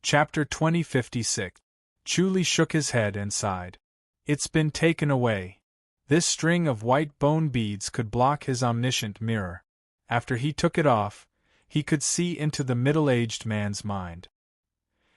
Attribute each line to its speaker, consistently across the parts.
Speaker 1: Chapter 2056. Chuli shook his head and sighed. It's been taken away. This string of white bone beads could block his omniscient mirror. After he took it off, he could see into the middle-aged man's mind.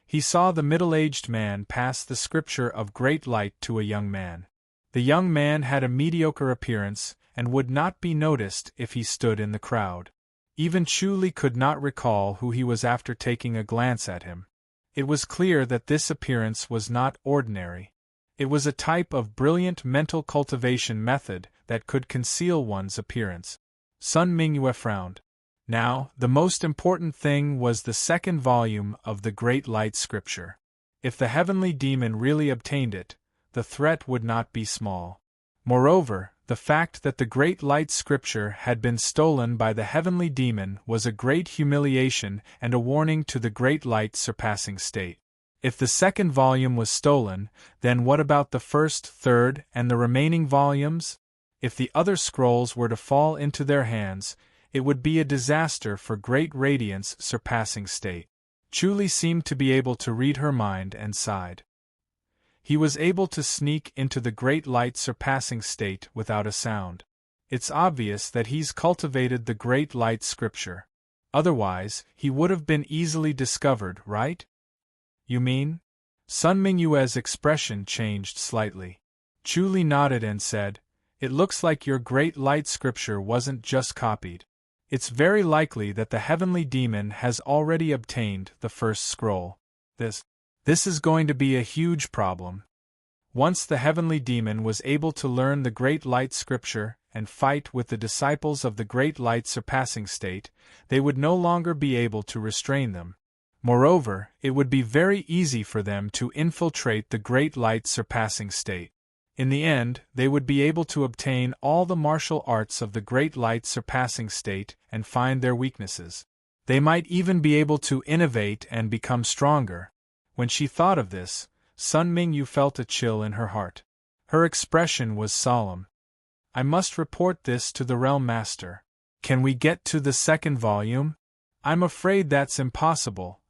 Speaker 1: He saw the middle-aged man pass the scripture of great light to a young man. The young man had a mediocre appearance and would not be noticed if he stood in the crowd. Even Chuli could not recall who he was after taking a glance at him. It was clear that this appearance was not ordinary. It was a type of brilliant mental cultivation method that could conceal one's appearance. Sun Mingyue frowned. Now, the most important thing was the second volume of the Great Light Scripture. If the heavenly demon really obtained it, the threat would not be small. Moreover, the fact that the Great Light Scripture had been stolen by the heavenly demon was a great humiliation and a warning to the Great Light surpassing state. If the second volume was stolen, then what about the first, third, and the remaining volumes? If the other scrolls were to fall into their hands, it would be a disaster for Great Radiance surpassing state. Chuli seemed to be able to read her mind and sighed. He was able to sneak into the Great Light surpassing state without a sound. It's obvious that he's cultivated the Great Light Scripture. Otherwise, he would have been easily discovered, right? You mean? Sun Mingyue's expression changed slightly. Chuli nodded and said, "It looks like your Great Light Scripture wasn't just copied. It's very likely that the heavenly demon has already obtained the first scroll. This is going to be a huge problem. Once the heavenly demon was able to learn the Great Light Scripture and fight with the disciples of the Great Light surpassing state, they would no longer be able to restrain them. Moreover, it would be very easy for them to infiltrate the Great Light surpassing state. In the end, they would be able to obtain all the martial arts of the Great Light surpassing state and find their weaknesses. They might even be able to innovate and become stronger." When she thought of this, Sun Mingyu felt a chill in her heart. Her expression was solemn. "I must report this to the Realm Master. Can we get to the second volume?" "I'm afraid that's impossible."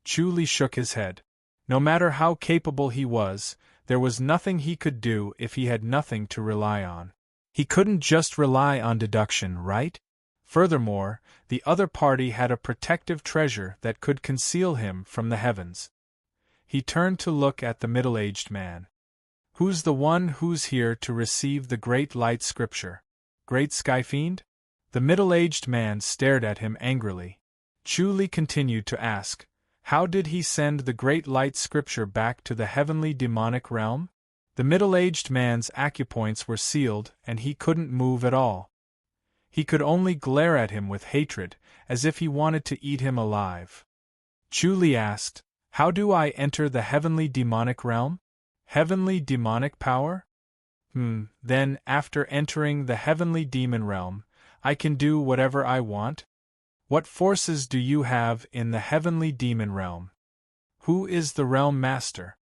Speaker 1: Chuli shook his head. No matter how capable he was, there was nothing he could do if he had nothing to rely on. He couldn't just rely on deduction, right? Furthermore, the other party had a protective treasure that could conceal him from the heavens. He turned to look at the middle-aged man. "Who's the one who's here to receive the Great Light Scripture? Great Skyfiend?" The middle-aged man stared at him angrily. Chuli continued to ask, "How did he send the Great Light Scripture back to the heavenly demonic realm?" The middle-aged man's acupoints were sealed and he couldn't move at all. He could only glare at him with hatred, as if he wanted to eat him alive. Chuli asked, "How do I enter the heavenly demonic realm? Heavenly demonic power? Then, after entering the heavenly demon realm, I can do whatever I want? What forces do you have in the heavenly demon realm? Who is the realm master?"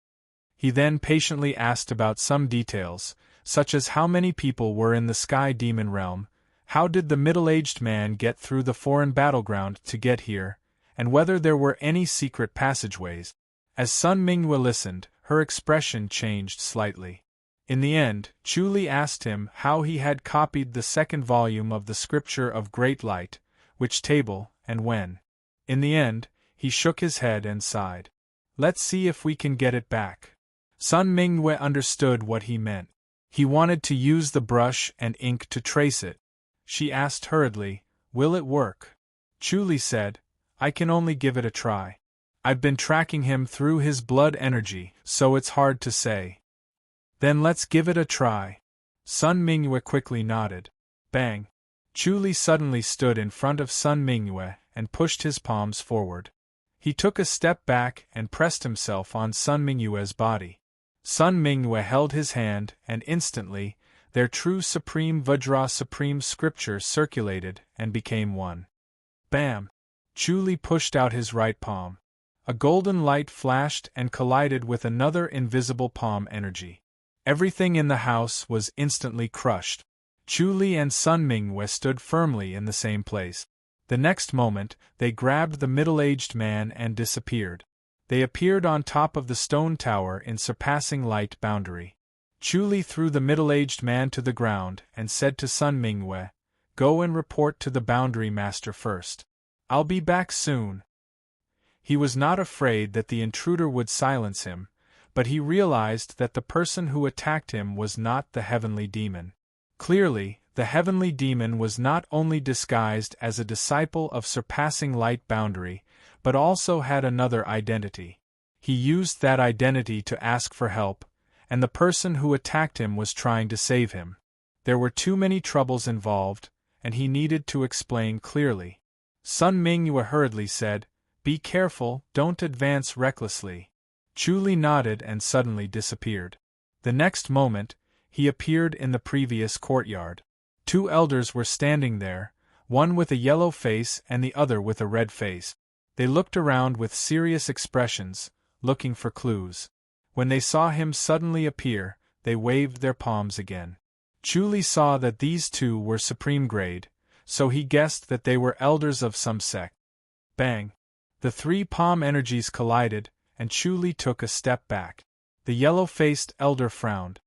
Speaker 1: He then patiently asked about some details, such as how many people were in the sky demon realm, how did the middle-aged man get through the foreign battleground to get here, and whether there were any secret passageways. As Sun Mingyue listened, her expression changed slightly. In the end, Chuli asked him how he had copied the second volume of the Scripture of Great Light, which table, and when. In the end, he shook his head and sighed. "Let's see if we can get it back." Sun Mingyue understood what he meant. He wanted to use the brush and ink to trace it. She asked hurriedly, "Will it work?" Chuli said, "I can only give it a try. I've been tracking him through his blood energy, so it's hard to say." "Then let's give it a try." Sun Mingyue quickly nodded. Bang! Chuli suddenly stood in front of Sun Mingyue and pushed his palms forward. He took a step back and pressed himself on Sun Mingyue's body. Sun Mingyue held his hand and instantly, their true Supreme Vajra Supreme Scripture circulated and became one. Bam! Chuli pushed out his right palm. A golden light flashed and collided with another invisible palm energy. Everything in the house was instantly crushed. Chuli and Sun Mingyue stood firmly in the same place. The next moment, they grabbed the middle-aged man and disappeared. They appeared on top of the stone tower in surpassing light boundary. Chu Li threw the middle-aged man to the ground and said to Sun Mingyue, "Go and report to the boundary master first. I'll be back soon." He was not afraid that the intruder would silence him, but he realized that the person who attacked him was not the heavenly demon. Clearly, the heavenly demon was not only disguised as a disciple of surpassing light boundary, but also had another identity. He used that identity to ask for help, and the person who attacked him was trying to save him. There were too many troubles involved, and he needed to explain clearly. Sun Mingyue hurriedly said, "Be careful, don't advance recklessly." Chu Li nodded and suddenly disappeared. The next moment, he appeared in the previous courtyard. Two elders were standing there, one with a yellow face and the other with a red face. They looked around with serious expressions, looking for clues. When they saw him suddenly appear, they waved their palms again. Chu Li saw that these two were supreme grade, so he guessed that they were elders of some sect. Bang! The three palm energies collided, and Chu Li took a step back. The yellow-faced elder frowned.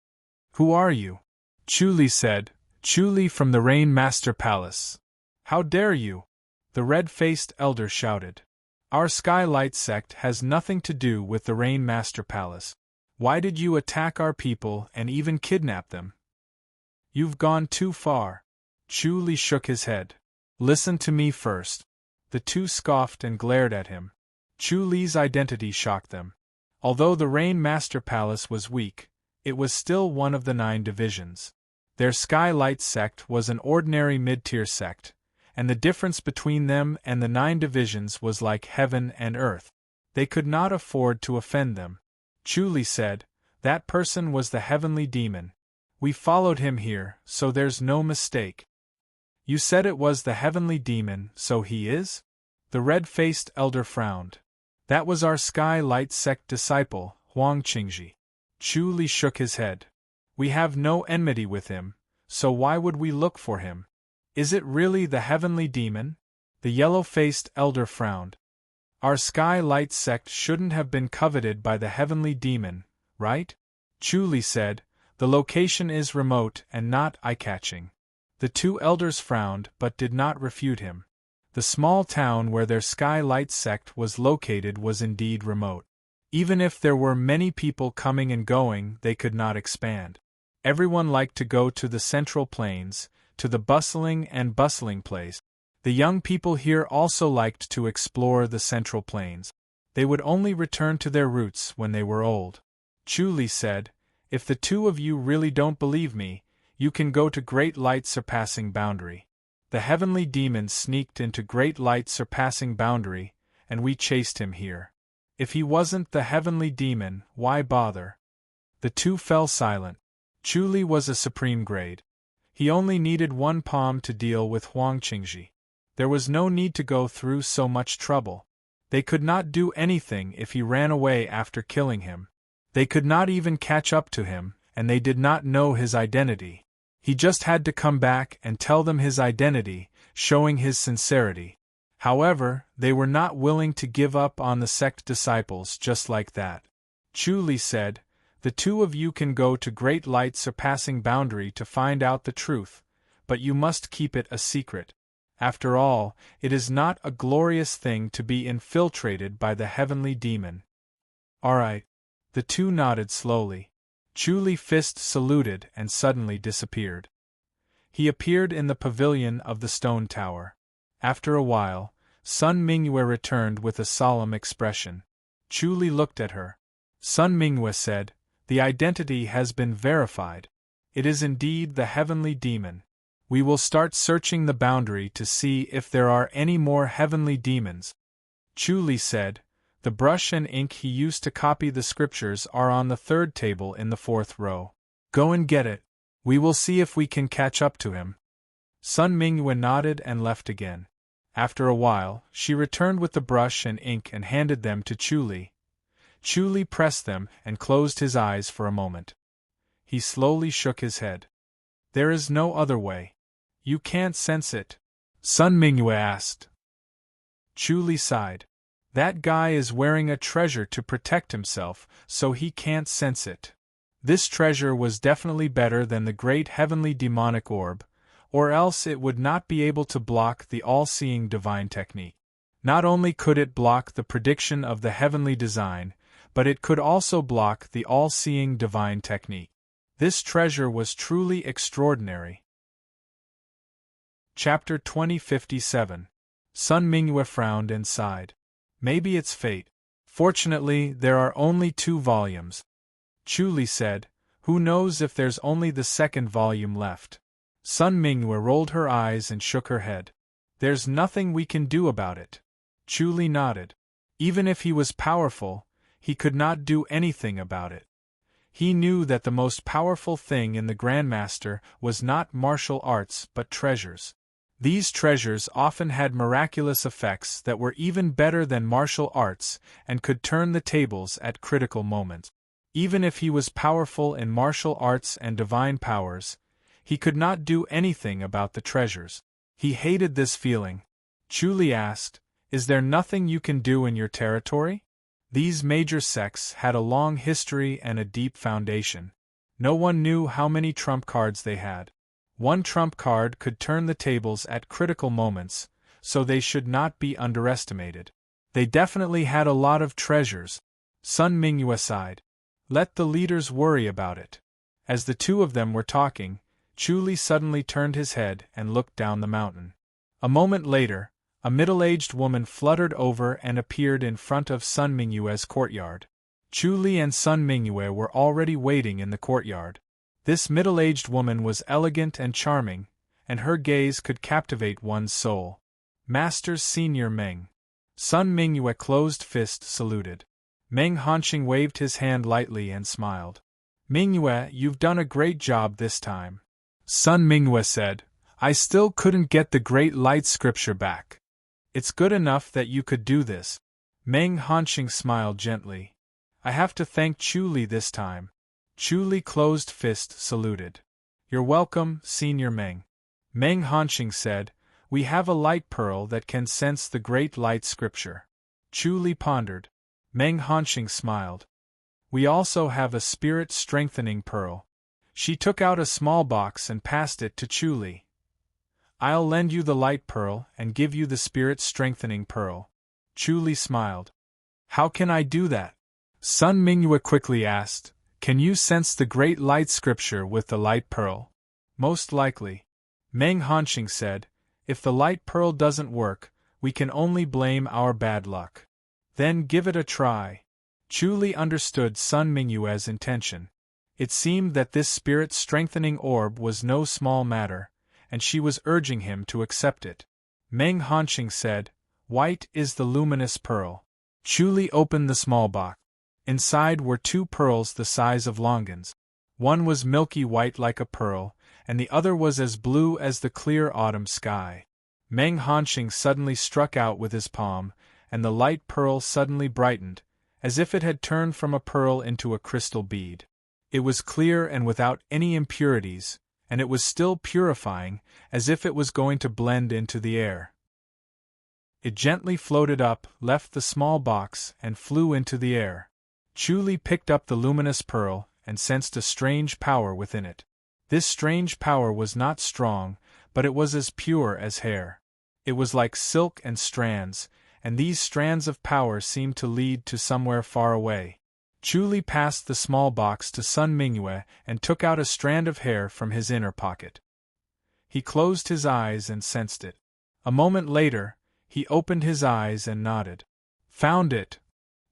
Speaker 1: "Who are you?" Chu Li said, "Chu Li from the Rain Master Palace." "How dare you?" the red-faced elder shouted. "Our Skylight sect has nothing to do with the Rain Master Palace. Why did you attack our people and even kidnap them?" "You've gone too far." Chu Li shook his head. "Listen to me first." The two scoffed and glared at him. Chu Li's identity shocked them. Although the Rain Master Palace was weak, it was still one of the 9 divisions. Their Skylight sect was an ordinary mid-tier sect, and the difference between them and the 9 divisions was like heaven and earth. They could not afford to offend them. Chu Li said, "That person was the heavenly demon. We followed him here, so there's no mistake." "You said it was the heavenly demon, so he is?" The red-faced elder frowned. "That was our Skylight sect disciple, Huang Qingji." Chu Li shook his head. "We have no enmity with him, so why would we look for him? Is it really the heavenly demon?" The yellow-faced elder frowned. "Our Skylight sect shouldn't have been coveted by the heavenly demon, right?" Chu Li said, "The location is remote and not eye-catching." The two elders frowned but did not refute him. The small town where their Skylight sect was located was indeed remote. Even if there were many people coming and going, they could not expand. Everyone liked to go to the central plains, to the bustling place. The young people here also liked to explore the central plains. They would only return to their roots when they were old. Chu Li said, "If the two of you really don't believe me, you can go to Great Light Surpassing Boundary. The heavenly demon sneaked into Great Light Surpassing Boundary, and we chased him here. If he wasn't the heavenly demon, why bother?" The two fell silent. Chu Li was a supreme grade. He only needed one palm to deal with Huang Qingji. There was no need to go through so much trouble. They could not do anything if he ran away after killing him. They could not even catch up to him, and they did not know his identity. He just had to come back and tell them his identity, showing his sincerity. However, they were not willing to give up on the sect disciples just like that. Chu Li said, "The two of you can go to Great Light Surpassing Boundary to find out the truth, but you must keep it a secret. After all, it is not a glorious thing to be infiltrated by the heavenly demon." "All right." The two nodded slowly. Chu Li fist saluted and suddenly disappeared. He appeared in the pavilion of the stone tower. After a while, Sun Mingyue returned with a solemn expression. Chu Li looked at her. Sun Mingyue said, "The identity has been verified. It is indeed the heavenly demon. We will start searching the boundary to see if there are any more heavenly demons." Chu Li said, "The brush and ink he used to copy the scriptures are on the 3rd table in the 4th row. Go and get it. We will see if we can catch up to him." Sun Mingyue nodded and left again. After a while, she returned with the brush and ink and handed them to Chu Li. Chu Li pressed them and closed his eyes for a moment. He slowly shook his head. "There is no other way. You can't sense it?" Sun Mingyue asked. Chu Li sighed. That guy is wearing a treasure to protect himself, so he can't sense it. This treasure was definitely better than the great heavenly demonic orb, or else it would not be able to block the all-seeing divine technique. Not only could it block the prediction of the heavenly design, but it could also block the all-seeing divine technique. This treasure was truly extraordinary. Chapter 2057. Sun Mingyue frowned and sighed. Maybe it's fate. Fortunately, there are only 2 volumes. Chu Li said, who knows if there's only the 2nd volume left. Sun Mingyue rolled her eyes and shook her head. There's nothing we can do about it. Chu Li nodded. Even if he was powerful, he could not do anything about it. He knew that the most powerful thing in the Grandmaster was not martial arts but treasures. These treasures often had miraculous effects that were even better than martial arts and could turn the tables at critical moments. Even if he was powerful in martial arts and divine powers, he could not do anything about the treasures. He hated this feeling. Chu Li asked, "Is there nothing you can do in your territory?" These major sects had a long history and a deep foundation. No one knew how many trump cards they had. One trump card could turn the tables at critical moments, so they should not be underestimated. They definitely had a lot of treasures. Sun Mingyue sighed. Let the leaders worry about it. As the 2 of them were talking, Chu Li suddenly turned his head and looked down the mountain. A moment later, a middle-aged woman fluttered over and appeared in front of Sun Mingyue's courtyard. Chu Li and Sun Mingyue were already waiting in the courtyard. This middle-aged woman was elegant and charming, and her gaze could captivate one's soul. Masters Senior Meng. Sun Mingyue closed fist saluted. Meng Hanqing waved his hand lightly and smiled. Mingyue, you've done a great job this time. Sun Mingyue said, I still couldn't get the great light scripture back. It's good enough that you could do this. Meng Hanqing smiled gently. I have to thank Chu Li this time. Chu Li closed fist saluted. You're welcome, Senior Meng. Meng Hanqing said, we have a light pearl that can sense the great light scripture. Chu Li pondered. Meng Hanqing smiled. We also have a spirit strengthening pearl. She took out a small box and passed it to Chu Li. I'll lend you the light pearl and give you the spirit strengthening pearl. Chu Li smiled. How can I do that? Sun Mingyue quickly asked. Can you sense the great light scripture with the light pearl? Most likely. Meng Hanqing said, if the light pearl doesn't work, we can only blame our bad luck. Then give it a try. Chu Li understood Sun Mingyue's intention. It seemed that this spirit-strengthening orb was no small matter, and she was urging him to accept it. Meng Hanqing said, white is the luminous pearl. Chu Li opened the small box. Inside were 2 pearls the size of longans. One was milky white like a pearl, and the other was as blue as the clear autumn sky. Meng Hanqing suddenly struck out with his palm, and the light pearl suddenly brightened, as if it had turned from a pearl into a crystal bead. It was clear and without any impurities, and it was still purifying, as if it was going to blend into the air. It gently floated up, left the small box, and flew into the air. Chu Li picked up the luminous pearl and sensed a strange power within it. This strange power was not strong, but it was as pure as hair. It was like silk and strands, and these strands of power seemed to lead to somewhere far away. Chu Li passed the small box to Sun Mingyue and took out a strand of hair from his inner pocket. He closed his eyes and sensed it. A moment later, he opened his eyes and nodded. Found it!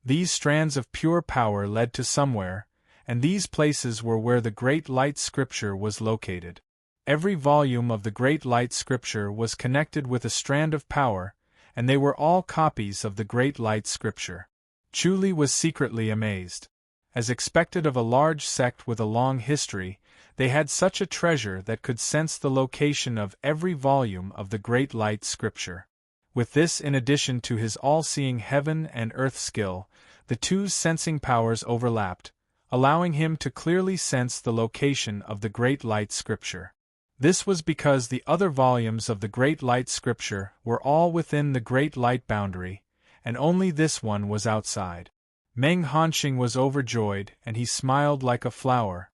Speaker 1: These strands of pure power led to somewhere, and these places were where the Great Light Scripture was located. Every volume of the Great Light Scripture was connected with a strand of power, and they were all copies of the Great Light Scripture. Chu Li was secretly amazed. As expected of a large sect with a long history, they had such a treasure that could sense the location of every volume of the Great Light Scripture. With this in addition to his all-seeing heaven and earth skill, the 2 sensing powers overlapped, allowing him to clearly sense the location of the Great Light Scripture. This was because the other volumes of the Great Light Scripture were all within the Great Light boundary, and only this one was outside. Meng Hanxing was overjoyed, and he smiled like a flower.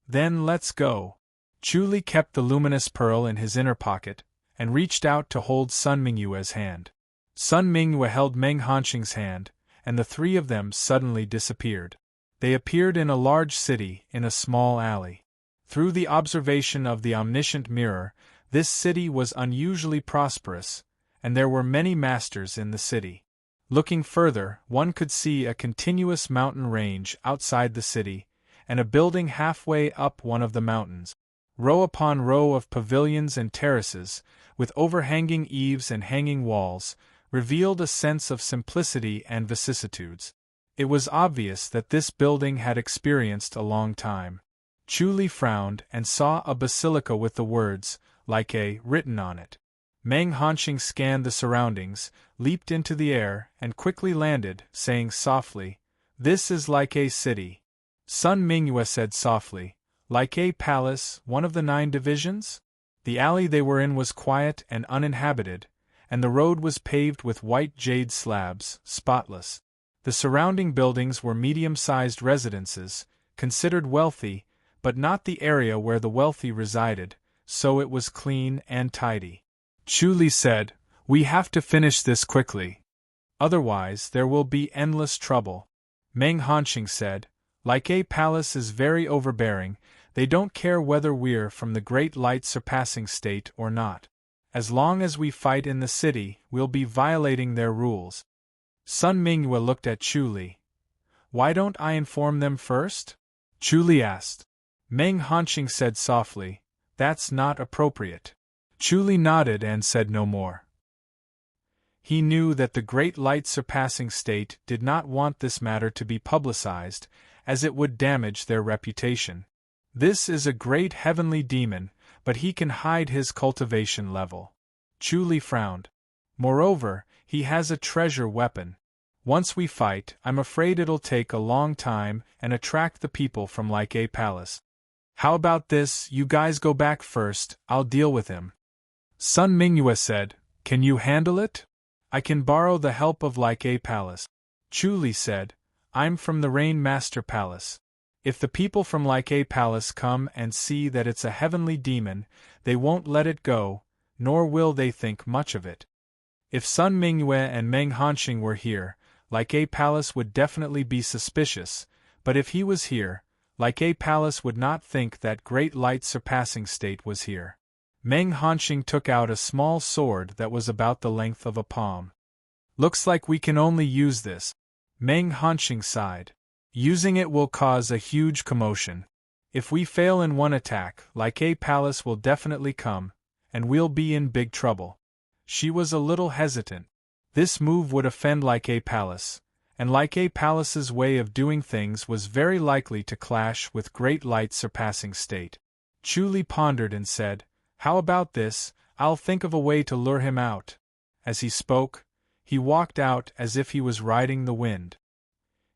Speaker 1: Then let's go. Chu Li kept the luminous pearl in his inner pocket, and reached out to hold Sun Mingyue's hand. Sun Mingyue held Meng Hanxing's hand, and the three of them suddenly disappeared. They appeared in a large city, in a small alley. Through the observation of the omniscient mirror, this city was unusually prosperous, and there were many masters in the city. Looking further, one could see a continuous mountain range outside the city, and a building halfway up one of the mountains. Row upon row of pavilions and terraces, with overhanging eaves and hanging walls, revealed a sense of simplicity and vicissitudes. It was obvious that this building had experienced a long time. Chu Li frowned and saw a basilica with the words, like a, written on it. Meng Hanxing scanned the surroundings, leaped into the air, and quickly landed, saying softly, "This is like a city." Sun Mingyue said softly, "Like a palace, one of the 9 divisions?" The alley they were in was quiet and uninhabited, and the road was paved with white jade slabs, spotless. The surrounding buildings were medium-sized residences, considered wealthy, but not the area where the wealthy resided, so it was clean and tidy. Chu Li said, "We have to finish this quickly. Otherwise there will be endless trouble." Meng Hanxing said, "Like a palace is very overbearing, they don't care whether we're from the great light surpassing state or not. As long as we fight in the city, we'll be violating their rules." Sun Mingyue looked at Chu Li. "Why don't I inform them first?" Chu Li asked. Meng Hanxing said softly, "That's not appropriate." Chu Li nodded and said no more. He knew that the great light surpassing state did not want this matter to be publicized, as it would damage their reputation. This is a great heavenly demon, but he can hide his cultivation level. Chu Li frowned. Moreover, he has a treasure weapon. Once we fight, I'm afraid it'll take a long time and attract the people from like a palace. How about this, you guys go back first, I'll deal with him. Sun Mingyue said, "Can you handle it?" "I can borrow the help of like a palace." Chu Li said, "I'm from the Rain Master Palace. If the people from like a palace come and see that it's a heavenly demon, they won't let it go, nor will they think much of it. If Sun Mingyue and Meng Hanxing were here, like a palace would definitely be suspicious, but if he was here, like a palace would not think that great light surpassing state was here." Meng Hanxing took out a small sword that was about the length of a palm. "Looks like we can only use this." Meng Hanxing sighed. "Using it will cause a huge commotion. If we fail in one attack, like a palace will definitely come, and we'll be in big trouble." She was a little hesitant. This move would offend like a palace, and like a palace's way of doing things was very likely to clash with great light surpassing state. Chu Li pondered and said, "How about this, I'll think of a way to lure him out." As he spoke, he walked out as if he was riding the wind.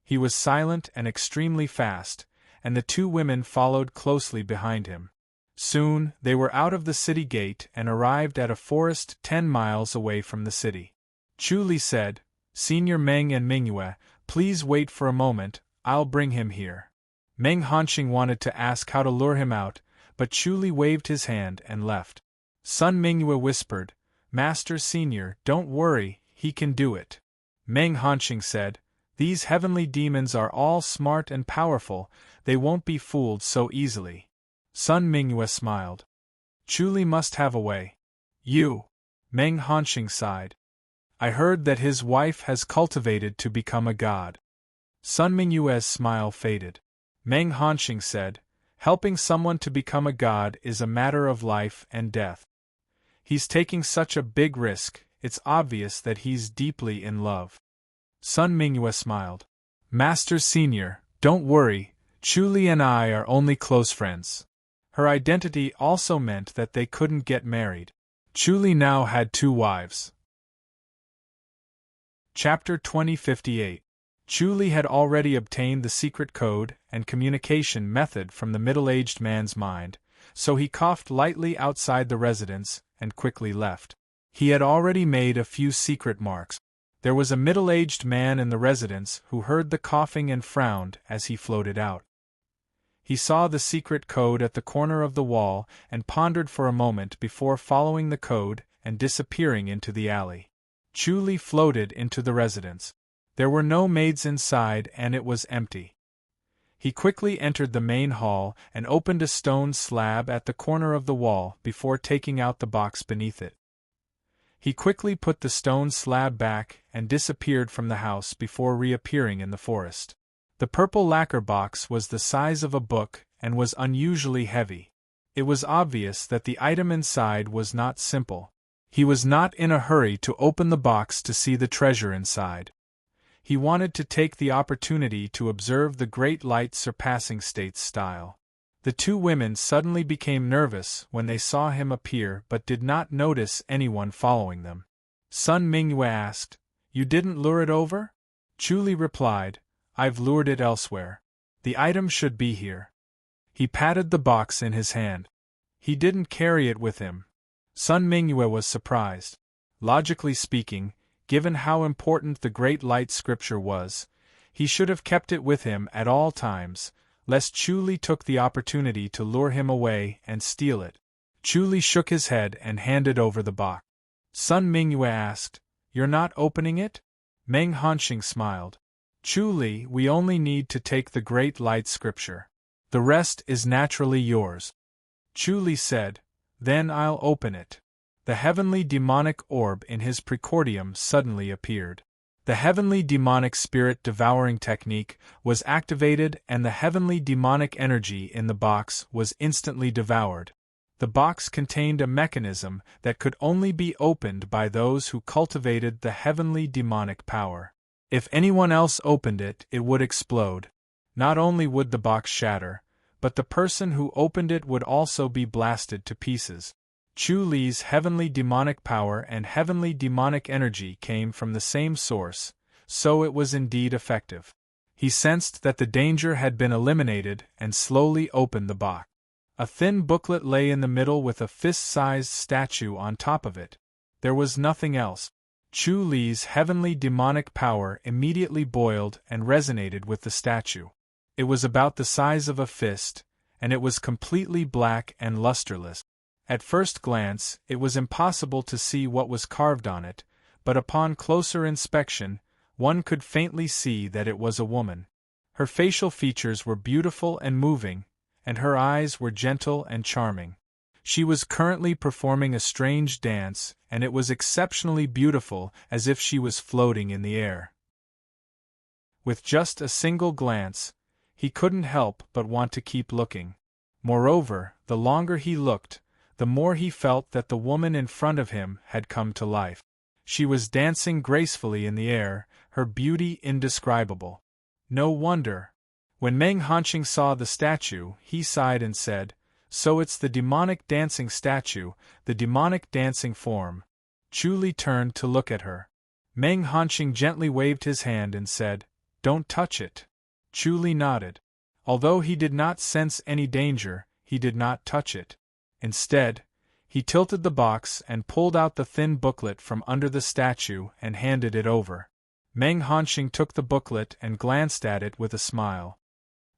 Speaker 1: He was silent and extremely fast, and the 2 women followed closely behind him. Soon, they were out of the city gate and arrived at a forest 10 miles away from the city. Chu Li said, "Senior Meng and Mingyue, please wait for a moment, I'll bring him here." Meng Hanxing wanted to ask how to lure him out, but Chu Li waved his hand and left. Sun Mingyue whispered, "Master Senior, don't worry, he can do it." Meng Hanxing said, "These heavenly demons are all smart and powerful, they won't be fooled so easily." Sun Mingyue smiled. "Chu Li must have a way." "You." Meng Hanxing sighed. "I heard that his wife has cultivated to become a god." Sun Mingyue's smile faded. Meng Hanxing said, "Helping someone to become a god is a matter of life and death. He's taking such a big risk, it's obvious that he's deeply in love." Sun Mingyue smiled. "Master Senior, don't worry, Chu Li and I are only close friends." Her identity also meant that they couldn't get married. Chu Li now had 2 wives. Chapter 2058. Chu Li had already obtained the secret code and communication method from the middle-aged man's mind, so he coughed lightly outside the residence and quickly left. He had already made a few secret marks. There was a middle-aged man in the residence who heard the coughing and frowned as he floated out. He saw the secret code at the corner of the wall and pondered for a moment before following the code and disappearing into the alley. Chu floated into the residence. There were no maids inside and it was empty. He quickly entered the main hall and opened a stone slab at the corner of the wall before taking out the box beneath it. He quickly put the stone slab back and disappeared from the house before reappearing in the forest. The purple lacquer box was the size of a book and was unusually heavy. It was obvious that the item inside was not simple. He was not in a hurry to open the box to see the treasure inside. He wanted to take the opportunity to observe the great light surpassing state's style. The two women suddenly became nervous when they saw him appear but did not notice anyone following them. Sun Mingyue asked, "You didn't lure it over?" Chu replied, "I've lured it elsewhere. The item should be here." He patted the box in his hand. He didn't carry it with him. Sun Mingyue was surprised. Logically speaking, given how important the Great Light Scripture was, he should have kept it with him at all times, lest Chu took the opportunity to lure him away and steal it. Chu shook his head and handed over the box. Sun Mingyue asked, "You're not opening it?" Meng Hanxing smiled. "Chu, we only need to take the Great Light Scripture. The rest is naturally yours." Chu said, "Then I'll open it." The heavenly demonic orb in his precordium suddenly appeared. The heavenly demonic spirit devouring technique was activated and the heavenly demonic energy in the box was instantly devoured. The box contained a mechanism that could only be opened by those who cultivated the heavenly demonic power. If anyone else opened it, it would explode. Not only would the box shatter, but the person who opened it would also be blasted to pieces. Chu-Li's heavenly demonic power and heavenly demonic energy came from the same source, so it was indeed effective. He sensed that the danger had been eliminated and slowly opened the box. A thin booklet lay in the middle with a fist-sized statue on top of it. There was nothing else. Chu-Li's heavenly demonic power immediately boiled and resonated with the statue. It was about the size of a fist, and it was completely black and lusterless. At first glance, it was impossible to see what was carved on it, but upon closer inspection, one could faintly see that it was a woman. Her facial features were beautiful and moving, and her eyes were gentle and charming. She was currently performing a strange dance, and it was exceptionally beautiful, as if she was floating in the air. With just a single glance, he couldn't help but want to keep looking. Moreover, the longer he looked, the more he felt that the woman in front of him had come to life. She was dancing gracefully in the air, her beauty indescribable. No wonder. When Meng Hanxing saw the statue, he sighed and said, "So it's the demonic dancing statue, the demonic dancing form." Chu turned to look at her. Meng Hanxing gently waved his hand and said, "Don't touch it." Chu nodded. Although he did not sense any danger, he did not touch it. Instead, he tilted the box and pulled out the thin booklet from under the statue and handed it over. Meng Hanxing took the booklet and glanced at it with a smile.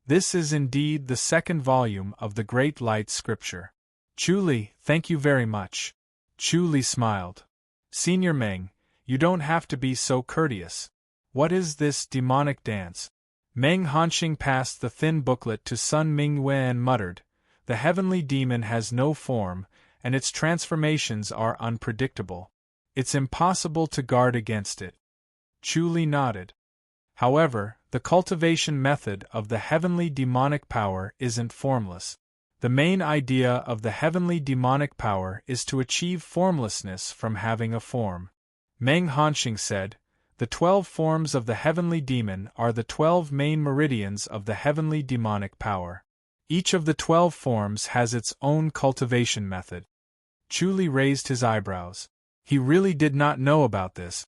Speaker 1: "This is indeed the second volume of the Great Light Scripture." "Chu, thank you very much." Chu smiled. "Senior Meng, you don't have to be so courteous. What is this demonic dance?" Meng Hanxing passed the thin booklet to Sun Mingyue and muttered, "The heavenly demon has no form, and its transformations are unpredictable. It's impossible to guard against it." Chu nodded. However, the cultivation method of the heavenly demonic power isn't formless. The main idea of the heavenly demonic power is to achieve formlessness from having a form. Meng Hanxing said, "The 12 forms of the heavenly demon are the 12 main meridians of the heavenly demonic power. Each of the 12 forms has its own cultivation method." Chu raised his eyebrows. He really did not know about this.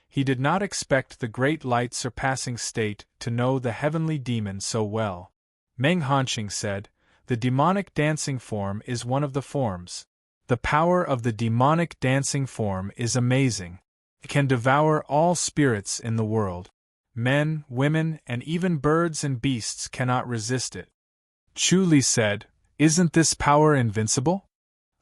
Speaker 1: He did not expect the great light surpassing state to know the heavenly demon so well. Meng Hanxing said, "The demonic dancing form is one of the forms. The power of the demonic dancing form is amazing. It can devour all spirits in the world. Men, women, and even birds and beasts cannot resist it. Chu Li said, "Isn't this power invincible?"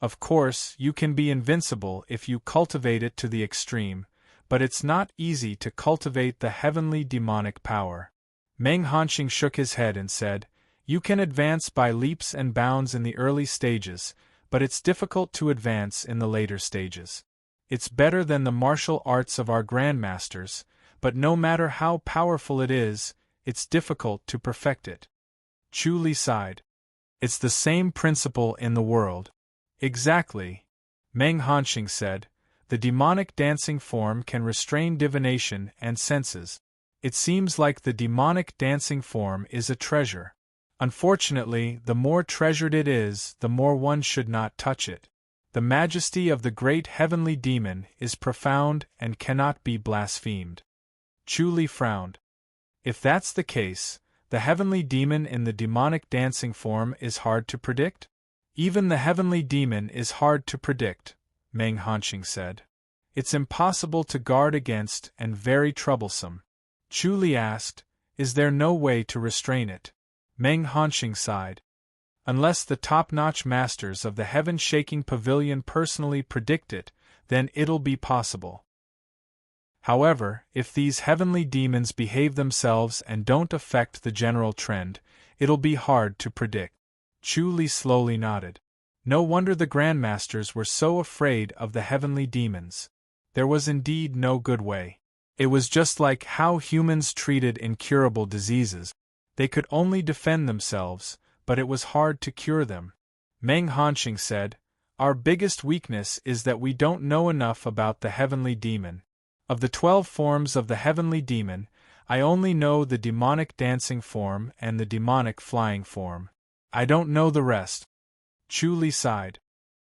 Speaker 1: Of course, you can be invincible if you cultivate it to the extreme, but it's not easy to cultivate the heavenly demonic power. Meng Hanqing shook his head and said, "You can advance by leaps and bounds in the early stages, but it's difficult to advance in the later stages. It's better than the martial arts of our grandmasters, but no matter how powerful it is, it's difficult to perfect it." Chu Li sighed. "It's the same principle in the world." "Exactly," Meng Hanqing said. "The demonic dancing form can restrain divination and senses. It seems like the demonic dancing form is a treasure. Unfortunately, the more treasured it is, the more one should not touch it. The majesty of the great heavenly demon is profound and cannot be blasphemed." Chu Li frowned. "If that's the case, the heavenly demon in the demonic dancing form is hard to predict?" "Even the heavenly demon is hard to predict," Meng Hanqing said. "It's impossible to guard against and very troublesome." Chu Li asked, "Is there no way to restrain it?" Meng Hanqing sighed. "Unless the top-notch masters of the heaven-shaking pavilion personally predict it, then it'll be possible. However, if these heavenly demons behave themselves and don't affect the general trend, it'll be hard to predict." Chu Li slowly nodded. No wonder the grandmasters were so afraid of the heavenly demons. There was indeed no good way. It was just like how humans treated incurable diseases. They could only defend themselves, but it was hard to cure them. Meng Hanqing said, "Our biggest weakness is that we don't know enough about the heavenly demon. Of the 12 forms of the heavenly demon, I only know the demonic dancing form and the demonic flying form. I don't know the rest." Chu Li sighed.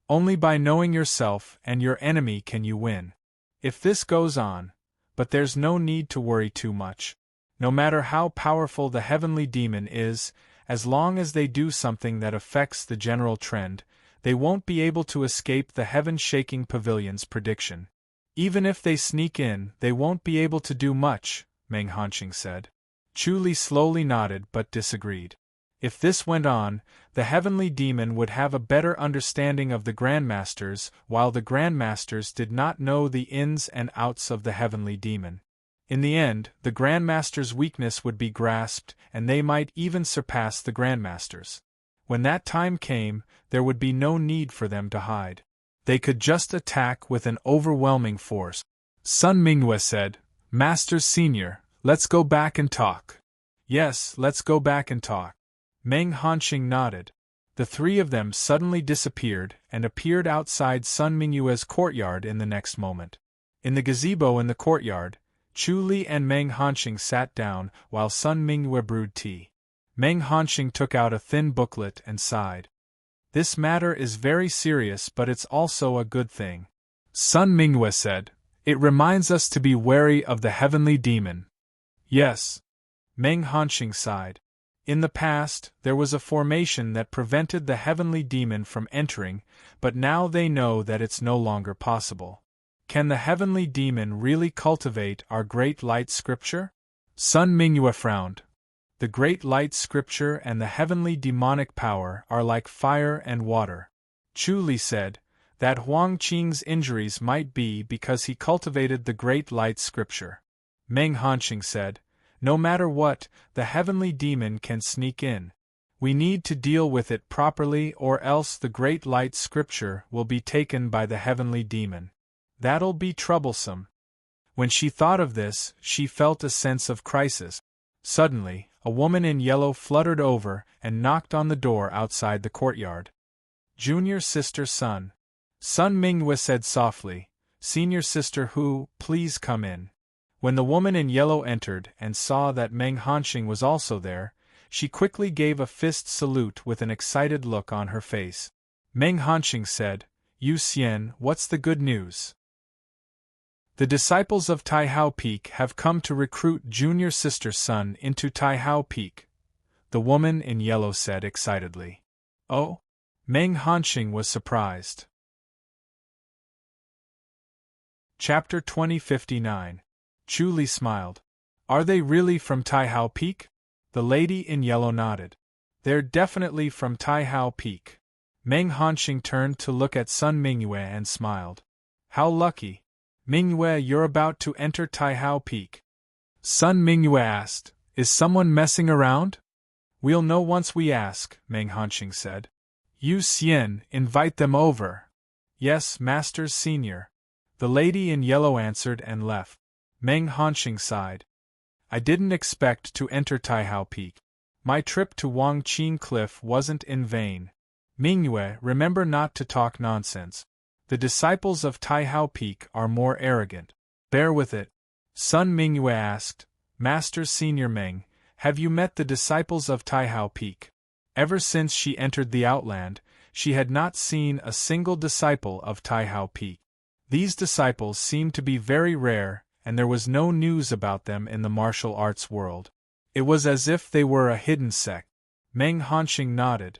Speaker 1: "Only by knowing yourself and your enemy can you win. If this goes on, but there's no need to worry too much. No matter how powerful the heavenly demon is, as long as they do something that affects the general trend, they won't be able to escape the heaven-shaking pavilion's prediction. Even if they sneak in, they won't be able to do much," Meng Hanqing said. Chu Li slowly nodded but disagreed. If this went on, the heavenly demon would have a better understanding of the grandmasters, while the grandmasters did not know the ins and outs of the heavenly demon. In the end, the grandmasters' weakness would be grasped, and they might even surpass the grandmasters. When that time came, there would be no need for them to hide. They could just attack with an overwhelming force. Sun Mingyue said, "Masters Senior, let's go back and talk." "Yes, let's go back and talk." Meng Hanqing nodded. The three of them suddenly disappeared and appeared outside Sun Mingyue's courtyard in the next moment. In the gazebo in the courtyard, Chu Li and Meng Hanqing sat down while Sun Mingyue brewed tea. Meng Hanqing took out a thin booklet and sighed. "This matter is very serious, but it's also a good thing," Sun Mingyue said. "It reminds us to be wary of the heavenly demon." "Yes," Meng Hanqing sighed. "In the past, there was a formation that prevented the heavenly demon from entering, but now they know that it's no longer possible. Can the heavenly demon really cultivate our great light scripture?" Sun Mingyue frowned. "The great light scripture and the heavenly demonic power are like fire and water." Chu Li said, "That Huang Qing's injuries might be because he cultivated the great light scripture." Meng Hanqing said, "No matter what, the heavenly demon can sneak in. We need to deal with it properly, or else the great light scripture will be taken by the heavenly demon. That'll be troublesome." When she thought of this, she felt a sense of crisis. Suddenly, a woman in yellow fluttered over and knocked on the door outside the courtyard. "Junior sister Sun," Sun Mingyue said softly. "Senior sister Hu, please come in." When the woman in yellow entered and saw that Meng Hanqing was also there, she quickly gave a fist salute with an excited look on her face. Meng Hanqing said, "Yu Xian, what's the good news?" "The disciples of Taihao Peak have come to recruit junior sister Sun into Taihao Peak," the woman in yellow said excitedly. "Oh?" Meng Hanqing was surprised. Chapter 2059. Chu Li smiled. Are they really from Taihao Peak? The lady in yellow nodded. They're definitely from Taihao Peak. Meng Hanxing turned to look at Sun Mingyue and smiled. How lucky. Mingyue, you're about to enter Taihao Peak. Sun Mingyue asked, Is someone messing around? We'll know once we ask, Meng Hanxing said. Yu Xian, invite them over. Yes, Masters Senior. The lady in yellow answered and left. Meng Hanxing sighed. I didn't expect to enter Taihao Peak. My trip to Wangqing Cliff wasn't in vain. Mingyue, remember not to talk nonsense. The disciples of Taihao Peak are more arrogant. Bear with it. Sun Mingyue asked, Master Senior Meng, have you met the disciples of Taihao Peak? Ever since she entered the Outland, she had not seen a single disciple of Taihao Peak. These disciples seemed to be very rare, and there was no news about them in the martial arts world. It was as if they were a hidden sect. Meng Hanxing nodded.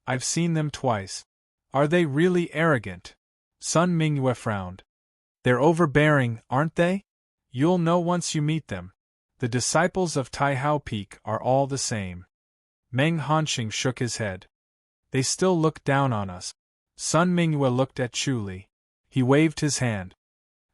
Speaker 1: I've seen them twice. Are they really arrogant? Sun Mingyue frowned. They're overbearing, aren't they? You'll know once you meet them. The disciples of Taihao Peak are all the same. Meng Hanxing shook his head. They still look down on us. Sun Mingyue looked at Chu Li. He waved his hand.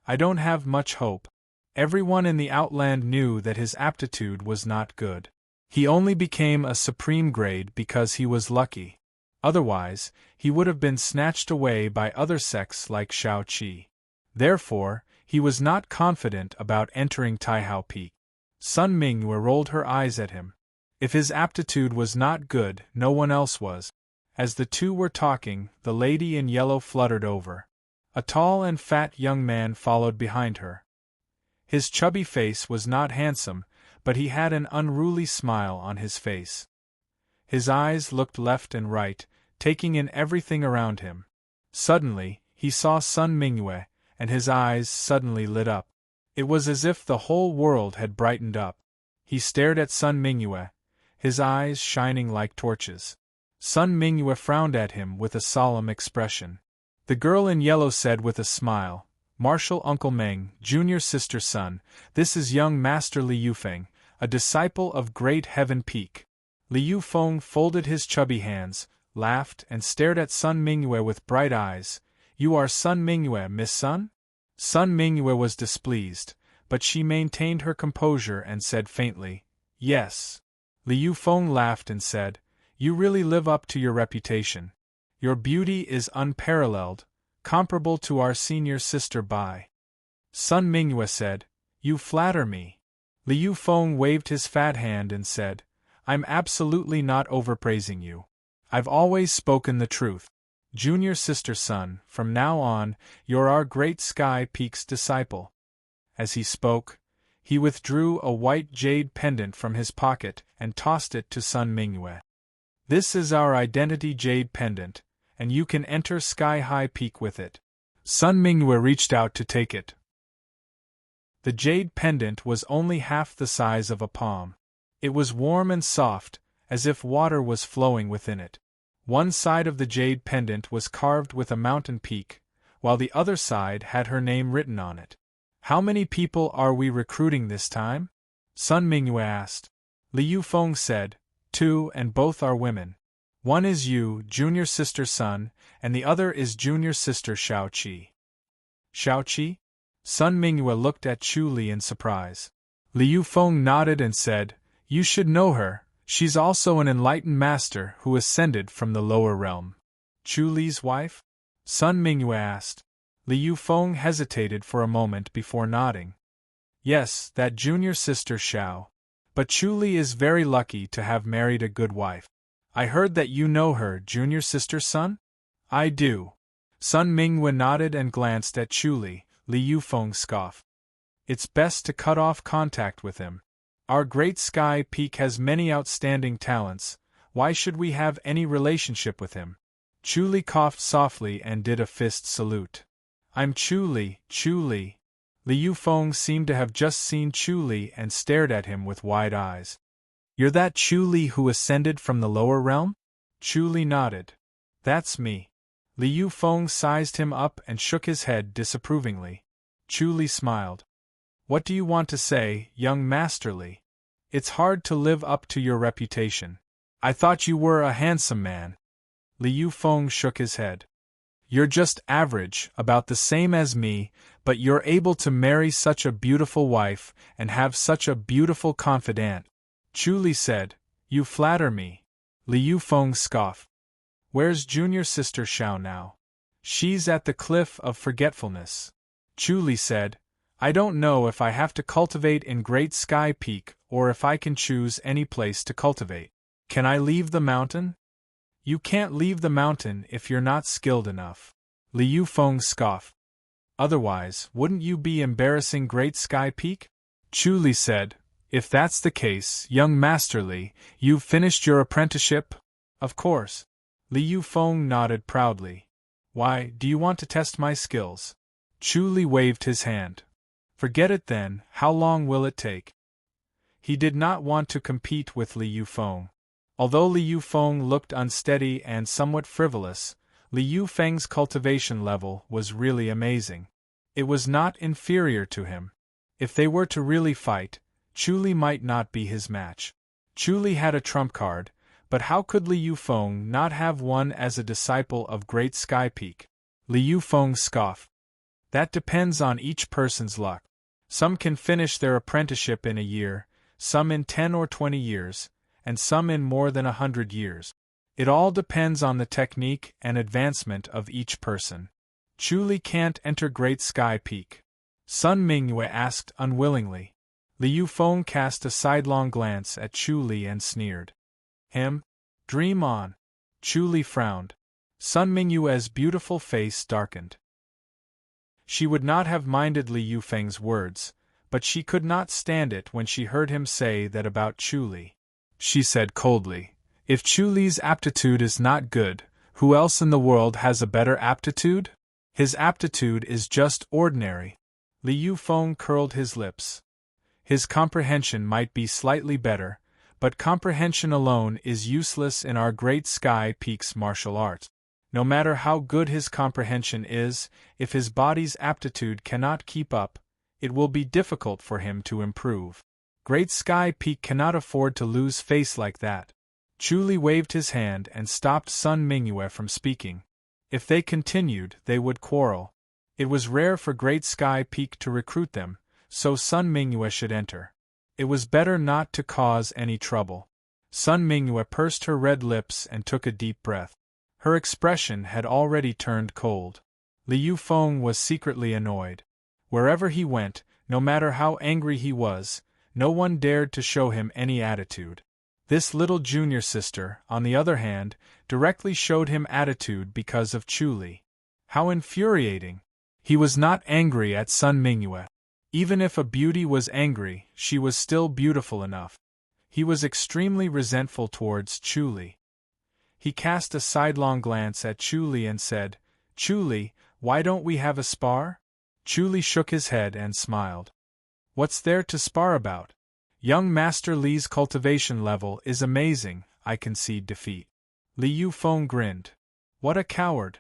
Speaker 1: I don't have much hope. Everyone in the Outland knew that his aptitude was not good. He only became a supreme grade because he was lucky. Otherwise, he would have been snatched away by other sects like Shao Qi. Therefore, he was not confident about entering Taihao Peak. Sun Mingyue rolled her eyes at him. If his aptitude was not good, no one else was. As the two were talking, the lady in yellow fluttered over. A tall and fat young man followed behind her. His chubby face was not handsome, but he had an unruly smile on his face. His eyes looked left and right, taking in everything around him. Suddenly, he saw Sun Mingyue, and his eyes suddenly lit up. It was as if the whole world had brightened up. He stared at Sun Mingyue, his eyes shining like torches. Sun Mingyue frowned at him with a solemn expression. The girl in yellow said with a smile, Martial Uncle Meng, Junior Sister Sun, this is young Master Li Yufeng, a disciple of Great Heaven Peak. Li Yufeng folded his chubby hands, laughed, and stared at Sun Mingyue with bright eyes. You are Sun Mingyue, Miss Sun? Sun Mingyue was displeased, but she maintained her composure and said faintly, Yes. Li Yufeng laughed and said, You really live up to your reputation. Your beauty is unparalleled, comparable to our senior sister Bai. Sun Mingyue said, You flatter me. Li Yufeng waved his fat hand and said, I'm absolutely not overpraising you. I've always spoken the truth. Junior Sister Sun, from now on, you're our Great Sky Peak's disciple. As he spoke, he withdrew a white jade pendant from his pocket and tossed it to Sun Mingyue. This is our identity jade pendant, and you can enter Sky High Peak with it. Sun Mingyue reached out to take it. The jade pendant was only half the size of a palm. It was warm and soft, as if water was flowing within it. One side of the jade pendant was carved with a mountain peak, while the other side had her name written on it. How many people are we recruiting this time? Sun Mingyue asked. Li Yufeng said, 2, and both are women. One is you, Junior Sister Sun, and the other is Junior Sister Shao Qi. Shao Qi? Sun Mingyue looked at Chu Li in surprise. Li Yufeng nodded and said, You should know her, she's also an enlightened master who ascended from the lower realm. Chu Li's wife? Sun Mingyue asked. Li Yufeng hesitated for a moment before nodding. Yes, that Junior Sister Shao. But Chu Li is very lucky to have married a good wife. I heard that you know her, Junior Sister Sun? I do. Sun Mingyue nodded and glanced at Chu Li. Li Yufeng scoffed. It's best to cut off contact with him. Our Great Sky Peak has many outstanding talents, why should we have any relationship with him? Chu Li coughed softly and did a fist salute. I'm Chu Li, Chu Li. Li Yufeng seemed to have just seen Chu Li and stared at him with wide eyes. You're that Chu Li who ascended from the lower realm? Chu Li nodded. That's me. Li Yufeng sized him up and shook his head disapprovingly. Chu Li smiled. What do you want to say, young Master Li? It's hard to live up to your reputation. I thought you were a handsome man. Li Yufeng shook his head. You're just average, about the same as me, but you're able to marry such a beautiful wife and have such a beautiful confidant. Chu Li said, You flatter me. Li Yufeng scoffed. Where's junior sister Xiao now? She's at the cliff of forgetfulness. Chu Li said, I don't know if I have to cultivate in Great Sky Peak or if I can choose any place to cultivate. Can I leave the mountain? You can't leave the mountain if you're not skilled enough. Li Yufeng scoffed. Otherwise, wouldn't you be embarrassing Great Sky Peak? Chu Li said, If that's the case, young Master Li, you've finished your apprenticeship? Of course. Li Yufeng nodded proudly. Why, do you want to test my skills? Chu Li waved his hand. Forget it then, how long will it take? He did not want to compete with Li Yufeng. Although Li Yufeng looked unsteady and somewhat frivolous, Li Yufeng's cultivation level was really amazing. It was not inferior to him. If they were to really fight, Chu Li might not be his match. Chu Li had a trump card, but how could Li Yufeng not have one as a disciple of Great Sky Peak? Li Yufeng scoffed. That depends on each person's luck. Some can finish their apprenticeship in a year, some in 10 or 20 years, and some in more than 100 years. It all depends on the technique and advancement of each person. Chu Li can't enter Great Sky Peak. Sun Mingyue asked unwillingly. Li Yufeng cast a sidelong glance at Chu Li and sneered. Dream on. Chu Li frowned. Sun Mingyue's beautiful face darkened. She would not have minded Li Yufeng's words, but she could not stand it when she heard him say that about Chu Li. She said coldly, If Chu Li's aptitude is not good, who else in the world has a better aptitude? His aptitude is just ordinary. Li Yufeng curled his lips. His comprehension might be slightly better, but comprehension alone is useless in our Great Sky Peak's martial arts. No matter how good his comprehension is, if his body's aptitude cannot keep up, it will be difficult for him to improve. Great Sky Peak cannot afford to lose face like that. Chu Li waved his hand and stopped Sun Mingyue from speaking. If they continued, they would quarrel. It was rare for Great Sky Peak to recruit them, so Sun Mingyue should enter. It was better not to cause any trouble. Sun Mingyue pursed her red lips and took a deep breath. Her expression had already turned cold. Li Yufeng was secretly annoyed. Wherever he went, no matter how angry he was, no one dared to show him any attitude. This little junior sister, on the other hand, directly showed him attitude because of Chu Li. How infuriating! He was not angry at Sun Mingyue. Even if a beauty was angry, she was still beautiful enough. He was extremely resentful towards Chu Li. He cast a sidelong glance at Chu Li and said, Chu Li, why don't we have a spar? Chu Li shook his head and smiled. What's there to spar about? Young Master Li's cultivation level is amazing, I concede defeat. Li Yufeng grinned. What a coward!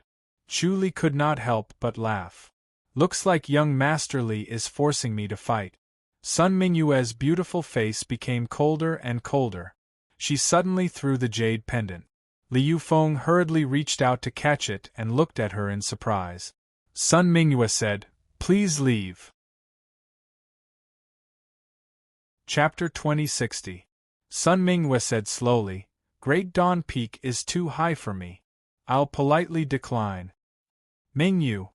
Speaker 1: Chu Li could not help but laugh. Looks like young Master Li is forcing me to fight. Sun Mingyue's beautiful face became colder and colder. She suddenly threw the jade pendant. Li Yufeng hurriedly reached out to catch it and looked at her in surprise. Sun Mingyue said, Please leave. Chapter 2060. Sun Mingyue said slowly, Great Dawn Peak is too high for me. I'll politely decline. Mingyu!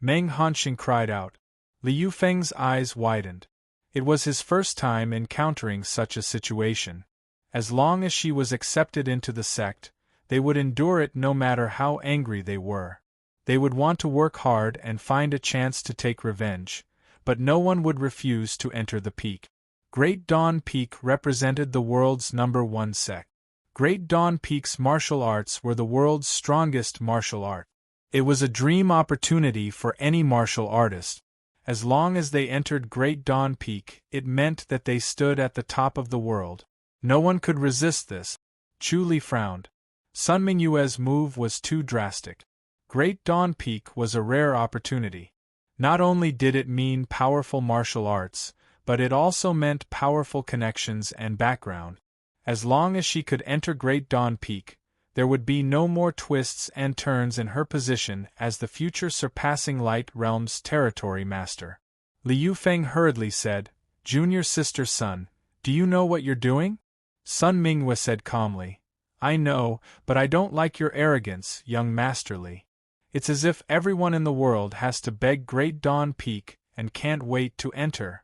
Speaker 1: Meng Hanxing cried out. Li Yufeng's eyes widened. It was his first time encountering such a situation. As long as she was accepted into the sect, they would endure it no matter how angry they were. They would want to work hard and find a chance to take revenge, but no one would refuse to enter the peak. Great Dawn Peak represented the world's #1 sect. Great Dawn Peak's martial arts were the world's strongest martial art. It was a dream opportunity for any martial artist. As long as they entered Great Dawn Peak, it meant that they stood at the top of the world. No one could resist this. Chu Li frowned. Sun Mingyue's move was too drastic. Great Dawn Peak was a rare opportunity. Not only did it mean powerful martial arts, but it also meant powerful connections and background. As long as she could enter Great Dawn Peak, there would be no more twists and turns in her position as the future Surpassing Light Realm's territory master. Liu Feng hurriedly said, "Junior sister Sun, do you know what you're doing?" Sun Mingyue said calmly, "I know, but I don't like your arrogance, young Master Li. It's as if everyone in the world has to beg Great Dawn Peak and can't wait to enter."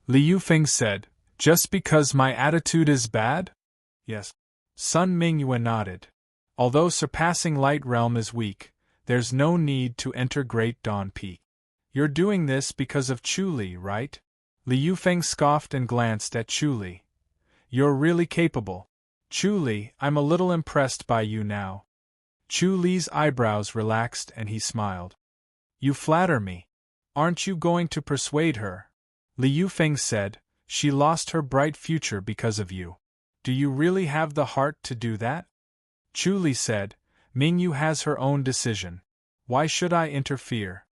Speaker 1: Liu Feng said, "Just because my attitude is bad?" "Yes." Sun Mingyue nodded. "Although Surpassing Light Realm is weak, there's no need to enter Great Dawn Peak. You're doing this because of Chu Li, right?" Liu Feng scoffed and glanced at Chu Li. "You're really capable. Chu Li, I'm a little impressed by you now." Chu Li's eyebrows relaxed and he smiled. "You flatter me. Aren't you going to persuade her?" Liu Feng said, "She lost her bright future because of you. Do you really have the heart to do that?" Chu Li said, "Mingyu has her own decision. Why should I interfere?"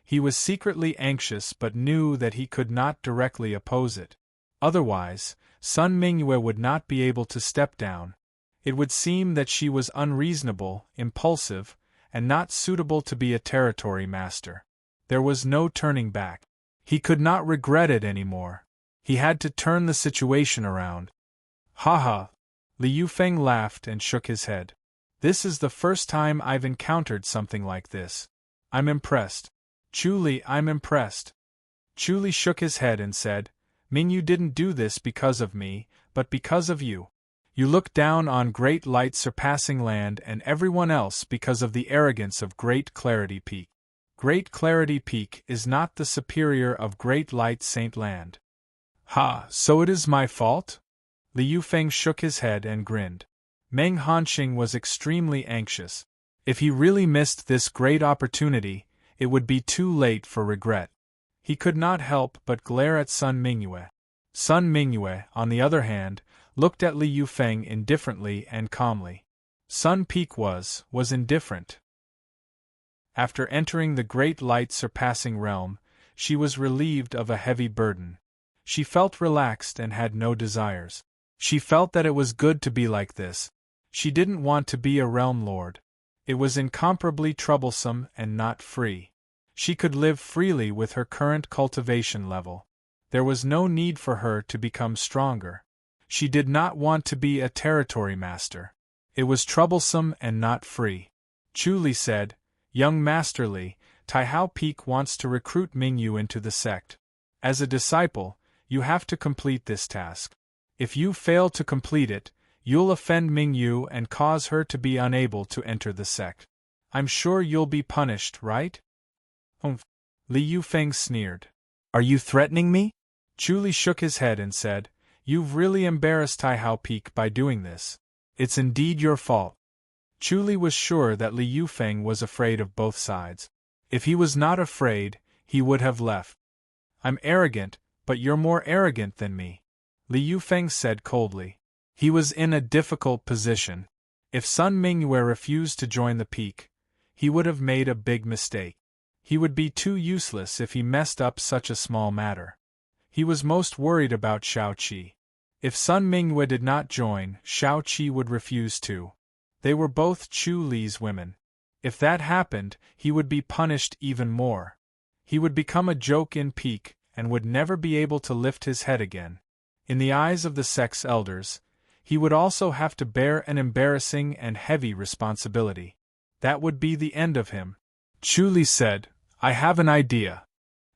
Speaker 1: He was secretly anxious but knew that he could not directly oppose it. Otherwise, Sun Mingyue would not be able to step down. It would seem that she was unreasonable, impulsive, and not suitable to be a territory master. There was no turning back. He could not regret it anymore. He had to turn the situation around. "Haha!" Liu Feng laughed and shook his head. "This is the first time I've encountered something like this. I'm impressed. Chu Li, I'm impressed." Chu Li shook his head and said, "Mingyu didn't do this because of me, but because of you. You look down on Great Light Surpassing Land and everyone else because of the arrogance of Great Clarity Peak. Great Clarity Peak is not the superior of Great Light Saint Land." "Ha, so it is my fault?" Liu Feng shook his head and grinned. Meng Hanqing was extremely anxious. If he really missed this great opportunity, it would be too late for regret. He could not help but glare at Sun Mingyue. Sun Mingyue, on the other hand, looked at Liu Feng indifferently and calmly. Sun Peak was indifferent. After entering the Great Light Surpassing Realm, she was relieved of a heavy burden. She felt relaxed and had no desires. She felt that it was good to be like this. She didn't want to be a realm lord. It was incomparably troublesome and not free. She could live freely with her current cultivation level. There was no need for her to become stronger. She did not want to be a territory master. It was troublesome and not free. Chu Li said, "Young Master Li, Taihao Peak wants to recruit Mingyu into the sect. As a disciple, you have to complete this task. If you fail to complete it, you'll offend Mingyu and cause her to be unable to enter the sect. I'm sure you'll be punished, right?" Liu Feng sneered. "Are you threatening me?" Chu Li shook his head and said, "You've really embarrassed Taihao Peak by doing this. It's indeed your fault." Chu Li was sure that Liu Feng was afraid of both sides. If he was not afraid, he would have left. "I'm arrogant, but you're more arrogant than me," Liu Feng said coldly. He was in a difficult position. If Sun Mingyue refused to join the peak, he would have made a big mistake. He would be too useless if he messed up such a small matter. He was most worried about Shao Qi. If Sun Mingyue did not join, Shao Qi would refuse too. They were both Chu Li's women. If that happened, he would be punished even more. He would become a joke in peak and would never be able to lift his head again. In the eyes of the sect's elders, he would also have to bear an embarrassing and heavy responsibility. That would be the end of him. Chu Li said, "I have an idea."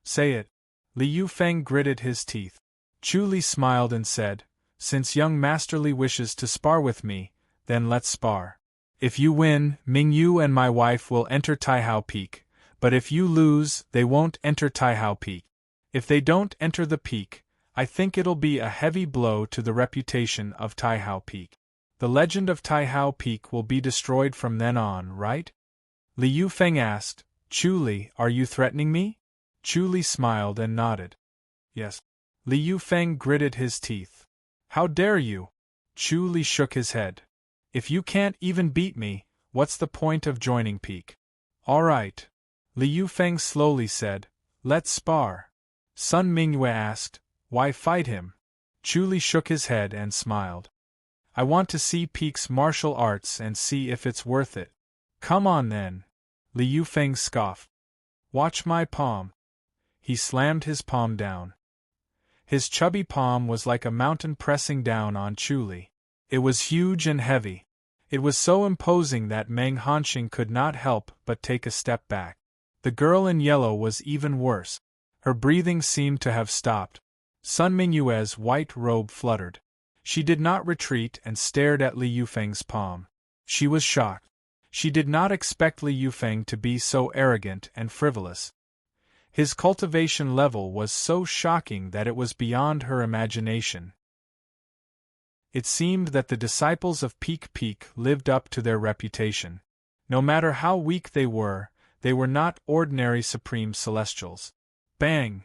Speaker 1: "Say it." Liu Feng gritted his teeth. Chu Li smiled and said, "Since young Master Li wishes to spar with me, then let's spar. If you win, Mingyu and my wife will enter Taihao Peak, but if you lose, they won't enter Taihao Peak. If they don't enter the peak, I think it'll be a heavy blow to the reputation of Taihao Peak. The legend of Taihao Peak will be destroyed from then on, right?" Liu Feng asked, "Chu Li, are you threatening me?" Chu Li smiled and nodded. "Yes." Liu Feng gritted his teeth. "How dare you?" Chu Li shook his head. "If you can't even beat me, what's the point of joining Peak?" "All right." Li Yufeng slowly said, "Let's spar." Sun Mingyue asked, "Why fight him?" Chu Li shook his head and smiled. "I want to see Peak's martial arts and see if it's worth it." "Come on then." Li Yufeng scoffed. "Watch my palm." He slammed his palm down. His chubby palm was like a mountain pressing down on Chu Li. It was huge and heavy. It was so imposing that Meng Hanxing could not help but take a step back. The girl in yellow was even worse. Her breathing seemed to have stopped. Sun Mingyue's white robe fluttered. She did not retreat and stared at Li Yufeng's palm. She was shocked. She did not expect Li Yufeng to be so arrogant and frivolous. His cultivation level was so shocking that it was beyond her imagination. It seemed that the disciples of Peak lived up to their reputation. No matter how weak they were not ordinary supreme celestials. Bang!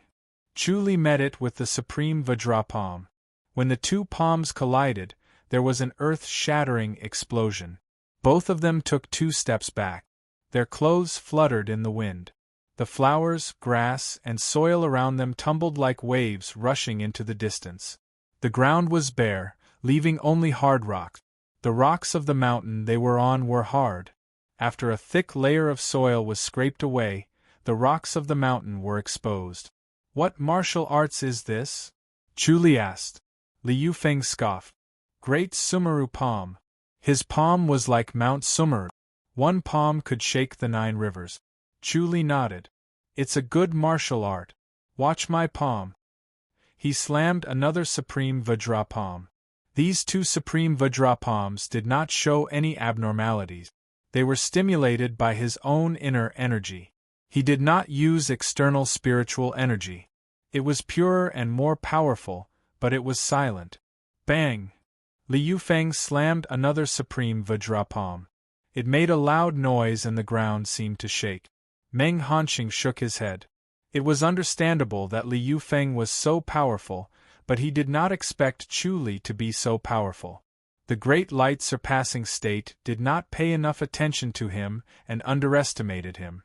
Speaker 1: Chu Li met it with the supreme Vajra palm. When the two palms collided, there was an earth-shattering explosion. Both of them took 2 steps back. Their clothes fluttered in the wind. The flowers, grass, and soil around them tumbled like waves rushing into the distance. The ground was bare, leaving only hard rocks. The rocks of the mountain they were on were hard. After a thick layer of soil was scraped away, the rocks of the mountain were exposed. "What martial arts is this?" Chu Li asked. Li Yufeng scoffed. "Great Sumeru palm." His palm was like Mount Sumeru. One palm could shake the 9 rivers. Chu Li nodded. "It's a good martial art. Watch my palm." He slammed another supreme Vajra palm. These 2 supreme Vajra palms did not show any abnormalities. They were stimulated by his own inner energy. He did not use external spiritual energy. It was purer and more powerful, but it was silent. Bang! Li Yufeng slammed another supreme Vajra palm. It made a loud noise and the ground seemed to shake. Meng Hanxing shook his head. It was understandable that Li Yufeng was so powerful, but he did not expect Chu Li to be so powerful. The great light-surpassing state did not pay enough attention to him and underestimated him.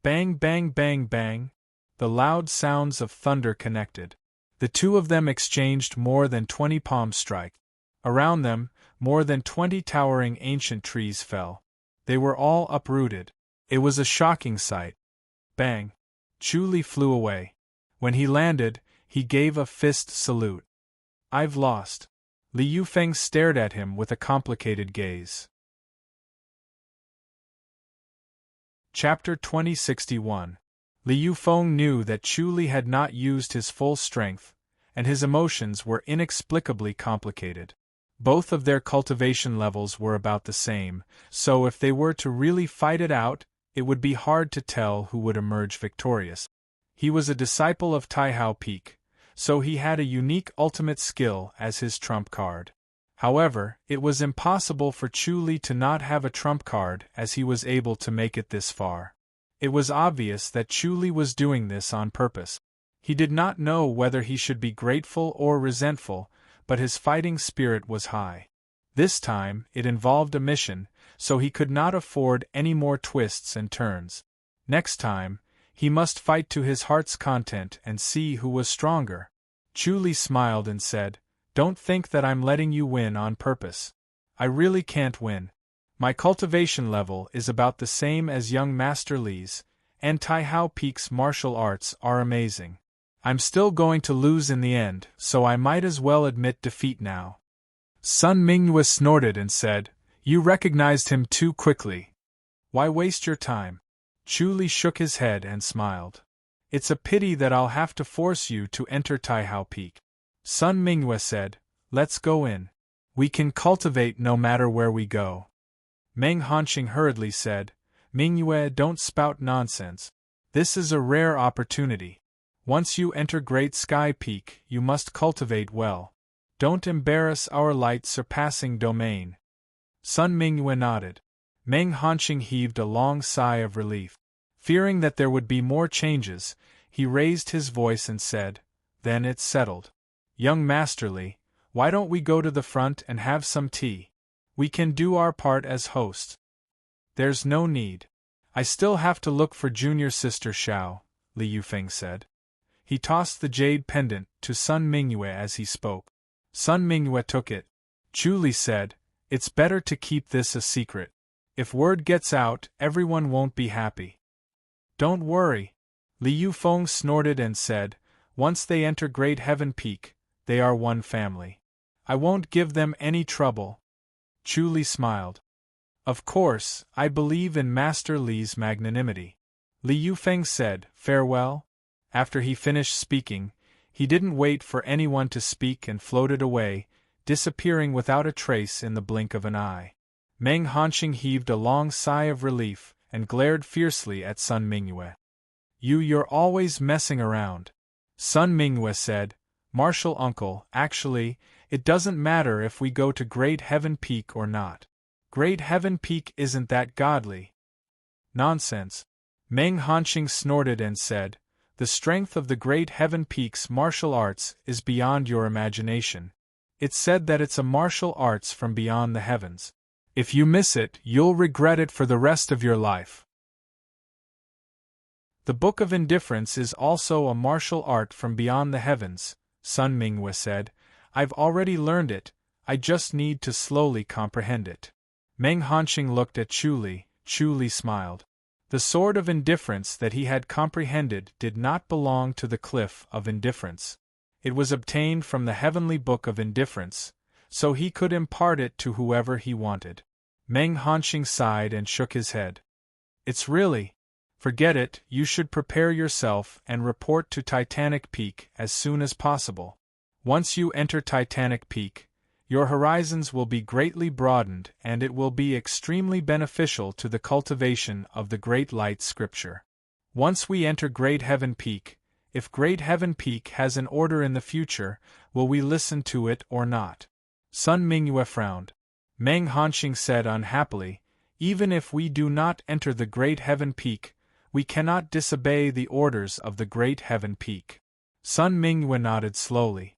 Speaker 1: Bang, bang, bang, bang! The loud sounds of thunder connected. The 2 of them exchanged more than 20 palm strikes. Around them, more than 20 towering ancient trees fell. They were all uprooted. It was a shocking sight. Bang! Chu Li flew away. When he landed, he gave a fist salute. "I've lost." Li Yufeng stared at him with a complicated gaze. Chapter 2061. Li Yufeng knew that Chu Li had not used his full strength, and his emotions were inexplicably complicated. Both of their cultivation levels were about the same, so if they were to really fight it out, it would be hard to tell who would emerge victorious. He was a disciple of Taihao Peak, so he had a unique ultimate skill as his trump card. However, it was impossible for Chu Li to not have a trump card as he was able to make it this far. It was obvious that Chu Li was doing this on purpose. He did not know whether he should be grateful or resentful, but his fighting spirit was high. This time, it involved a mission, so he could not afford any more twists and turns. Next time, he must fight to his heart's content and see who was stronger. Chu Li smiled and said, "Don't think that I'm letting you win on purpose. I really can't win. My cultivation level is about the same as young Master Li's, and Taihao Peak's martial arts are amazing. I'm still going to lose in the end, so I might as well admit defeat now." Sun Mingyue snorted and said, "You recognized him too quickly. Why waste your time?" Chu Li shook his head and smiled. "It's a pity that I'll have to force you to enter Taihao Peak." Sun Mingyue said, "Let's go in. We can cultivate no matter where we go." Meng Hanxing hurriedly said, "Mingyue, don't spout nonsense. This is a rare opportunity. Once you enter Great Sky Peak, you must cultivate well. Don't embarrass our light-surpassing domain." Sun Mingyue nodded. Meng Hanxing heaved a long sigh of relief. Fearing that there would be more changes, he raised his voice and said, "Then it's settled. Young Master Li, why don't we go to the front and have some tea? We can do our part as hosts." "There's no need. I still have to look for junior sister Xiao, Li Yufeng said. He tossed the jade pendant to Sun Mingyue as he spoke. Sun Mingyue took it. Chu Li said, "It's better to keep this a secret. If word gets out, everyone won't be happy." "Don't worry." Li Yufeng snorted and said, "Once they enter Great Heaven Peak, they are one family. I won't give them any trouble." Chu Li smiled. "Of course, I believe in Master Li's magnanimity." Li Yufeng said, "Farewell." After he finished speaking, he didn't wait for anyone to speak and floated away, disappearing without a trace in the blink of an eye. Meng Hanqing heaved a long sigh of relief and glared fiercely at Sun Mingyue. You're always messing around." Sun Mingyue said, "Martial uncle, actually, it doesn't matter if we go to Great Heaven Peak or not. Great Heaven Peak isn't that godly." "Nonsense." Meng Hanqing snorted and said, "The strength of the Great Heaven Peak's martial arts is beyond your imagination. It's said that it's a martial arts from beyond the heavens. If you miss it, you'll regret it for the rest of your life." "The Book of Indifference is also a martial art from beyond the heavens," Sun Mingyue said. "I've already learned it, I just need to slowly comprehend it." Meng Hanqing looked at Chu Li. Chu Li smiled. The sword of indifference that he had comprehended did not belong to the cliff of indifference. It was obtained from the heavenly book of indifference, so he could impart it to whoever he wanted. Meng Hanqing sighed and shook his head. "It's really... Forget it, you should prepare yourself and report to Titanic Peak as soon as possible. Once you enter Titanic Peak, your horizons will be greatly broadened and it will be extremely beneficial to the cultivation of the Great Light Scripture. Once we enter Great Heaven Peak, if Great Heaven Peak has an order in the future, will we listen to it or not?" Sun Mingyue frowned. Meng Hanqing said unhappily, "Even if we do not enter the Great Heaven Peak, we cannot disobey the orders of the Great Heaven Peak." Sun Mingyue nodded slowly.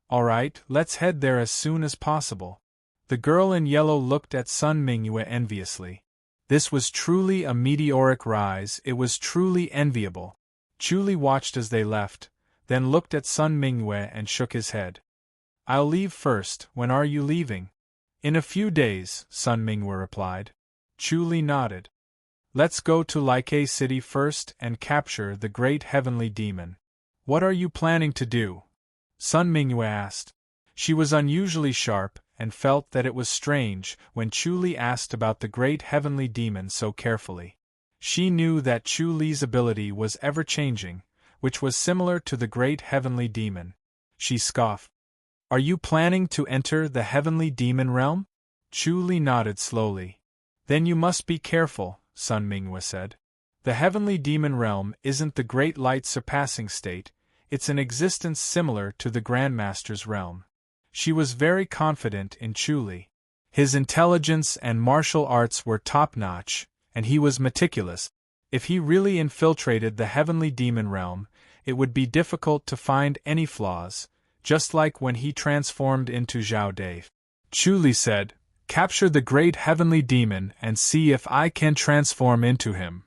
Speaker 1: "All right, let's head there as soon as possible." The girl in yellow looked at Sun Mingyue enviously. This was truly a meteoric rise, it was truly enviable. Chu Li watched as they left, then looked at Sun Mingyue and shook his head. "I'll leave first. When are you leaving?" "In a few days," Sun Mingyue replied. Chu Li nodded. "Let's go to Like City first and capture the great heavenly demon." "What are you planning to do?" Sun Mingyue asked. She was unusually sharp, and felt that it was strange when Chu Li asked about the great heavenly demon so carefully. She knew that Chu Li's ability was ever-changing, which was similar to the great heavenly demon. She scoffed. "Are you planning to enter the heavenly demon realm?" Chu Li nodded slowly. "Then you must be careful," Sun Mingyue said. "The heavenly demon realm isn't the great light surpassing state, it's an existence similar to the Grandmaster's realm." She was very confident in Chu Li. His intelligence and martial arts were top-notch, and he was meticulous. If he really infiltrated the heavenly demon realm, it would be difficult to find any flaws, just like when he transformed into Zhao Dai. Chu Li said, "Capture the great heavenly demon and see if I can transform into him."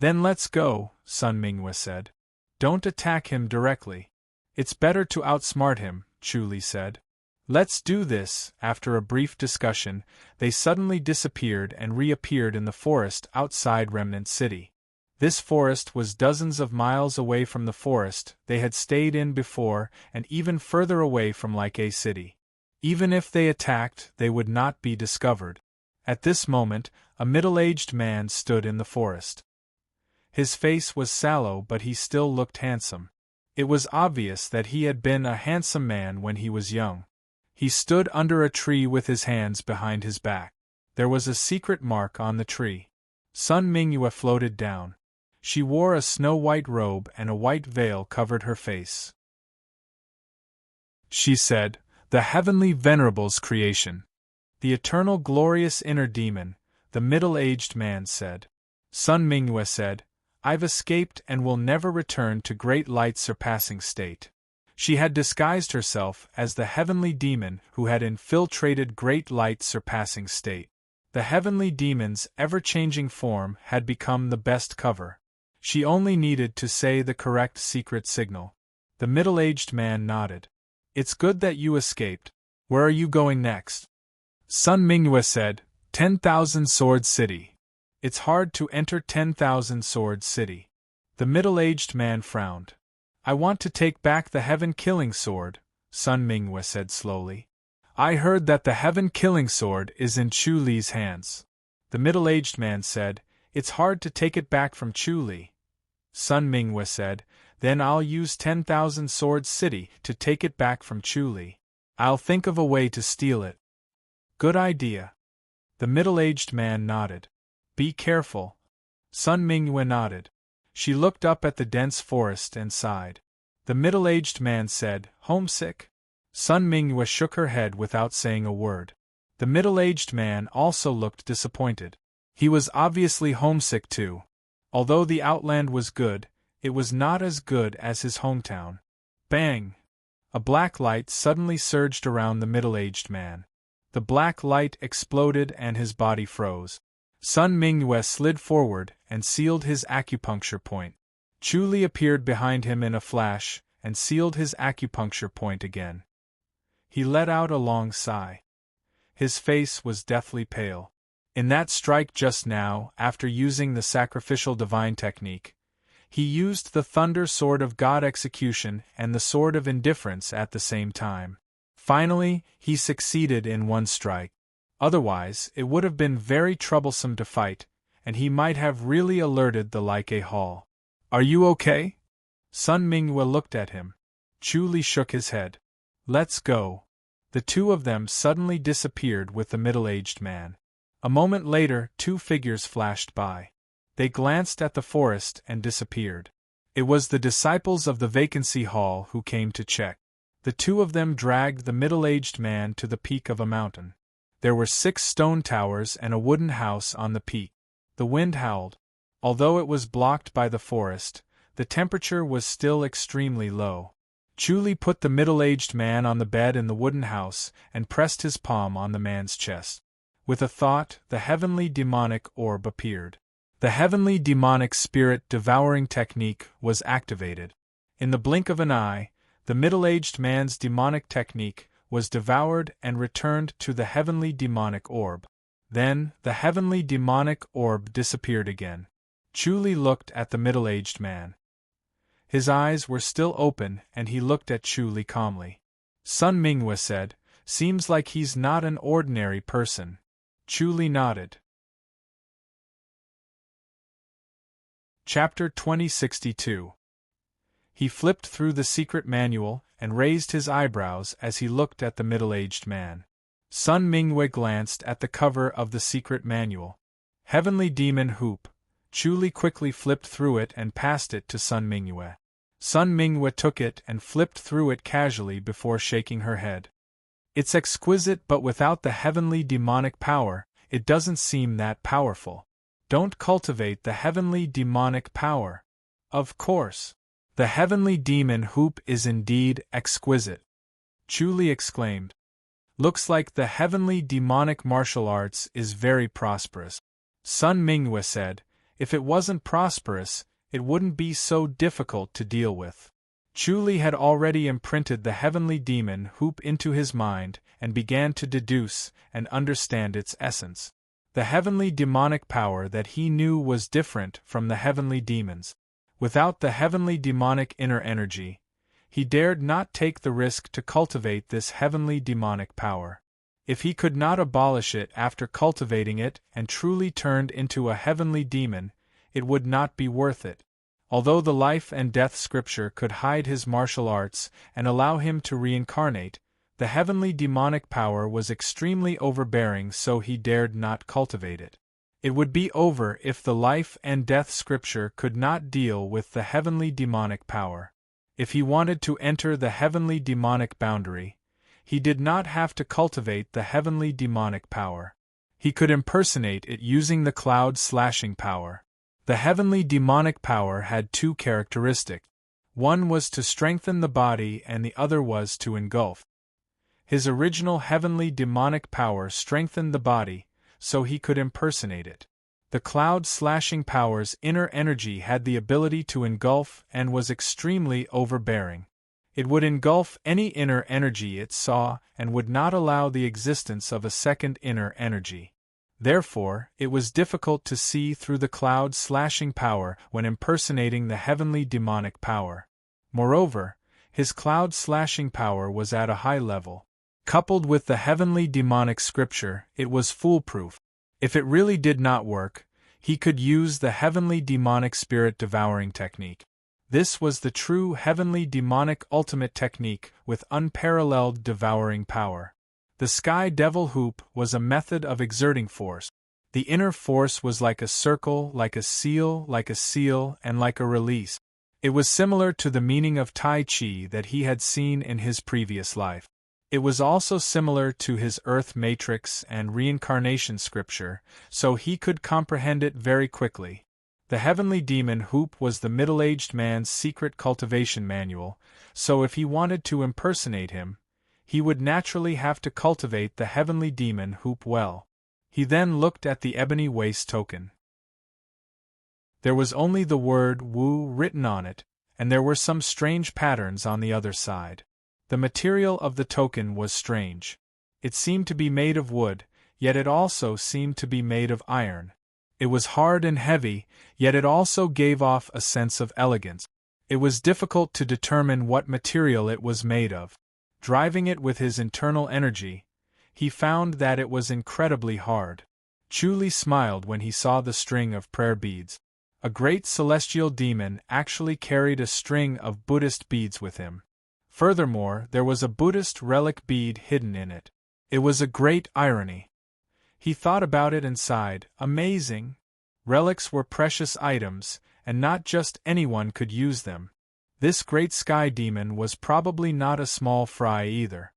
Speaker 1: "Then let's go," Sun Mingyue said. "Don't attack him directly. It's better to outsmart him," Chu Li said. "Let's do this." After a brief discussion, they suddenly disappeared and reappeared in the forest outside Remnant City. This forest was dozens of miles away from the forest they had stayed in before and even further away from Like City. Even if they attacked, they would not be discovered. At this moment, a middle-aged man stood in the forest. His face was sallow, but he still looked handsome. It was obvious that he had been a handsome man when he was young. He stood under a tree with his hands behind his back. There was a secret mark on the tree. Sun Mingyue floated down. She wore a snow-white robe and a white veil covered her face. She said, "The heavenly venerable's creation. The eternal glorious inner demon," the middle-aged man said. Sun Mingyue said, "I've escaped and will never return to great light surpassing state." She had disguised herself as the heavenly demon who had infiltrated great light surpassing state. The heavenly demon's ever-changing form had become the best cover. She only needed to say the correct secret signal. The middle-aged man nodded. It's good that you escaped. Where are you going next? Sun Mingyue said, 10,000 Sword City. It's hard to enter 10,000 Sword City. The middle-aged man frowned. I want to take back the heaven-killing sword, Sun Mingyue said slowly. I heard that the heaven-killing sword is in Chu Li's hands. The middle-aged man said, It's hard to take it back from Chu Li. Sun Mingyue said, Then I'll use 10,000 Sword City to take it back from Chu Li. I'll think of a way to steal it. Good idea. The middle-aged man nodded. Be careful. Sun Mingyue nodded. She looked up at the dense forest and sighed. The middle-aged man said, Homesick? Sun Mingyue shook her head without saying a word. The middle-aged man also looked disappointed. He was obviously homesick too. Although the outland was good, it was not as good as his hometown. Bang! A black light suddenly surged around the middle-aged man. The black light exploded and his body froze. Sun Mingyue slid forward and sealed his acupuncture point. Chu Li appeared behind him in a flash and sealed his acupuncture point again. He let out a long sigh. His face was deathly pale. In that strike just now, after using the sacrificial divine technique, he used the thunder sword of God execution and the sword of indifference at the same time. Finally, he succeeded in one strike. Otherwise, it would have been very troublesome to fight, and he might have really alerted the Like Hall. Are you okay? Sun Mingyue looked at him. Chu Li shook his head. Let's go. The two of them suddenly disappeared with the middle-aged man. A moment later, two figures flashed by. They glanced at the forest and disappeared. It was the disciples of the vacancy hall who came to check. The two of them dragged the middle-aged man to the peak of a mountain. There were 6 stone towers and a wooden house on the peak. The wind howled. Although it was blocked by the forest, the temperature was still extremely low. Chu Li put the middle-aged man on the bed in the wooden house and pressed his palm on the man's chest. With a thought, the heavenly demonic orb appeared. The heavenly demonic spirit devouring technique was activated. In the blink of an eye, the middle-aged man's demonic technique was devoured and returned to the heavenly demonic orb. Then, the heavenly demonic orb disappeared again. Chu Li looked at the middle-aged man. His eyes were still open and he looked at Chu Li calmly. Sun Mingyue said, Seems like he's not an ordinary person. Chu Li nodded. Chapter 2062. He flipped through the secret manual and raised his eyebrows as he looked at the middle-aged man. Sun Mingyue glanced at the cover of the secret manual. Heavenly Demon Hoop. Chu Li quickly flipped through it and passed it to Sun Mingyue. Sun Mingyue took it and flipped through it casually before shaking her head. It's exquisite, but without the heavenly demonic power, it doesn't seem that powerful. Don't cultivate the heavenly demonic power. Of course. The heavenly demon hoop is indeed exquisite. Chu Li exclaimed. Looks like the heavenly demonic martial arts is very prosperous. Sun Mingyue said, If it wasn't prosperous, it wouldn't be so difficult to deal with. Chu Li had already imprinted the heavenly demon hoop into his mind and began to deduce and understand its essence. The heavenly demonic power that he knew was different from the heavenly demons. Without the heavenly demonic inner energy, he dared not take the risk to cultivate this heavenly demonic power. If he could not abolish it after cultivating it and truly turned into a heavenly demon, it would not be worth it. Although the life and death scripture could hide his martial arts and allow him to reincarnate, the heavenly demonic power was extremely overbearing, so he dared not cultivate it. It would be over if the life and death scripture could not deal with the heavenly demonic power. If he wanted to enter the heavenly demonic boundary, he did not have to cultivate the heavenly demonic power. He could impersonate it using the cloud slashing power. The heavenly demonic power had 2 characteristics. One was to strengthen the body and the other was to engulf. His original heavenly demonic power strengthened the body, so he could impersonate it. The cloud-slashing power's inner energy had the ability to engulf and was extremely overbearing. It would engulf any inner energy it saw and would not allow the existence of a second inner energy. Therefore, it was difficult to see through the cloud-slashing power when impersonating the heavenly demonic power. Moreover, his cloud-slashing power was at a high level. Coupled with the heavenly demonic scripture, it was foolproof. If it really did not work, he could use the heavenly demonic spirit devouring technique. This was the true heavenly demonic ultimate technique with unparalleled devouring power. The Sky Devil Hoop was a method of exerting force. The inner force was like a circle, like a seal, and like a release. It was similar to the meaning of Tai Chi that he had seen in his previous life. It was also similar to his Earth Matrix and reincarnation scripture, so he could comprehend it very quickly. The heavenly demon hoop was the middle-aged man's secret cultivation manual, so if he wanted to impersonate him, he would naturally have to cultivate the heavenly demon hoop well. He then looked at the ebony waist token. There was only the word Wu written on it, and there were some strange patterns on the other side. The material of the token was strange. It seemed to be made of wood, yet it also seemed to be made of iron. It was hard and heavy, yet it also gave off a sense of elegance. It was difficult to determine what material it was made of. Driving it with his internal energy, he found that it was incredibly hard. Chuli smiled when he saw the string of prayer beads. A great celestial demon actually carried a string of Buddhist beads with him. Furthermore, there was a Buddhist relic bead hidden in it. It was a great irony. He thought about it and sighed, amazing. Relics were precious items, and not just anyone could use them. This great sky demon was probably not a small fry either.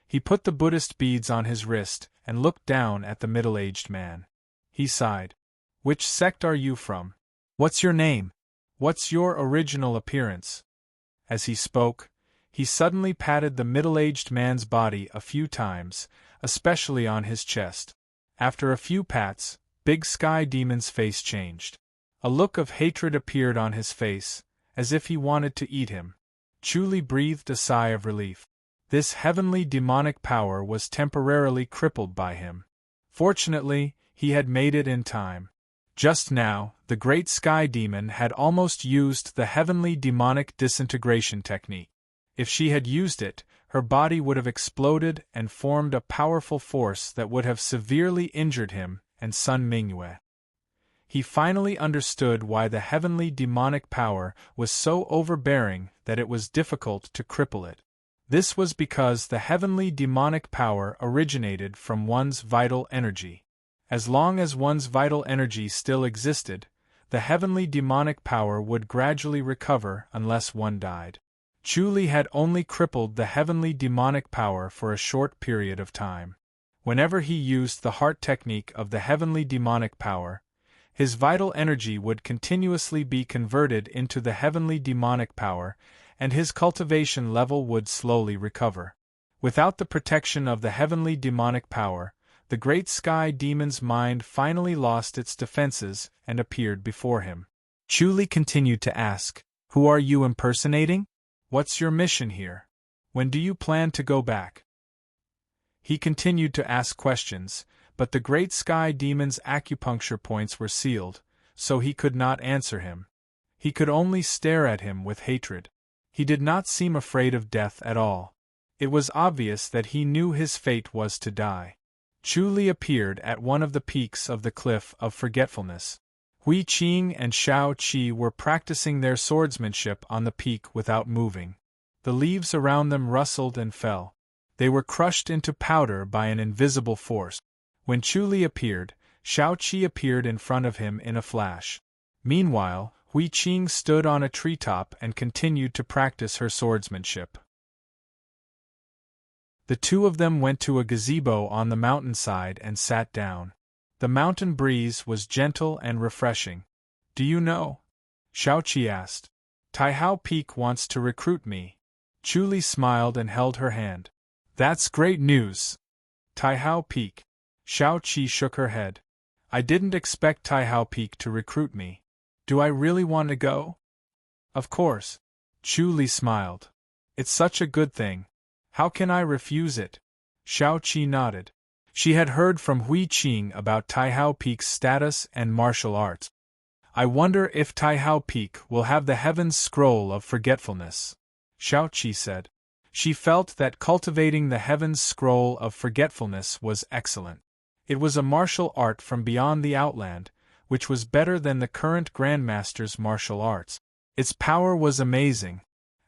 Speaker 1: He put the Buddhist beads on his wrist and looked down at the middle-aged man. He sighed. Which sect are you from? What's your name? What's your original appearance? As he spoke, he suddenly patted the middle-aged man's body a few times, especially on his chest. After a few pats, Big Sky Demon's face changed. A look of hatred appeared on his face, as if he wanted to eat him. Chuli breathed a sigh of relief. This heavenly demonic power was temporarily crippled by him. Fortunately, he had made it in time. Just now, the great sky demon had almost used the heavenly demonic disintegration technique. If she had used it, her body would have exploded and formed a powerful force that would have severely injured him and Sun Mingyue. He finally understood why the heavenly demonic power was so overbearing that it was difficult to cripple it. This was because the heavenly demonic power originated from one's vital energy. As long as one's vital energy still existed, the heavenly demonic power would gradually recover unless one died. Chuli had only crippled the heavenly demonic power for a short period of time. Whenever he used the heart technique of the heavenly demonic power, his vital energy would continuously be converted into the heavenly demonic power, and his cultivation level would slowly recover. Without the protection of the heavenly demonic power, the great sky demon's mind finally lost its defenses and appeared before him. Chuli continued to ask, "Who are you impersonating? What's your mission here? When do you plan to go back?" He continued to ask questions, but the great sky demon's acupuncture points were sealed, so he could not answer him. He could only stare at him with hatred. He did not seem afraid of death at all. It was obvious that he knew his fate was to die. Chuli appeared at one of the peaks of the Cliff of Forgetfulness. Hui Qing and Shao Qi were practicing their swordsmanship on the peak without moving. The leaves around them rustled and fell. They were crushed into powder by an invisible force. When Chuli appeared, Shao Qi appeared in front of him in a flash. Meanwhile, Hui Qing stood on a treetop and continued to practice her swordsmanship. The two of them went to a gazebo on the mountainside and sat down. The mountain breeze was gentle and refreshing. "Do you know?" Shao Qi asked. "Taihao Peak wants to recruit me." Chuli smiled and held her hand. "That's great news. Taihao Peak. Xiao Qi shook her head. I didn't expect Tai Hao Peak to recruit me. Do I really want to go? Of course. Chu Li smiled. It's such a good thing. How can I refuse it? Xiao Qi nodded. She had heard from Hui Qing about Tai Hao Peak's status and martial arts. I wonder if Tai Hao Peak will have the Heaven's Scroll of Forgetfulness, Xiao Qi said. She felt that cultivating the Heaven's Scroll of Forgetfulness was excellent. It was a martial art from beyond the Outland, which was better than the current Grandmaster's martial arts. Its power was amazing.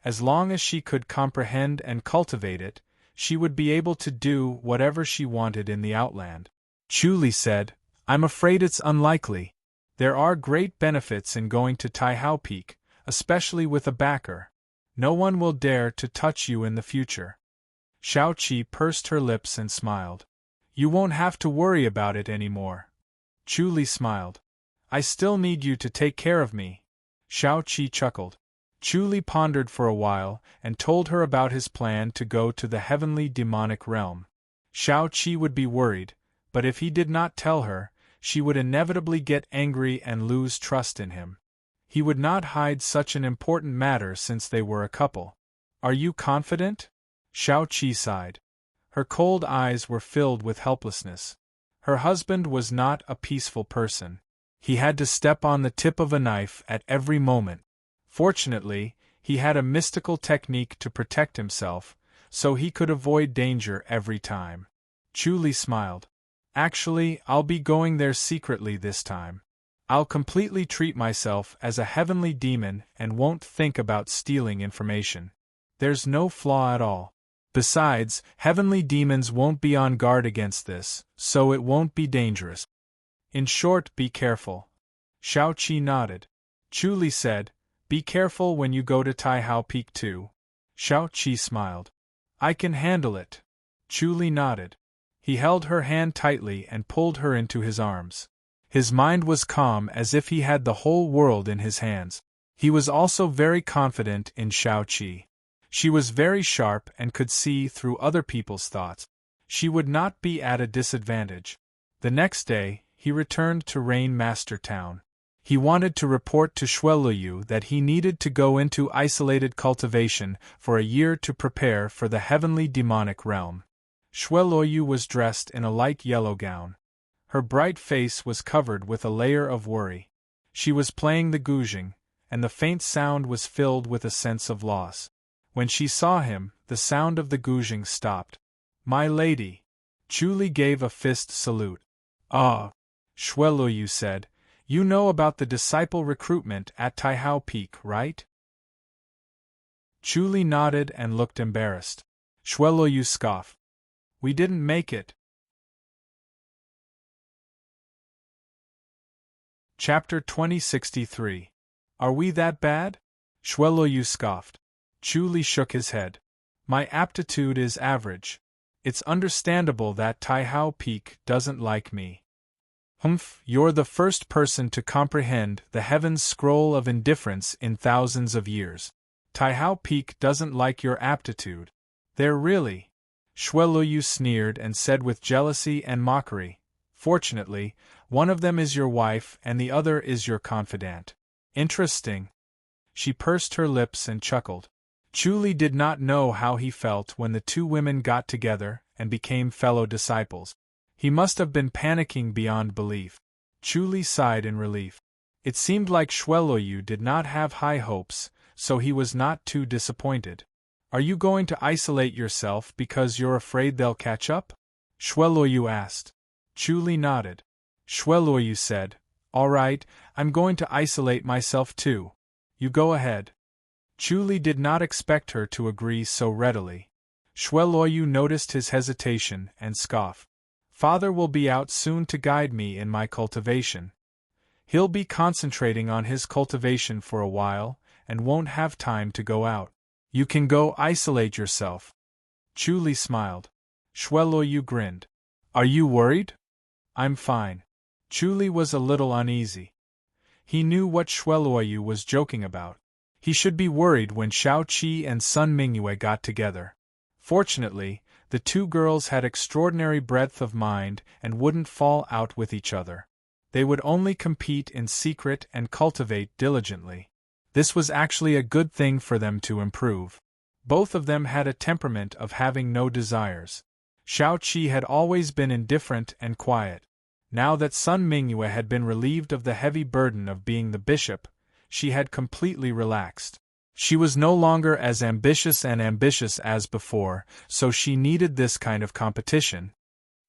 Speaker 1: As long as she could comprehend and cultivate it, she would be able to do whatever she wanted in the Outland. Chu Li said, I'm afraid it's unlikely. There are great benefits in going to Tai Hao Peak, especially with a backer. No one will dare to touch you in the future. Xiao Qi pursed her lips and smiled. You won't have to worry about it anymore. Chu Li smiled. I still need you to take care of me. Xiao Qi chuckled. Chu Li pondered for a while and told her about his plan to go to the heavenly demonic realm. Xiao Qi would be worried, but if he did not tell her, she would inevitably get angry and lose trust in him. He would not hide such an important matter since they were a couple. Are you confident? Xiao Qi sighed. Her cold eyes were filled with helplessness. Her husband was not a peaceful person. He had to step on the tip of a knife at every moment. Fortunately, he had a mystical technique to protect himself, so he could avoid danger every time. Chu Li smiled. Actually, I'll be going there secretly this time. I'll completely treat myself as a heavenly demon and won't think about stealing information. There's no flaw at all. Besides, heavenly demons won't be on guard against this, so it won't be dangerous. In short, be careful. Xiao Qi nodded. Chu Li said, Be careful when you go to Tai Hao Peak too. Xiao Qi smiled. I can handle it. Chu Li nodded. He held her hand tightly and pulled her into his arms. His mind was calm as if he had the whole world in his hands. He was also very confident in Xiao Qi. She was very sharp and could see through other people's thoughts. She would not be at a disadvantage. The next day, he returned to Rain Master Town. He wanted to report to Xueluoyu that he needed to go into isolated cultivation for a year to prepare for the heavenly demonic realm. Xueluoyu was dressed in a light yellow gown. Her bright face was covered with a layer of worry. She was playing the guzheng, and the faint sound was filled with a sense of loss. When she saw him, the sound of the guzheng stopped. My lady! Chu Li gave a fist salute. Ah! Xueluoyu said, You know about the disciple recruitment at Tai Hao Peak, right? Chu Li nodded and looked embarrassed. Xueluoyu scoffed. We didn't make it. Chapter 2063. Are we that bad? Xueluoyu scoffed. Chu Li shook his head. My aptitude is average. It's understandable that Tai Hao Peak doesn't like me. Humph, you're the first person to comprehend the Heaven's Scroll of Indifference in thousands of years. Tai Hao Peak doesn't like your aptitude. They're really. Xueluoyu sneered and said with jealousy and mockery, Fortunately, one of them is your wife and the other is your confidant. Interesting. She pursed her lips and chuckled. Chu Li did not know how he felt when the two women got together and became fellow disciples. He must have been panicking beyond belief. Chu Li sighed in relief. It seemed like Xueluoyu did not have high hopes, so he was not too disappointed. Are you going to isolate yourself because you're afraid they'll catch up? Xueluoyu asked. Chu Li nodded. Xueluoyu said, All right, I'm going to isolate myself too. You go ahead. Chu Li did not expect her to agree so readily. Xueluoyu noticed his hesitation and scoffed. Father will be out soon to guide me in my cultivation. He'll be concentrating on his cultivation for a while and won't have time to go out. You can go isolate yourself. Chu Li smiled. Xueluoyu grinned. Are you worried? I'm fine. Chu Li was a little uneasy. He knew what Xueluoyu was joking about. He should be worried when Xiao Qi and Sun Mingyue got together. Fortunately, The two girls had extraordinary breadth of mind and wouldn't fall out with each other. They would only compete in secret and cultivate diligently. This was actually a good thing for them to improve. Both of them had a temperament of having no desires. Xiao Qi had always been indifferent and quiet. Now that Sun Mingyue had been relieved of the heavy burden of being the bishop, she had completely relaxed. She was no longer as ambitious as before, so she needed this kind of competition.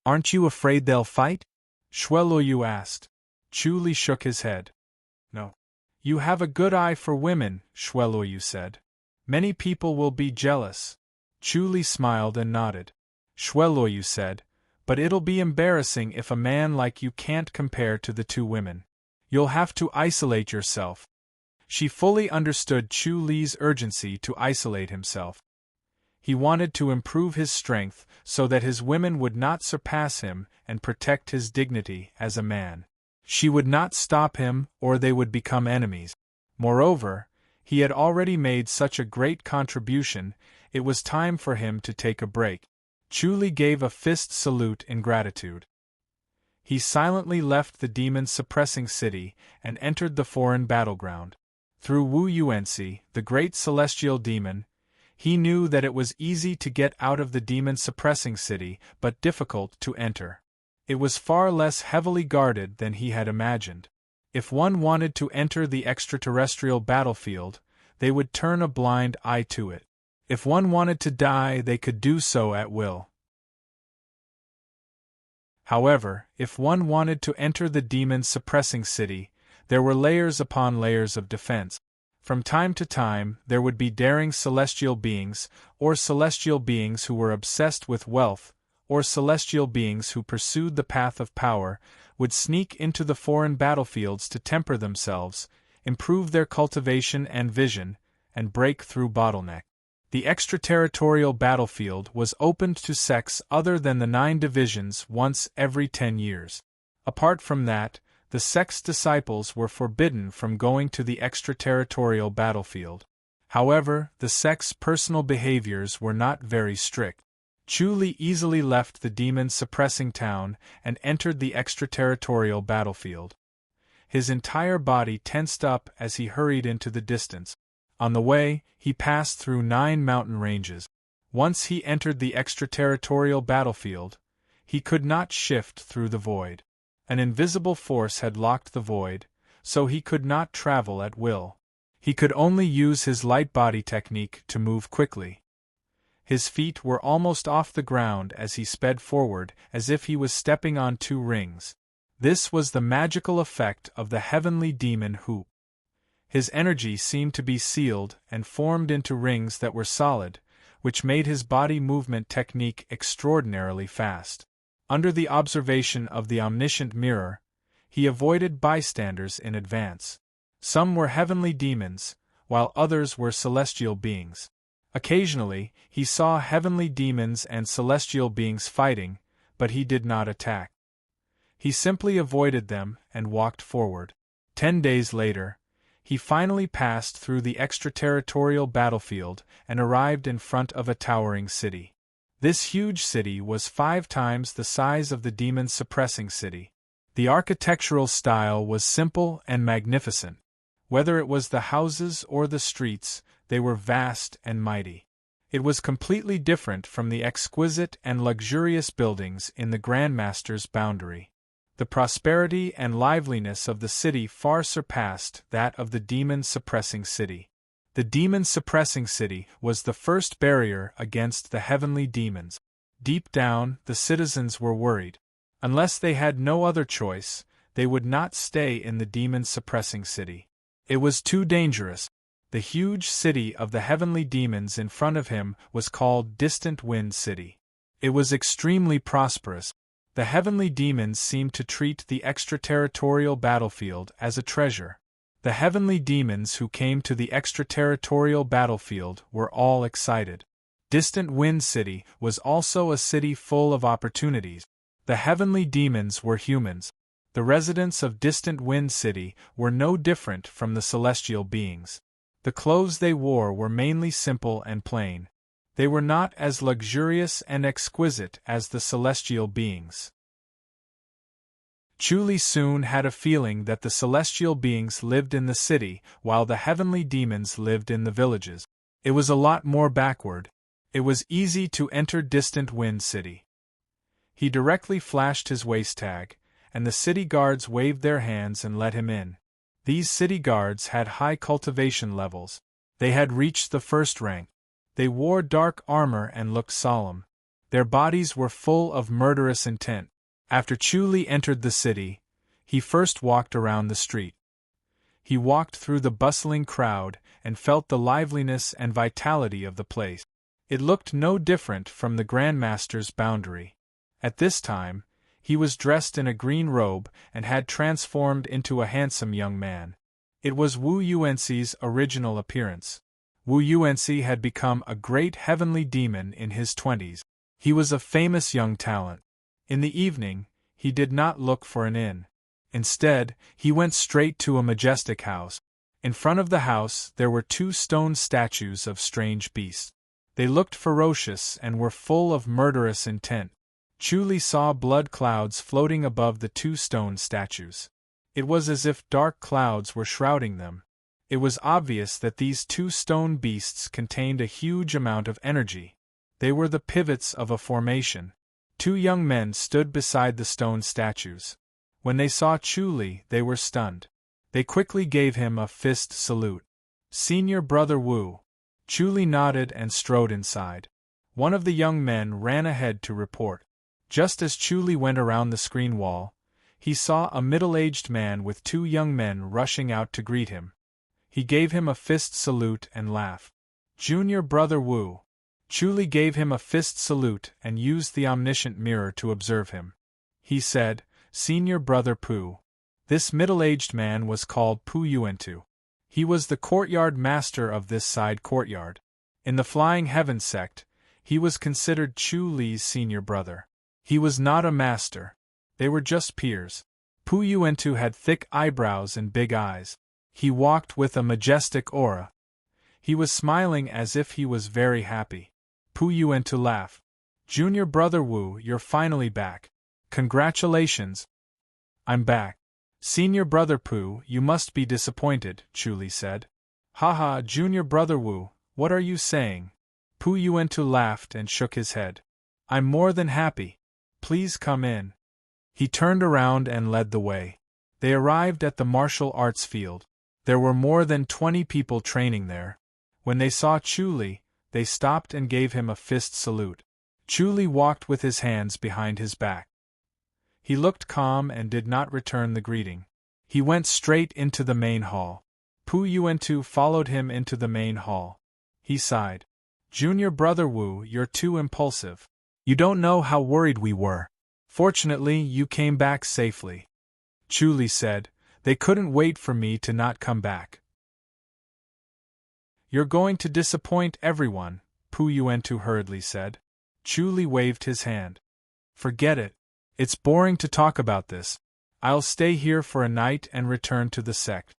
Speaker 1: "Aren't you afraid they'll fight?" Shueluoyu asked. Chu Li shook his head. "No. You have a good eye for women," Shueluoyu said. "Many people will be jealous." Chu Li smiled and nodded. Shueluoyu said, "But it'll be embarrassing if a man like you can't compare to the two women. You'll have to isolate yourself." She fully understood Chu Li's urgency to isolate himself. He wanted to improve his strength so that his women would not surpass him and protect his dignity as a man. She would not stop him or they would become enemies. Moreover, he had already made such a great contribution, it was time for him to take a break. Chu Li gave a fist salute in gratitude. He silently left the demon-suppressing city and entered the foreign battleground. Through Wu Yuanxi, the great celestial demon, he knew that it was easy to get out of the demon-suppressing city but difficult to enter. It was far less heavily guarded than he had imagined. If one wanted to enter the extraterrestrial battlefield, they would turn a blind eye to it. If one wanted to die, they could do so at will. However, if one wanted to enter the demon-suppressing city, there were layers upon layers of defense. From time to time, there would be daring celestial beings, or celestial beings who were obsessed with wealth, or celestial beings who pursued the path of power, would sneak into the foreign battlefields to temper themselves, improve their cultivation and vision, and break through bottleneck. The extraterritorial battlefield was opened to sects other than the 9 divisions once every 10 years. Apart from that, the sect's disciples were forbidden from going to the extraterritorial battlefield. However, the sect's personal behaviors were not very strict. Chu Li easily left the demon-suppressing town and entered the extraterritorial battlefield. His entire body tensed up as he hurried into the distance. On the way, he passed through 9 mountain ranges. Once he entered the extraterritorial battlefield, he could not shift through the void. An invisible force had locked the void, so he could not travel at will. He could only use his light body technique to move quickly. His feet were almost off the ground as he sped forward, as if he was stepping on 2 rings. This was the magical effect of the heavenly demon Hu. His energy seemed to be sealed and formed into rings that were solid, which made his body movement technique extraordinarily fast. Under the observation of the omniscient mirror, he avoided bystanders in advance. Some were heavenly demons, while others were celestial beings. Occasionally, he saw heavenly demons and celestial beings fighting, but he did not attack. He simply avoided them and walked forward. 10 days later, he finally passed through the extraterritorial battlefield and arrived in front of a towering city. This huge city was 5 times the size of the demon-suppressing city. The architectural style was simple and magnificent. Whether it was the houses or the streets, they were vast and mighty. It was completely different from the exquisite and luxurious buildings in the Grand Master's boundary. The prosperity and liveliness of the city far surpassed that of the demon-suppressing city. The demon-suppressing city was the first barrier against the heavenly demons. Deep down, the citizens were worried. Unless they had no other choice, they would not stay in the demon-suppressing city. It was too dangerous. The huge city of the heavenly demons in front of him was called Distant Wind City. It was extremely prosperous. The heavenly demons seemed to treat the extraterritorial battlefield as a treasure. The heavenly demons who came to the extraterritorial battlefield were all excited. Distant Wind City was also a city full of opportunities. The heavenly demons were humans. The residents of Distant Wind City were no different from the celestial beings. The clothes they wore were mainly simple and plain. They were not as luxurious and exquisite as the celestial beings. Chu Li soon had a feeling that the celestial beings lived in the city, while the heavenly demons lived in the villages. It was a lot more backward. It was easy to enter distant Wind City. He directly flashed his waist tag, and the city guards waved their hands and let him in. These city guards had high cultivation levels. They had reached the first rank. They wore dark armor and looked solemn. Their bodies were full of murderous intent. After Chu Li entered the city, he first walked around the street. He walked through the bustling crowd and felt the liveliness and vitality of the place. It looked no different from the Grandmaster's boundary. At this time, he was dressed in a green robe and had transformed into a handsome young man. It was Wu Yuanxi's original appearance. Wu Yuanxi had become a great heavenly demon in his 20s. He was a famous young talent. In the evening, he did not look for an inn. Instead, he went straight to a majestic house. In front of the house there were 2 stone statues of strange beasts. They looked ferocious and were full of murderous intent. Chu Li saw blood clouds floating above the 2 stone statues. It was as if dark clouds were shrouding them. It was obvious that these 2 stone beasts contained a huge amount of energy. They were the pivots of a formation. 2 young men stood beside the stone statues. When they saw Chu Li, they were stunned. They quickly gave him a fist salute. "Senior Brother Wu." Chu Li nodded and strode inside. One of the young men ran ahead to report. Just as Chu Li went around the screen wall, he saw a middle-aged man with 2 young men rushing out to greet him. He gave him a fist salute and laughed. "Junior Brother Wu." Chu Li gave him a fist salute and used the omniscient mirror to observe him. He said, "Senior Brother Pu." This middle-aged man was called Pu Yuantu. He was the courtyard master of this side courtyard. In the Flying Heaven sect, he was considered Chu Li's senior brother. He was not a master. They were just peers. Pu Yuantu had thick eyebrows and big eyes. He walked with a majestic aura. He was smiling as if he was very happy. Pu Yuantu laughed. "Junior Brother Wu, you're finally back. Congratulations." "I'm back." "Senior Brother Pu, you must be disappointed," Chu Li said. "Haha, Junior Brother Wu, what are you saying?" Pu Yuantu laughed and shook his head. "I'm more than happy. Please come in." He turned around and led the way. They arrived at the martial arts field. There were more than 20 people training there. When they saw Chu Li, they stopped and gave him a fist salute. Chu Li walked with his hands behind his back. He looked calm and did not return the greeting. He went straight into the main hall. Pu Yuantu followed him into the main hall. He sighed. "Junior Brother Wu, you're too impulsive. You don't know how worried we were. Fortunately, you came back safely." Chu Li said, "They couldn't wait for me to not come back." "You're going to disappoint everyone," Pu Yuantu hurriedly said. Chu Li waved his hand. "Forget it. It's boring to talk about this. I'll stay here for a night and return to the sect."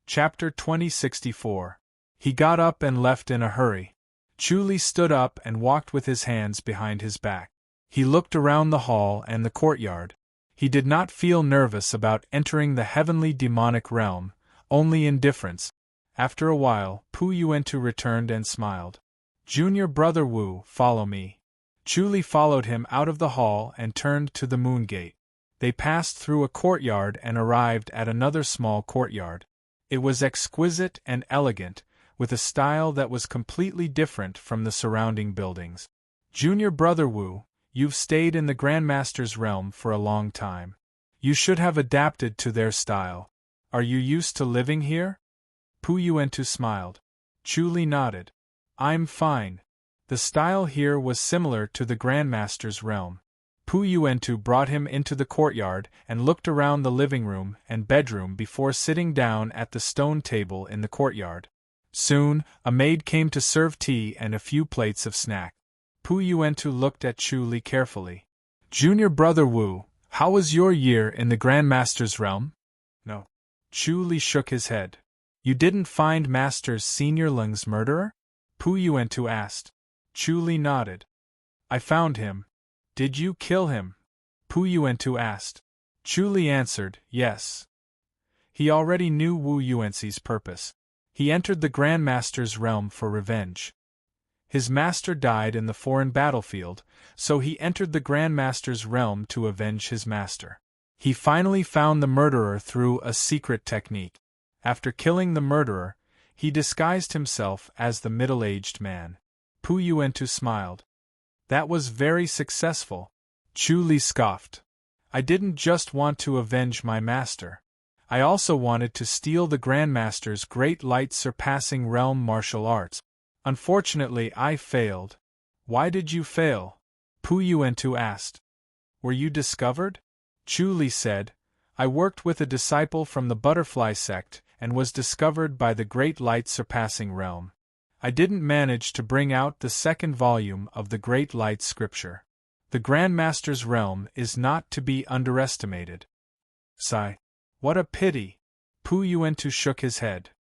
Speaker 1: Chapter 2064. He got up and left in a hurry. Chu Li stood up and walked with his hands behind his back. He looked around the hall and the courtyard. He did not feel nervous about entering the heavenly demonic realm, only indifference. After a while, Pu Yuantu returned and smiled. "Junior Brother Wu, follow me." Chu Li followed him out of the hall and turned to the moon gate. They passed through a courtyard and arrived at another small courtyard. It was exquisite and elegant, with a style that was completely different from the surrounding buildings. "Junior Brother Wu, you've stayed in the Grandmaster's realm for a long time. You should have adapted to their style. Are you used to living here?" Pu Yuantu smiled. Chu Li nodded. "I'm fine. The style here was similar to the Grandmaster's realm." Pu Yuantu brought him into the courtyard and looked around the living room and bedroom before sitting down at the stone table in the courtyard. Soon, a maid came to serve tea and a few plates of snack. Pu Yuantu looked at Chu Li carefully. "Junior Brother Wu, how was your year in the Grandmaster's realm?" "No." Chu Li shook his head. You didn't find Master's Senior Lung's murderer? Pu Yuantu asked. Chu Li nodded. I found him. Did you kill him? Pu Yuantu asked. Chu Li answered, yes. He already knew Wu Yuanxi's purpose. He entered the Grand Master's realm for revenge. His master died in the foreign battlefield, so he entered the Grand Master's realm to avenge his master. He finally found the murderer through a secret technique. After killing the murderer, he disguised himself as the middle-aged man. Pu Yuantu smiled. That was very successful. Chu Li scoffed. I didn't just want to avenge my master. I also wanted to steal the Grandmaster's great light-surpassing realm martial arts. Unfortunately, I failed. Why did you fail? Pu Yuantu asked. Were you discovered? Chu Li said, I worked with a disciple from the Butterfly sect and was discovered by the Great Light-Surpassing Realm. I didn't manage to bring out the second volume of the Great Light Scripture. The Grand Master's realm is not to be underestimated. Sigh. What a pity. Pu Yuantu shook his head.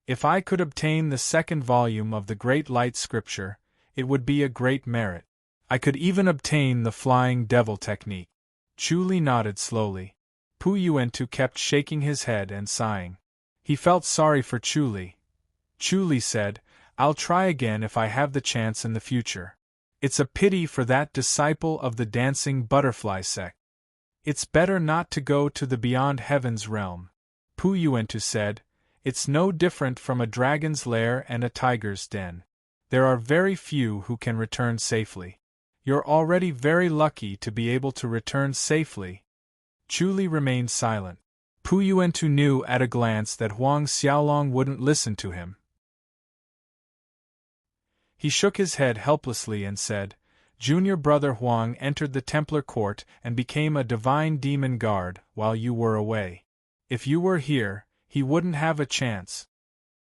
Speaker 1: If I could obtain the second volume of the Great Light Scripture, it would be a great merit. I could even obtain the Flying Devil technique. Chu Li nodded slowly. Pu Yuantu kept shaking his head and sighing. He felt sorry for Chu Li. Chu Li said, I'll try again if I have the chance in the future. It's a pity for that disciple of the Dancing Butterfly sect. It's better not to go to the Beyond Heaven's realm. Pu Yuantu said, It's no different from a dragon's lair and a tiger's den. There are very few who can return safely. You're already very lucky to be able to return safely. Chu Li remained silent. Pu Yuantu knew at a glance that Huang Xiaolong wouldn't listen to him. He shook his head helplessly and said, Junior brother Huang entered the Templar court and became a divine demon guard while you were away. If you were here, he wouldn't have a chance.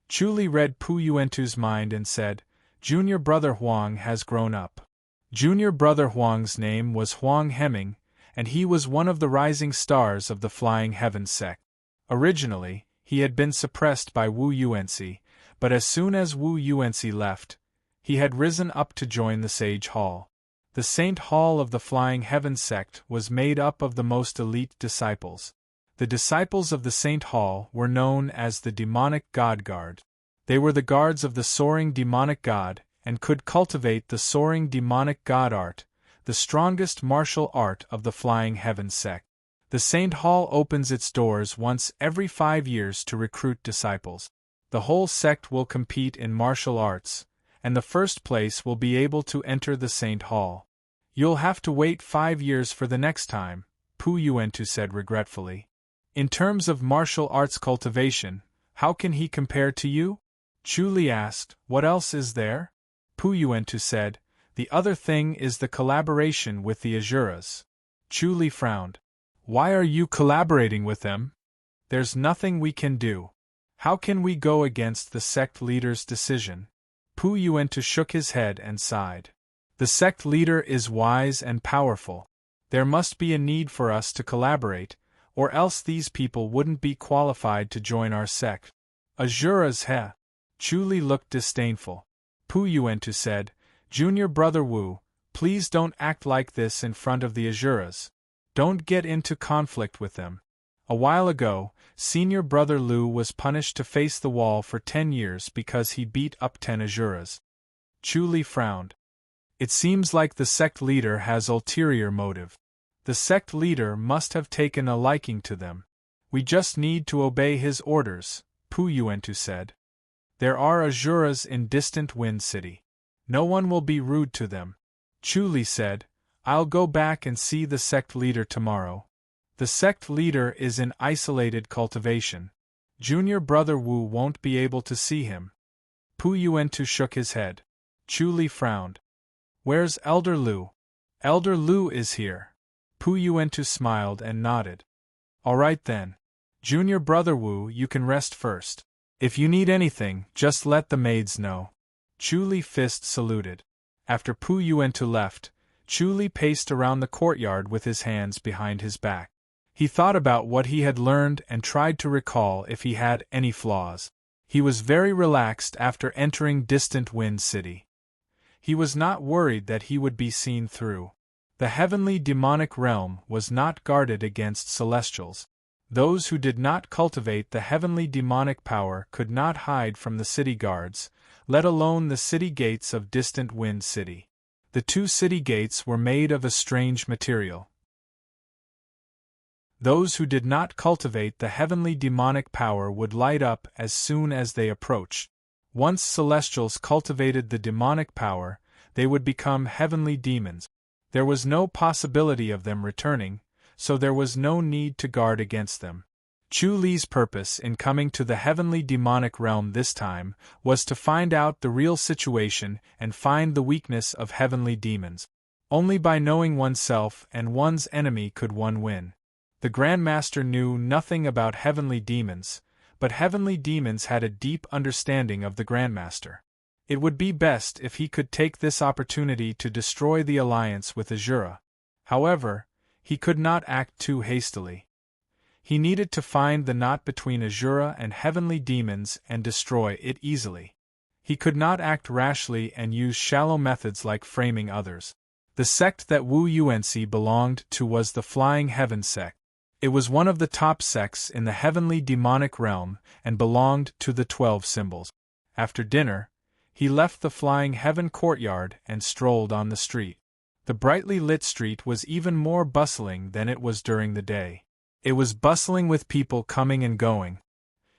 Speaker 1: Chu Li read Pu Yuantu's mind and said, Junior brother Huang has grown up. Junior brother Huang's name was Huang Hemming, and he was one of the rising stars of the Flying Heaven sect. Originally, he had been suppressed by Wu Yuanxi, but as soon as Wu Yuanxi left, he had risen up to join the Sage Hall. The Saint Hall of the Flying Heaven sect was made up of the most elite disciples. The disciples of the Saint Hall were known as the Demonic God Guard. They were the guards of the soaring demonic god and could cultivate the soaring demonic god art, the strongest martial art of the Flying Heaven sect. The Saint Hall opens its doors once every 5 years to recruit disciples. The whole sect will compete in martial arts, and the first place will be able to enter the Saint Hall. You'll have to wait 5 years for the next time, Pu Yuantu said regretfully. In terms of martial arts cultivation, how can he compare to you? Chu Li asked, What else is there? Pu Yuantu said, The other thing is the collaboration with the Asuras. Chu Li frowned. Why are you collaborating with them? There's nothing we can do. How can we go against the sect leader's decision? Pu Yuantu shook his head and sighed. The sect leader is wise and powerful. There must be a need for us to collaborate, or else these people wouldn't be qualified to join our sect. Asuras he. Chu Li looked disdainful. Pu Yuantu said, Junior brother Wu, please don't act like this in front of the Asuras. Don't get into conflict with them. A while ago, senior brother Lu was punished to face the wall for 10 years because he beat up 10 Asuras. Chu Li frowned. It seems like the sect leader has ulterior motive. The sect leader must have taken a liking to them. We just need to obey his orders, Pu Yuantu said. There are Asuras in distant Wind City. No one will be rude to them. Chu Li said, I'll go back and see the sect leader tomorrow. The sect leader is in isolated cultivation. Junior brother Wu won't be able to see him. Pu Yuantu shook his head. Chu Li frowned. Where's Elder Lu? Elder Lu is here. Pu Yuantu smiled and nodded. All right then. Junior brother Wu, you can rest first. If you need anything, just let the maids know. Chu Li fist saluted. After Pu Yuantu left, Chu Li paced around the courtyard with his hands behind his back. He thought about what he had learned and tried to recall if he had any flaws. He was very relaxed after entering distant Wind City. He was not worried that he would be seen through. The heavenly demonic realm was not guarded against celestials. Those who did not cultivate the heavenly demonic power could not hide from the city guards, let alone the city gates of distant Wind City. The 2 city gates were made of a strange material. Those who did not cultivate the heavenly demonic power would light up as soon as they approached. Once celestials cultivated the demonic power, they would become heavenly demons. There was no possibility of them returning, so there was no need to guard against them. Chu Li's purpose in coming to the heavenly demonic realm this time was to find out the real situation and find the weakness of heavenly demons. Only by knowing oneself and one's enemy could one win. The Grandmaster knew nothing about heavenly demons, but heavenly demons had a deep understanding of the Grandmaster. It would be best if he could take this opportunity to destroy the alliance with Azura. However, he could not act too hastily. He needed to find the knot between Azura and heavenly demons and destroy it easily. He could not act rashly and use shallow methods like framing others. The sect that Wu Yuanxi belonged to was the Flying Heaven sect. It was one of the top sects in the heavenly demonic realm and belonged to the 12 symbols. After dinner, he left the Flying Heaven courtyard and strolled on the street. The brightly lit street was even more bustling than it was during the day. It was bustling with people coming and going.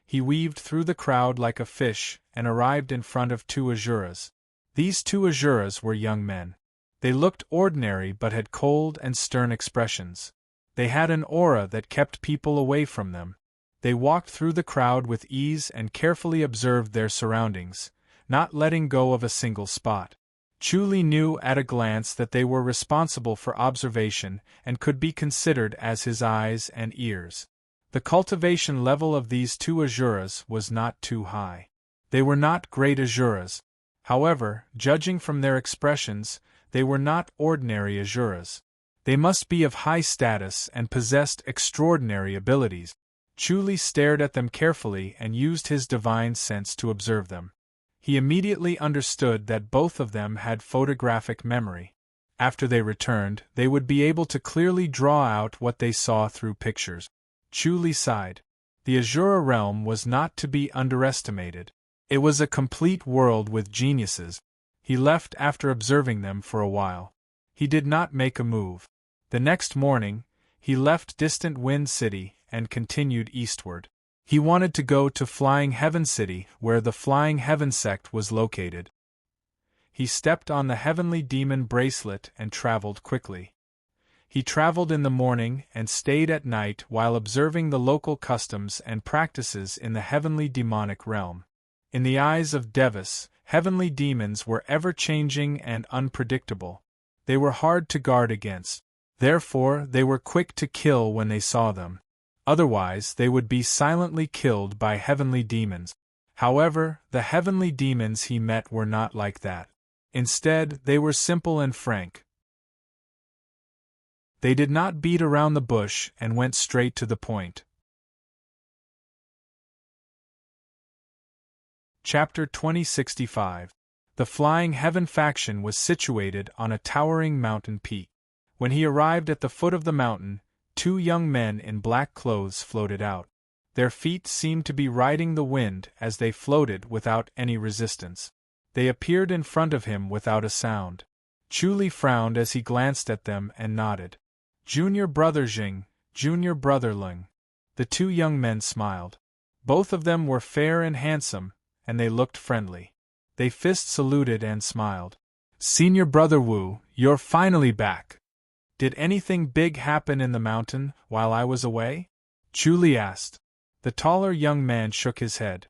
Speaker 1: He weaved through the crowd like a fish and arrived in front of 2 Azuras. These 2 Azuras were young men. They looked ordinary but had cold and stern expressions. They had an aura that kept people away from them. They walked through the crowd with ease and carefully observed their surroundings, not letting go of a single spot. Chu Li knew at a glance that they were responsible for observation and could be considered as his eyes and ears. The cultivation level of these 2 Azuras was not too high. They were not great Azuras. However, judging from their expressions, they were not ordinary Azuras. They must be of high status and possessed extraordinary abilities. Chu Li stared at them carefully and used his divine sense to observe them. He immediately understood that both of them had photographic memory. After they returned, they would be able to clearly draw out what they saw through pictures. Chu Li sighed. The Azura realm was not to be underestimated. It was a complete world with geniuses. He left after observing them for a while. He did not make a move. The next morning, he left distant Wind City and continued eastward. He wanted to go to Flying Heaven City, where the Flying Heaven sect was located. He stepped on the heavenly demon bracelet and traveled quickly. He traveled in the morning and stayed at night while observing the local customs and practices in the heavenly demonic realm. In the eyes of Devis, heavenly demons were ever-changing and unpredictable. They were hard to guard against. Therefore, they were quick to kill when they saw them. Otherwise, they would be silently killed by heavenly demons. However, the heavenly demons he met were not like that. Instead, they were simple and frank. They did not beat around the bush and went straight to the point. Chapter 2065. The Flying Heaven faction was situated on a towering mountain peak. When he arrived at the foot of the mountain, 2 young men in black clothes floated out. Their feet seemed to be riding the wind as they floated without any resistance. They appeared in front of him without a sound. Chu Li frowned as he glanced at them and nodded. Junior brother Jing, junior brother Lung. The 2 young men smiled. Both of them were fair and handsome, and they looked friendly. They fist saluted and smiled. Senior brother Wu, you're finally back. Did anything big happen in the mountain while I was away? Chu Li asked. The taller young man shook his head.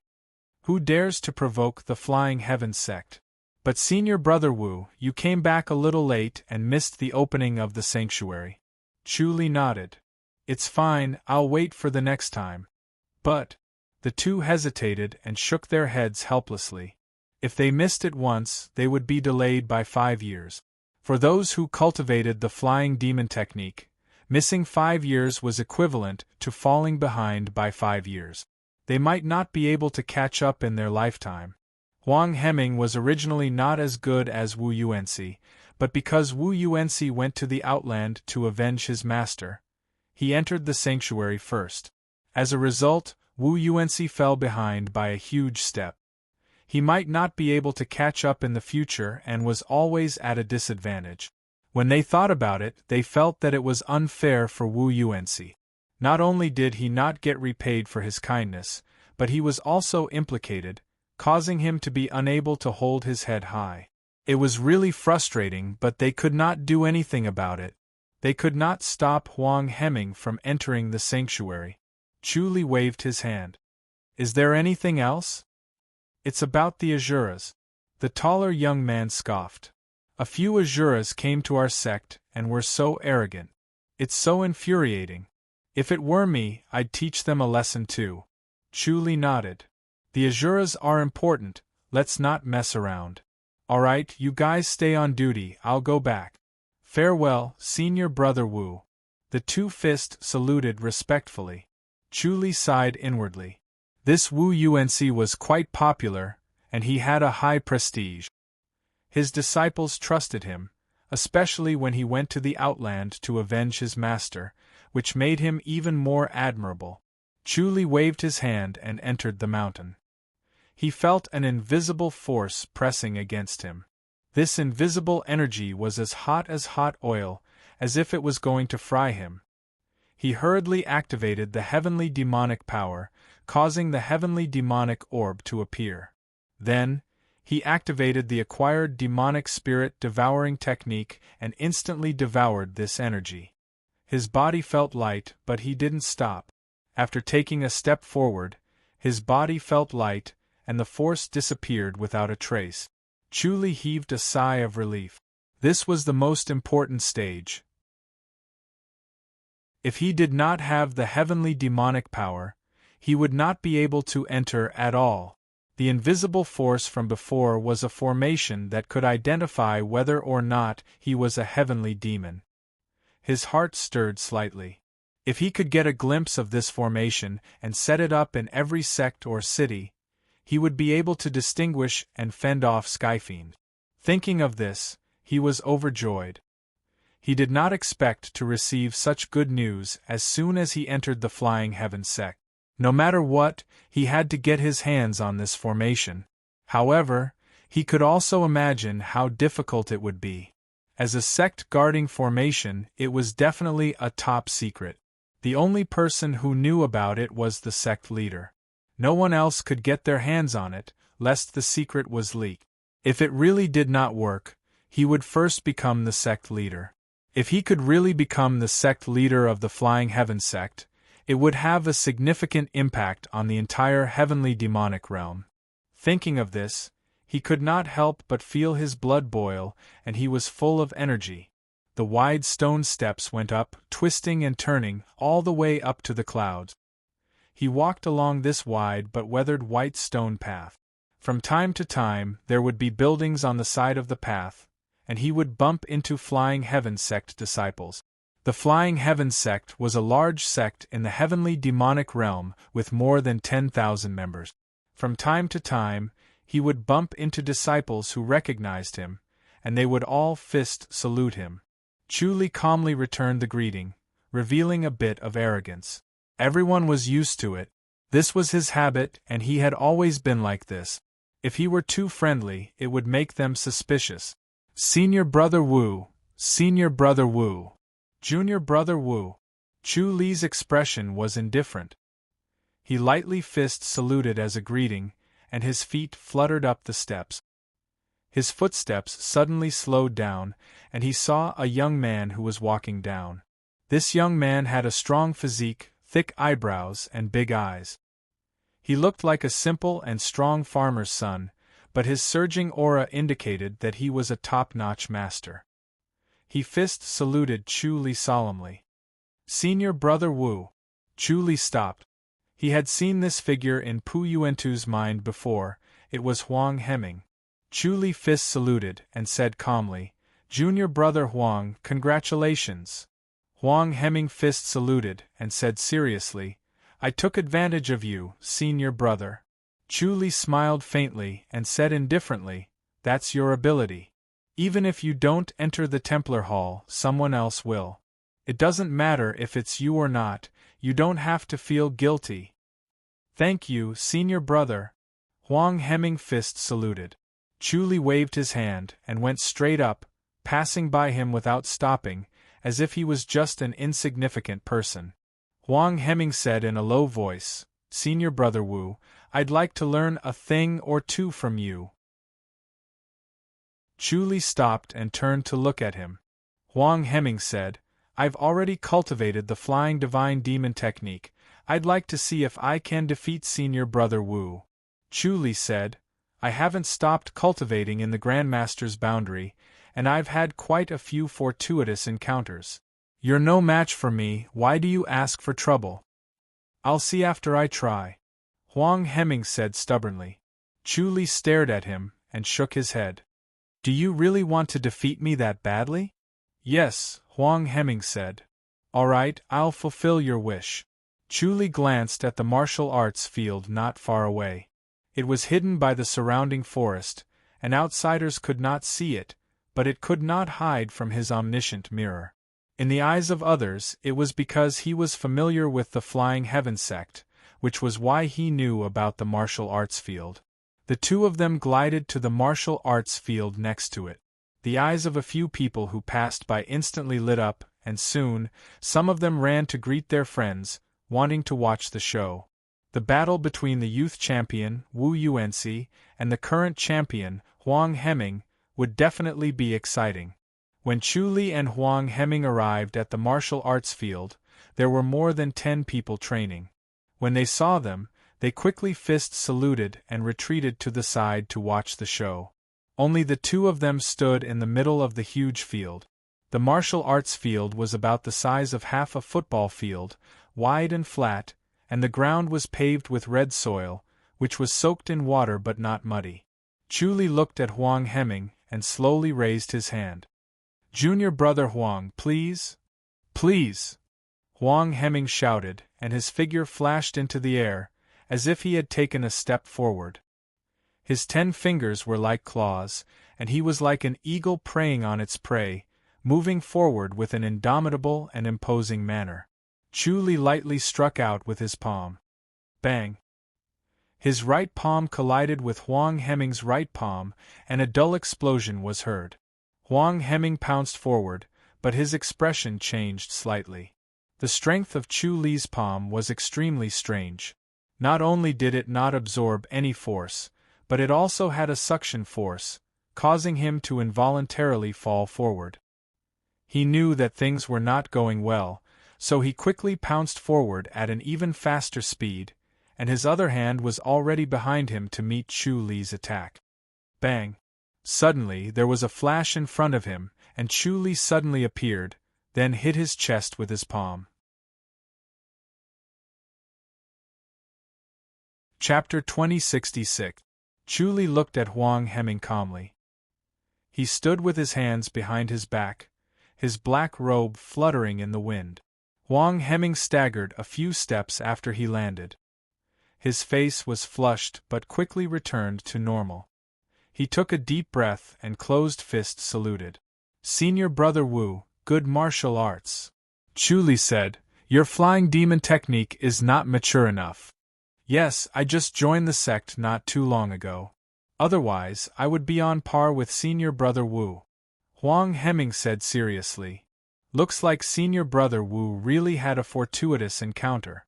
Speaker 1: Who dares to provoke the Flying Heaven sect? But Senior Brother Wu, you came back a little late and missed the opening of the sanctuary. Chu Li nodded. It's fine, I'll wait for the next time. But... The 2 hesitated and shook their heads helplessly. If they missed it once, they would be delayed by 5 years. For those who cultivated the flying demon technique, missing 5 years was equivalent to falling behind by 5 years. They might not be able to catch up in their lifetime. Huang Heming was originally not as good as Wu Yuanxi, but because Wu Yuanxi went to the Outland to avenge his master, he entered the sanctuary first. As a result, Wu Yuanxi fell behind by a huge step. He might not be able to catch up in the future and was always at a disadvantage. When they thought about it, they felt that it was unfair for Wu Yuanxi. Not only did he not get repaid for his kindness, but he was also implicated, causing him to be unable to hold his head high. It was really frustrating, but they could not do anything about it. They could not stop Huang Heming from entering the sanctuary. Chu Li waved his hand. Is there anything else? It's about the Azuras. The taller young man scoffed. A few Azuras came to our sect and were so arrogant. It's so infuriating. If it were me, I'd teach them a lesson too. Chu Li nodded. The Azuras are important, let's not mess around. Alright, you guys stay on duty, I'll go back. Farewell, Senior Brother Wu. The two fists saluted respectfully. Chu Li sighed inwardly. This Wu Yuanxi was quite popular, and he had a high prestige. His disciples trusted him, especially when he went to the Outland to avenge his master, which made him even more admirable. Chu Li waved his hand and entered the mountain. He felt an invisible force pressing against him. This invisible energy was as hot oil, as if it was going to fry him. He hurriedly activated the heavenly demonic power, causing the heavenly demonic orb to appear. Then, he activated the acquired demonic spirit devouring technique and instantly devoured this energy. His body felt light, but he didn't stop. After taking a step forward, his body felt light, and the force disappeared without a trace. Chu Li heaved a sigh of relief. This was the most important stage. If he did not have the heavenly demonic power, he would not be able to enter at all. The invisible force from before was a formation that could identify whether or not he was a heavenly demon. His heart stirred slightly. If he could get a glimpse of this formation and set it up in every sect or city, he would be able to distinguish and fend off Skyfiend. Thinking of this, he was overjoyed. He did not expect to receive such good news as soon as he entered the Flying Heaven sect. No matter what, he had to get his hands on this formation. However, he could also imagine how difficult it would be. As a sect guarding formation, it was definitely a top secret. The only person who knew about it was the sect leader. No one else could get their hands on it, lest the secret was leaked. If it really did not work, he would first become the sect leader. If he could really become the sect leader of the Flying Heaven sect, it would have a significant impact on the entire heavenly demonic realm. Thinking of this, he could not help but feel his blood boil, and he was full of energy. The wide stone steps went up, twisting and turning, all the way up to the clouds. He walked along this wide but weathered white stone path. From time to time, there would be buildings on the side of the path, and he would bump into Flying Heaven sect disciples. The Flying Heaven sect was a large sect in the heavenly demonic realm with more than 10,000 members. From time to time, he would bump into disciples who recognized him, and they would all fist salute him. Chu Li calmly returned the greeting, revealing a bit of arrogance. Everyone was used to it. This was his habit, and he had always been like this. If he were too friendly, it would make them suspicious. Senior Brother Wu, Senior Brother Wu, Junior Brother Wu. Chu Li's expression was indifferent. He lightly fist saluted as a greeting, and his feet fluttered up the steps. His footsteps suddenly slowed down, and he saw a young man who was walking down. This young man had a strong physique, thick eyebrows, and big eyes. He looked like a simple and strong farmer's son, but his surging aura indicated that he was a top-notch master. He fist saluted Chu Li solemnly. Senior Brother Wu. Chu Li stopped. He had seen this figure in Pu Yuantu's mind before. It was Huang Heming. Chu Li fist saluted and said calmly, Junior Brother Huang, congratulations. Huang Heming fist saluted and said seriously, I took advantage of you, senior brother. Chu Li smiled faintly and said indifferently, that's your ability. Even if you don't enter the Templar Hall, someone else will. It doesn't matter if it's you or not, you don't have to feel guilty. Thank you, senior brother. Huang Hemming fist saluted. Chu Li waved his hand and went straight up, passing by him without stopping, as if he was just an insignificant person. Huang Hemming said in a low voice, Senior brother Wu, I'd like to learn a thing or two from you. Chu Li stopped and turned to look at him. Huang Hemming said, I've already cultivated the Flying Divine Demon technique. I'd like to see if I can defeat senior brother Wu. Chu Li said, I haven't stopped cultivating in the Grandmaster's boundary, and I've had quite a few fortuitous encounters. You're no match for me, why do you ask for trouble? I'll see after I try. Huang Hemming said stubbornly. Chu Li stared at him and shook his head. Do you really want to defeat me that badly? Yes, Huang Hemming said. All right, I'll fulfill your wish. Chu Li glanced at the martial arts field not far away. It was hidden by the surrounding forest, and outsiders could not see it, but it could not hide from his omniscient mirror. In the eyes of others, it was because he was familiar with the Flying Heaven sect, which was why he knew about the martial arts field. The two of them glided to the martial arts field next to it. The eyes of a few people who passed by instantly lit up, and soon, some of them ran to greet their friends, wanting to watch the show. The battle between the youth champion, Wu Yuanxi, and the current champion, Huang Hemming, would definitely be exciting. When Chu Li and Huang Hemming arrived at the martial arts field, there were more than 10 people training. When they saw them, they quickly fist saluted and retreated to the side to watch the show. Only the two of them stood in the middle of the huge field. The martial arts field was about the size of half a football field, wide and flat, and the ground was paved with red soil, which was soaked in water but not muddy. Chu Li looked at Huang Hemming and slowly raised his hand. Junior brother Huang, please? Please! Huang Hemming shouted, and his figure flashed into the air, as if he had taken a step forward. His 10 fingers were like claws, and he was like an eagle preying on its prey, moving forward with an indomitable and imposing manner. Chu Li lightly struck out with his palm. Bang! His right palm collided with Huang Hemming's right palm, and a dull explosion was heard. Huang Hemming pounced forward, but his expression changed slightly. The strength of Chu Li's palm was extremely strange. Not only did it not absorb any force, but it also had a suction force, causing him to involuntarily fall forward. He knew that things were not going well, so he quickly pounced forward at an even faster speed, and his other hand was already behind him to meet Chu Li's attack. Bang! Suddenly there was a flash in front of him, and Chu Li suddenly appeared, then hit his chest with his palm. Chapter 2066. Chu Li looked at Huang Hemming calmly. He stood with his hands behind his back, his black robe fluttering in the wind. Huang Hemming staggered a few steps after he landed. His face was flushed but quickly returned to normal. He took a deep breath and closed fist saluted. Senior brother Wu, good martial arts. Chu Li said, your flying demon technique is not mature enough. Yes, I just joined the sect not too long ago. Otherwise, I would be on par with senior brother Wu. Huang Hemming said seriously. Looks like senior brother Wu really had a fortuitous encounter.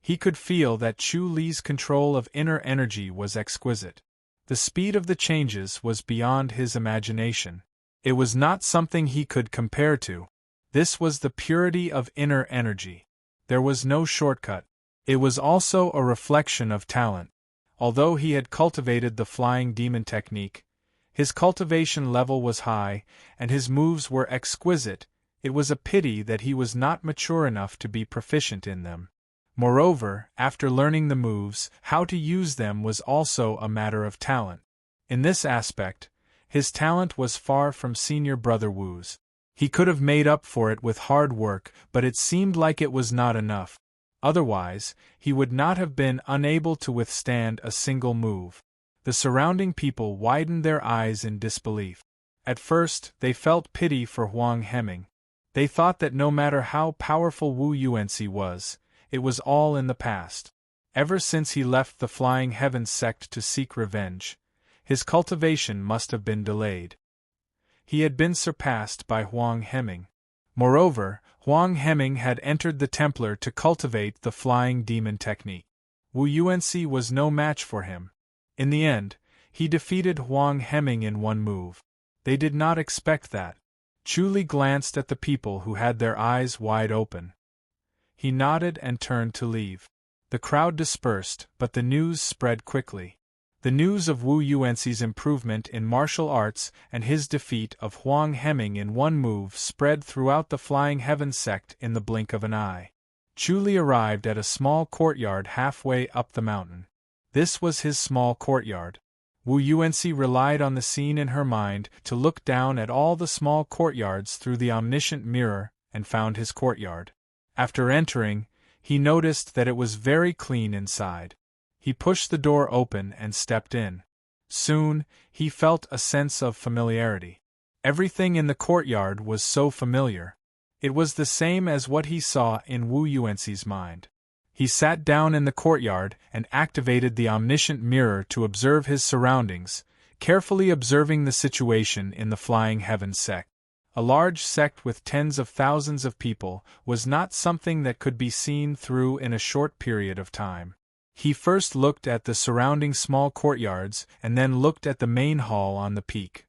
Speaker 1: He could feel that Chu Li's control of inner energy was exquisite. The speed of the changes was beyond his imagination. It was not something he could compare to. This was the purity of inner energy. There was no shortcut. It was also a reflection of talent. Although he had cultivated the flying demon technique, his cultivation level was high, and his moves were exquisite. It was a pity that he was not mature enough to be proficient in them. Moreover, after learning the moves, how to use them was also a matter of talent. In this aspect, his talent was far from senior brother Wu's. He could have made up for it with hard work, but it seemed like it was not enough. Otherwise, he would not have been unable to withstand a single move. The surrounding people widened their eyes in disbelief. At first, they felt pity for Huang Heming. They thought that no matter how powerful Wu Yuanxi was, it was all in the past. Ever since he left the Flying Heavens sect to seek revenge, his cultivation must have been delayed. He had been surpassed by Huang Heming. Moreover, Huang Heming had entered the Templar to cultivate the Flying Demon technique. Wu Yuanxi was no match for him. In the end, he defeated Huang Heming in one move. They did not expect that. Chu Li glanced at the people who had their eyes wide open. He nodded and turned to leave. The crowd dispersed, but the news spread quickly. The news of Wu Yuanxi's improvement in martial arts and his defeat of Huang Heming in one move spread throughout the Flying Heavens sect in the blink of an eye. Chu Li arrived at a small courtyard halfway up the mountain. This was his small courtyard. Wu Yuanxi relied on the scene in her mind to look down at all the small courtyards through the omniscient mirror and found his courtyard. After entering, he noticed that it was very clean inside. He pushed the door open and stepped in. Soon, he felt a sense of familiarity. Everything in the courtyard was so familiar. It was the same as what he saw in Wu Yuanxi's mind. He sat down in the courtyard and activated the omniscient mirror to observe his surroundings, carefully observing the situation in the Flying Heavens sect. A large sect with tens of thousands of people was not something that could be seen through in a short period of time. He first looked at the surrounding small courtyards and then looked at the main hall on the peak.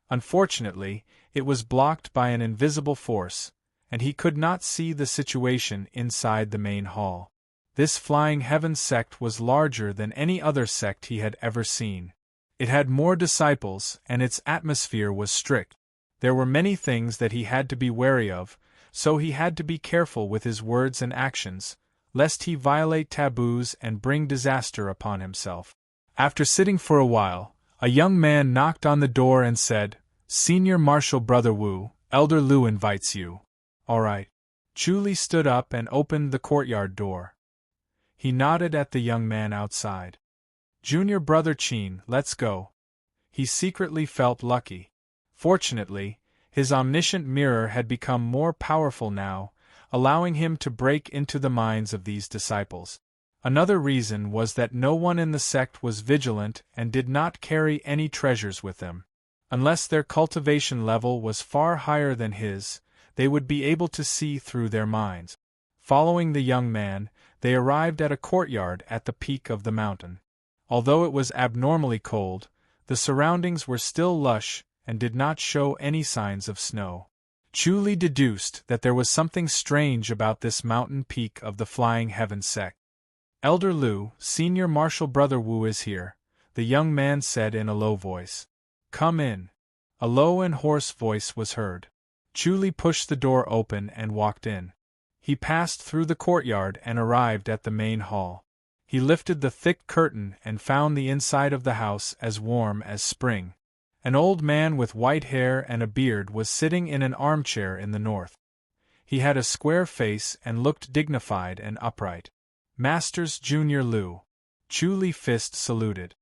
Speaker 1: Unfortunately, it was blocked by an invisible force, and he could not see the situation inside the main hall. This Flying Heavens sect was larger than any other sect he had ever seen. It had more disciples, and its atmosphere was strict. There were many things that he had to be wary of, so he had to be careful with his words and actions, lest he violate taboos and bring disaster upon himself. After sitting for a while, a young man knocked on the door and said, "Senior Marshal Brother Wu, Elder Lu invites you." "All right." Chu Li stood up and opened the courtyard door. He nodded at the young man outside. "Junior Brother Qin, let's go." He secretly felt lucky. Fortunately, his omniscient mirror had become more powerful now, allowing him to break into the minds of these disciples. Another reason was that no one in the sect was vigilant and did not carry any treasures with them. Unless their cultivation level was far higher than his, they would be able to see through their minds. Following the young man, they arrived at a courtyard at the peak of the mountain. Although it was abnormally cold, the surroundings were still lush and did not show any signs of snow. Chu Li deduced that there was something strange about this mountain peak of the Flying Heavens sect. "Elder Lu, Senior Marshal Brother Wu is here," the young man said in a low voice. "Come in." A low and hoarse voice was heard. Chu Li pushed the door open and walked in. He passed through the courtyard and arrived at the main hall. He lifted the thick curtain and found the inside of the house as warm as spring. An old man with white hair and a beard was sitting in an armchair in the north. He had a square face and looked dignified and upright. "Masters Junior Lu." Chu Li Fist saluted.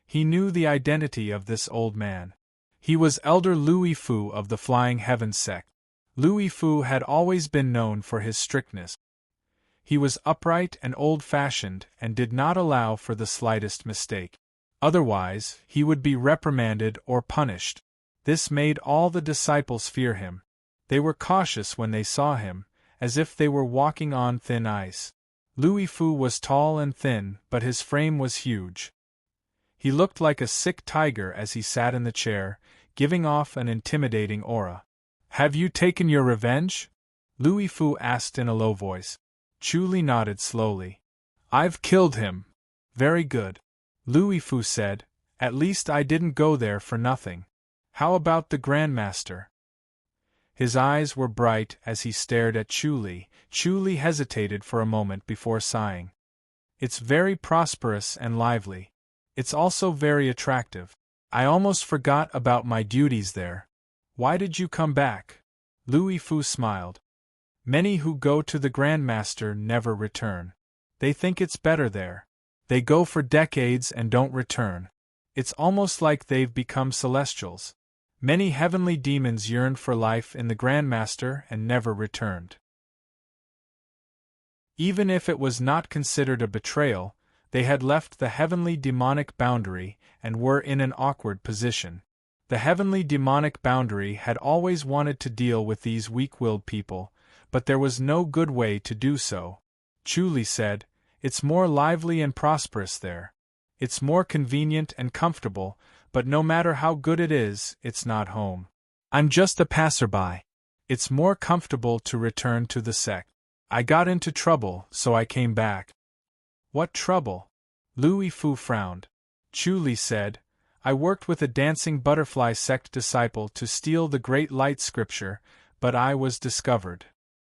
Speaker 1: He knew the identity of this old man. He was Elder Lu Yifu of the Flying Heavens sect. Lu Yifu had always been known for his strictness. He was upright and old-fashioned and did not allow for the slightest mistake. Otherwise, he would be reprimanded or punished. This made all the disciples fear him. They were cautious when they saw him, as if they were walking on thin ice. Lu Yifu was tall and thin, but his frame was huge. He looked like a sick tiger as he sat in the chair, giving off an intimidating aura. "Have you taken your revenge?" Lu Yifu asked in a low voice. Chu Li nodded slowly. "I've killed him." "Very good," Lu Yifu said. "At least I didn't go there for nothing. How about the Grandmaster?" His eyes were bright as he stared at Chu Li. Chu Li hesitated for a moment before sighing. "It's very prosperous and lively. It's also very attractive. I almost forgot about my duties there." "Why did you come back?" Lu Yifu smiled. Many who go to the Grand Master never return. They think it's better there. They go for decades and don't return. It's almost like they've become celestials. Many heavenly demons yearned for life in the Grand Master and never returned. Even if it was not considered a betrayal, they had left the heavenly demonic boundary and were in an awkward position. The heavenly demonic boundary had always wanted to deal with these weak-willed people, but there was no good way to do so. Chuli said, "It's more lively and prosperous there. It's more convenient and comfortable, but no matter how good it is, it's not home. I'm just a passerby. It's more comfortable to return to the sect. I got into trouble, so I came back." "What trouble?" Louis Fu frowned. Chuli said, "I worked with a dancing butterfly sect disciple to steal the Great Light Scripture, but I was discovered.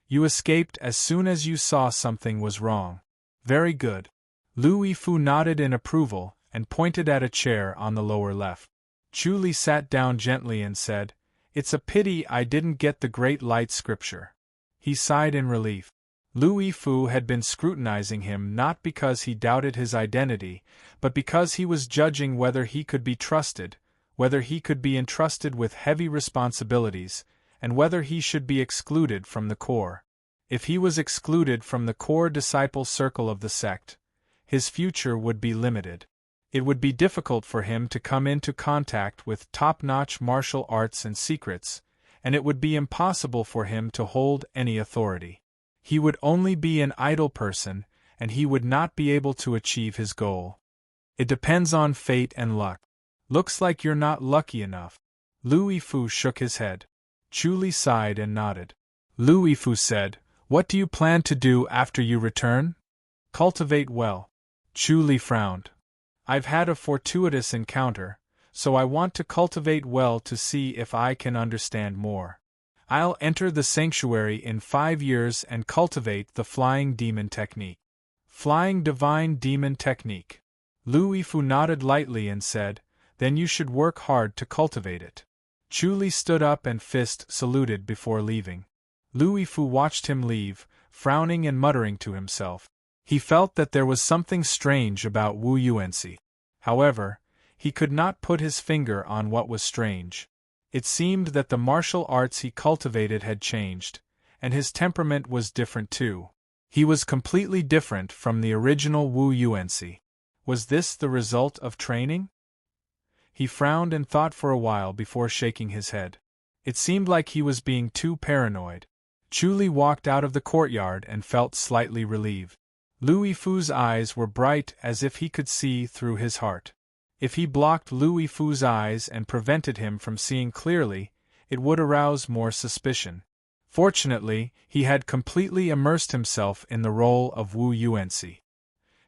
Speaker 1: You escaped as soon as you saw something was wrong. Very good." Louis Fu nodded in approval and pointed at a chair on the lower left. Chuli sat down gently and said, "It's a pity I didn't get the Great Light Scripture." He sighed in relief. Louis Fu had been scrutinizing him not because he doubted his identity, but because he was judging whether he could be trusted, whether he could be entrusted with heavy responsibilities, and whether he should be excluded from the core. If he was excluded from the core disciple circle of the sect, his future would be limited. It would be difficult for him to come into contact with top-notch martial arts and secrets, and it would be impossible for him to hold any authority. He would only be an idle person, and he would not be able to achieve his goal. It depends on fate and luck. Looks like you're not lucky enough. Louis Fu shook his head. Chuli sighed and nodded. Louis Fu said, "What do you plan to do after you return?" "Cultivate well." Chuli frowned. "I've had a fortuitous encounter, so I want to cultivate well to see if I can understand more. I'll enter the sanctuary in 5 years and cultivate the flying demon technique." "Flying divine demon technique." Louis Fu nodded lightly and said, "Then you should work hard to cultivate it." Chuli stood up and fist saluted before leaving. Louis Fu watched him leave, frowning and muttering to himself. He felt that there was something strange about Wu Yuanxi. However, he could not put his finger on what was strange. It seemed that the martial arts he cultivated had changed, and his temperament was different too. He was completely different from the original Wu Yuanxi. Was this the result of training? He frowned and thought for a while before shaking his head. It seemed like he was being too paranoid. Chuli walked out of the courtyard and felt slightly relieved. Louis Fu's eyes were bright as if he could see through his heart. If he blocked Louis Fu's eyes and prevented him from seeing clearly, it would arouse more suspicion. Fortunately, he had completely immersed himself in the role of Wu Yuanxi.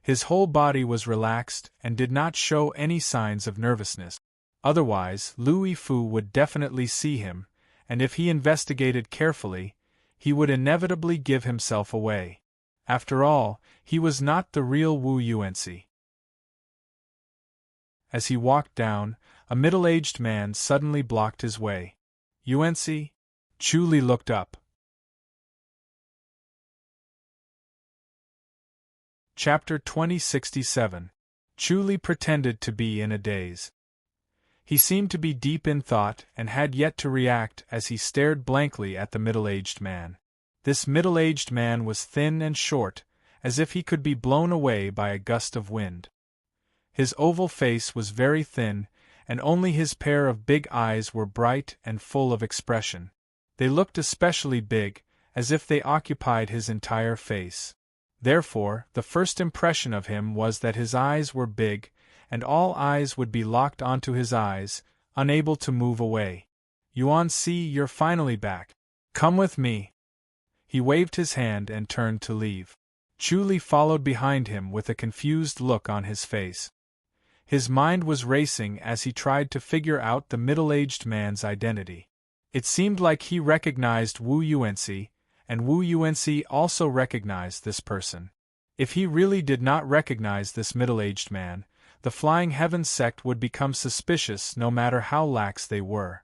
Speaker 1: His whole body was relaxed and did not show any signs of nervousness. Otherwise, Louis Fu would definitely see him, and if he investigated carefully, he would inevitably give himself away. After all, he was not the real Wu Yuanxi. As he walked down, a middle-aged man suddenly blocked his way. "Yuanxi?" Chuli looked up. Chapter 2067. Chuli pretended to be in a daze. He seemed to be deep in thought and had yet to react as he stared blankly at the middle-aged man. This middle-aged man was thin and short, as if he could be blown away by a gust of wind. His oval face was very thin, and only his pair of big eyes were bright and full of expression. They looked especially big, as if they occupied his entire face. Therefore, the first impression of him was that his eyes were big, and all eyes would be locked onto his eyes, unable to move away. "Yuanxi, you're finally back. Come with me." He waved his hand and turned to leave. Chuli followed behind him with a confused look on his face. His mind was racing as he tried to figure out the middle-aged man's identity. It seemed like he recognized Wu Yuanxi, and Wu Yuanxi also recognized this person. If he really did not recognize this middle-aged man, the Flying Heaven sect would become suspicious no matter how lax they were.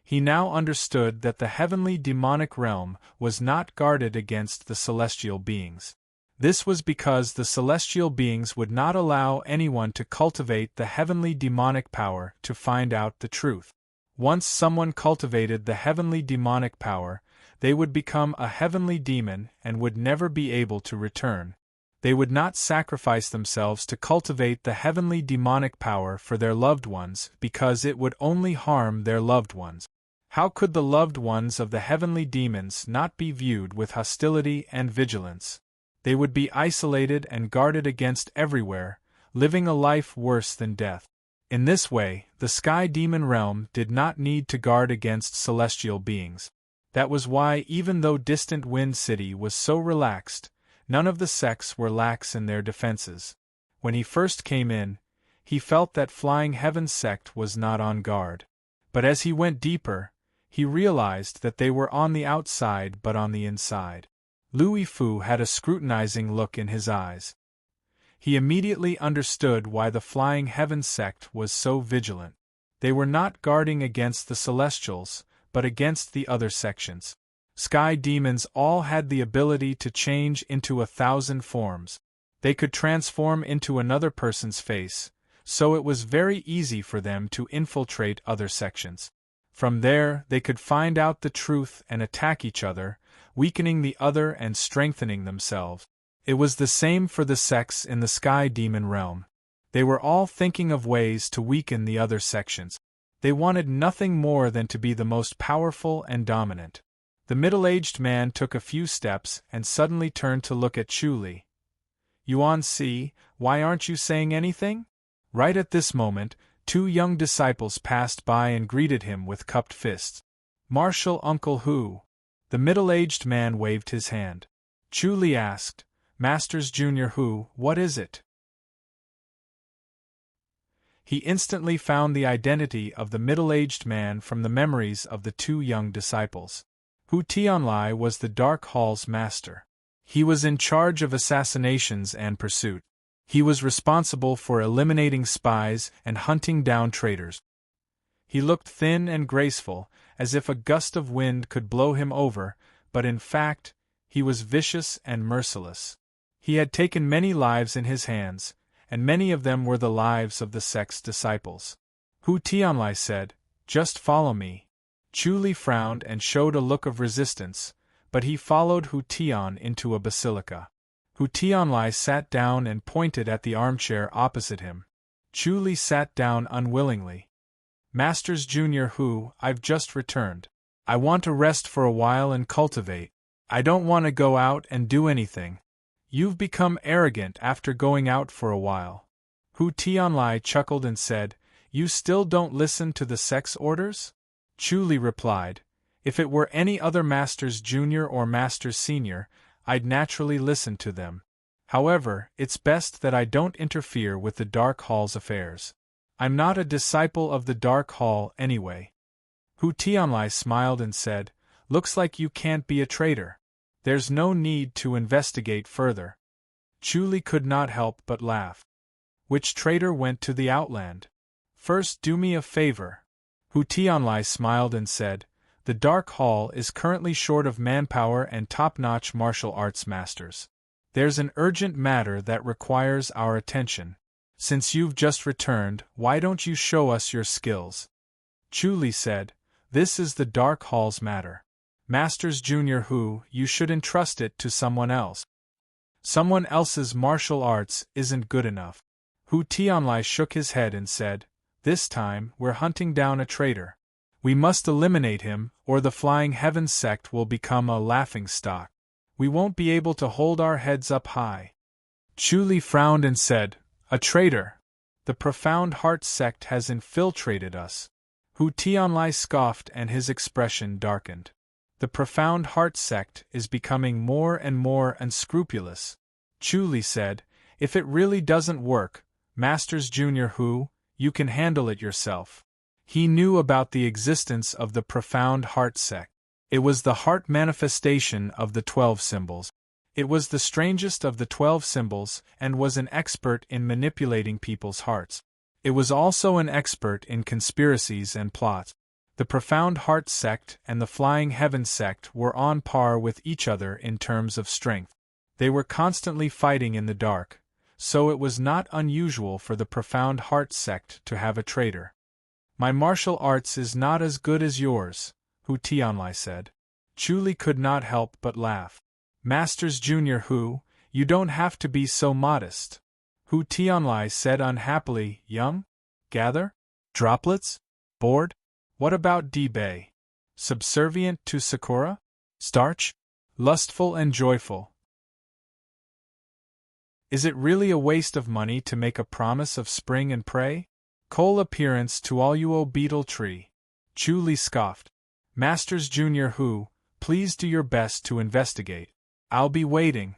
Speaker 1: He now understood that the heavenly demonic realm was not guarded against the celestial beings. This was because the celestial beings would not allow anyone to cultivate the heavenly demonic power to find out the truth. Once someone cultivated the heavenly demonic power, they would become a heavenly demon and would never be able to return. They would not sacrifice themselves to cultivate the heavenly demonic power for their loved ones because it would only harm their loved ones. How could the loved ones of the heavenly demons not be viewed with hostility and vigilance? They would be isolated and guarded against everywhere, living a life worse than death. In this way, the sky demon realm did not need to guard against celestial beings. That was why, even though Distant Wind City was so relaxed, none of the sects were lax in their defenses. When he first came in, he felt that Flying Heaven's sect was not on guard. But as he went deeper, he realized that they were on the outside but on the inside. Louis Fu had a scrutinizing look in his eyes. He immediately understood why the Flying Heaven sect was so vigilant. They were not guarding against the Celestials, but against the other sections. Sky demons all had the ability to change into 1,000 forms. They could transform into another person's face, so it was very easy for them to infiltrate other sections. From there, they could find out the truth and attack each other, weakening the other and strengthening themselves. It was the same for the sects in the sky demon realm. They were all thinking of ways to weaken the other sections. They wanted nothing more than to be the most powerful and dominant. The middle-aged man took a few steps and suddenly turned to look at Chu Li. Yuan Si, why aren't you saying anything? Right at this moment, 2 young disciples passed by and greeted him with cupped fists. Martial Uncle Hu. The middle-aged man waved his hand. Chu Li asked, Masters Junior Hu, what is it? He instantly found the identity of the middle-aged man from the memories of the 2 young disciples. Hu Tianlai was the Dark Hall's master. He was in charge of assassinations and pursuit. He was responsible for eliminating spies and hunting down traitors. He looked thin and graceful, as if a gust of wind could blow him over, but in fact, he was vicious and merciless. He had taken many lives in his hands, and many of them were the lives of the sect's disciples. Hu Tianlai said, Just follow me. Chu Li frowned and showed a look of resistance, but he followed Hu Tian into a basilica. Hu Tianlai sat down and pointed at the armchair opposite him. Chu Li sat down unwillingly. Masters Junior Hu, I've just returned. I want to rest for a while and cultivate. I don't want to go out and do anything. You've become arrogant after going out for a while. Hu Tianlai chuckled and said, You still don't listen to the sect's orders? Chu Li replied, If it were any other Masters Junior or Masters Senior, I'd naturally listen to them. However, it's best that I don't interfere with the Dark Hall's affairs. I'm not a disciple of the Dark Hall anyway. Hu Tianlai smiled and said, Looks like you can't be a traitor. There's no need to investigate further. Chu Li could not help but laugh. Which traitor went to the Outland? First do me a favor. Hu Tianlai smiled and said, The Dark Hall is currently short of manpower and top-notch martial arts masters. There's an urgent matter that requires our attention. Since you've just returned, why don't you show us your skills? Chu Li said, This is the Dark Hall's matter. Masters Junior Hu, you should entrust it to someone else. Someone else's martial arts isn't good enough. Hu Tianlai shook his head and said, This time, we're hunting down a traitor. We must eliminate him, or the Flying Heaven sect will become a laughingstock. We won't be able to hold our heads up high. Chu Li frowned and said, A traitor. The Profound Heart sect has infiltrated us. Hu Tianlai scoffed and his expression darkened. The Profound Heart sect is becoming more and more unscrupulous. Chu Li said, If it really doesn't work, Masters Junior Hu, you can handle it yourself. He knew about the existence of the Profound Heart sect. It was the heart manifestation of the 12 symbols. It was the strangest of the 12 symbols and was an expert in manipulating people's hearts. It was also an expert in conspiracies and plots. The Profound Heart sect and the Flying Heaven sect were on par with each other in terms of strength. They were constantly fighting in the dark, so it was not unusual for the Profound Heart sect to have a traitor. My martial arts is not as good as yours, Hu Tianlai said. Chu Li could not help but laugh. Masters Junior Hu, you don't have to be so modest. Hu Tianlai said unhappily. Young? Gather? Droplets? Bored? What about Bei? Subservient to Sakura? Starch? Lustful and joyful. Is it really a waste of money to make a promise of spring and pray? Coal appearance to all you, O beetle tree. Chu Li scoffed. Masters Junior Hu, please do your best to investigate. I'll be waiting.